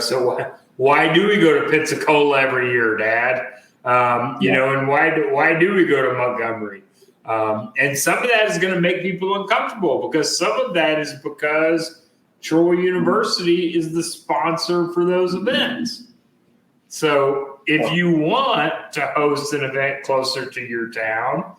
so why do we go to Pensacola every year, Dad? And why do we go to Montgomery? And some of that is going to make people uncomfortable because some of that is because Troy University is the sponsor for those events. So if you want to host an event closer to your town,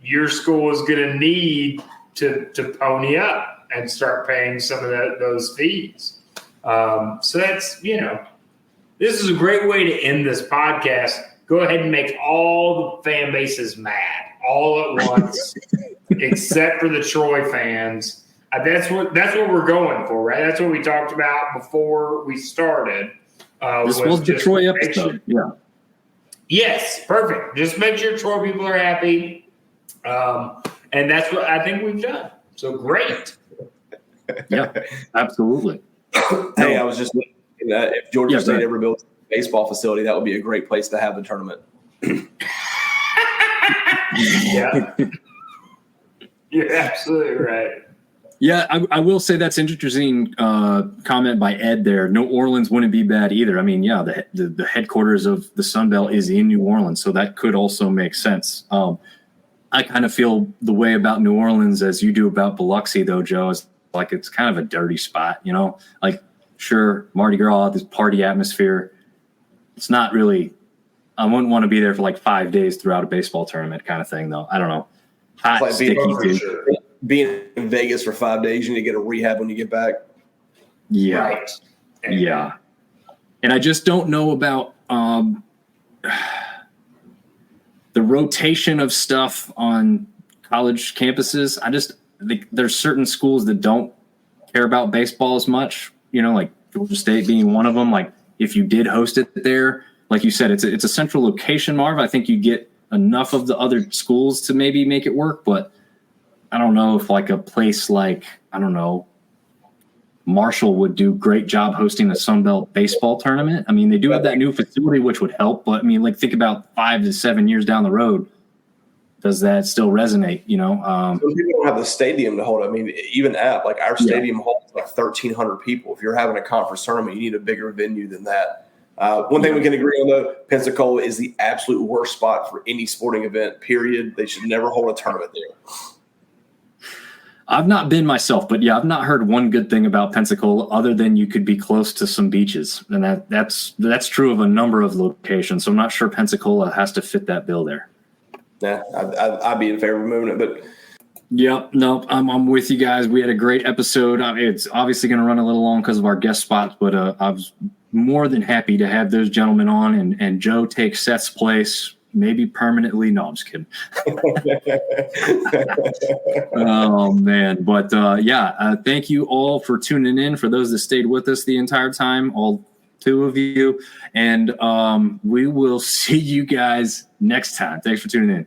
your school is going to need to pony up and start paying some of those fees. So that's, this is a great way to end this podcast. Go ahead and make all the fan bases mad all at once, except for the Troy fans. That's what we're going for, right? That's what we talked about before we started. This was the Troy episode. Yeah. Yes, perfect. Just make sure Troy people are happy. And that's what I think we've done. So great. Yeah, absolutely. Hey, I was just looking at if Georgia State ever builds a baseball facility, that would be a great place to have the tournament. Yeah. You're absolutely right. Yeah, I will say that's an interesting comment by Ed there. New Orleans wouldn't be bad either. I mean, yeah, the headquarters of the Sun Belt is in New Orleans, so that could also make sense. I kind of feel the way about New Orleans as you do about Biloxi, though, Joe. Is like it's kind of a dirty spot, Like, sure, Mardi Gras, this party atmosphere. It's not really. I wouldn't want to be there for like 5 days throughout a baseball tournament, kind of thing, though. I don't know. Hot, like sticky, dude. Sure. Being in Vegas for 5 days, you need to get a rehab when you get back. Yeah, right. Yeah, and I just don't know about the rotation of stuff on college campuses, I just think there's certain schools that don't care about baseball as much, like Georgia State being one of them. Like if you did host it there, like you said, it's a central location, Marv. I think you get enough of the other schools to maybe make it work, but I don't know if like a place like, I don't know, Marshall would do a great job hosting a Sunbelt baseball tournament. I mean, they do have that new facility, which would help, but I mean, like think about 5 to 7 years down the road. Does that still resonate? Some people don't have the stadium to hold it. I mean, even at like our stadium holds like 1,300 people. If you're having a conference tournament, you need a bigger venue than that. One thing we can agree on, though, Pensacola is the absolute worst spot for any sporting event, period. They should never hold a tournament there. I've not been myself, but I've not heard one good thing about Pensacola other than you could be close to some beaches. And that's true of a number of locations. So I'm not sure Pensacola has to fit that bill there. Yeah, I'd be in favor of moving it, but yep, nope, I'm with you guys. We had a great episode. It's obviously going to run a little long because of our guest spots, but I was more than happy to have those gentlemen on and Joe take Seth's place, maybe permanently. No, I'm just kidding. Oh man, but thank you all for tuning in. For those that stayed with us the entire time, all 2 of you, and we will see you guys next time. Thanks for tuning in.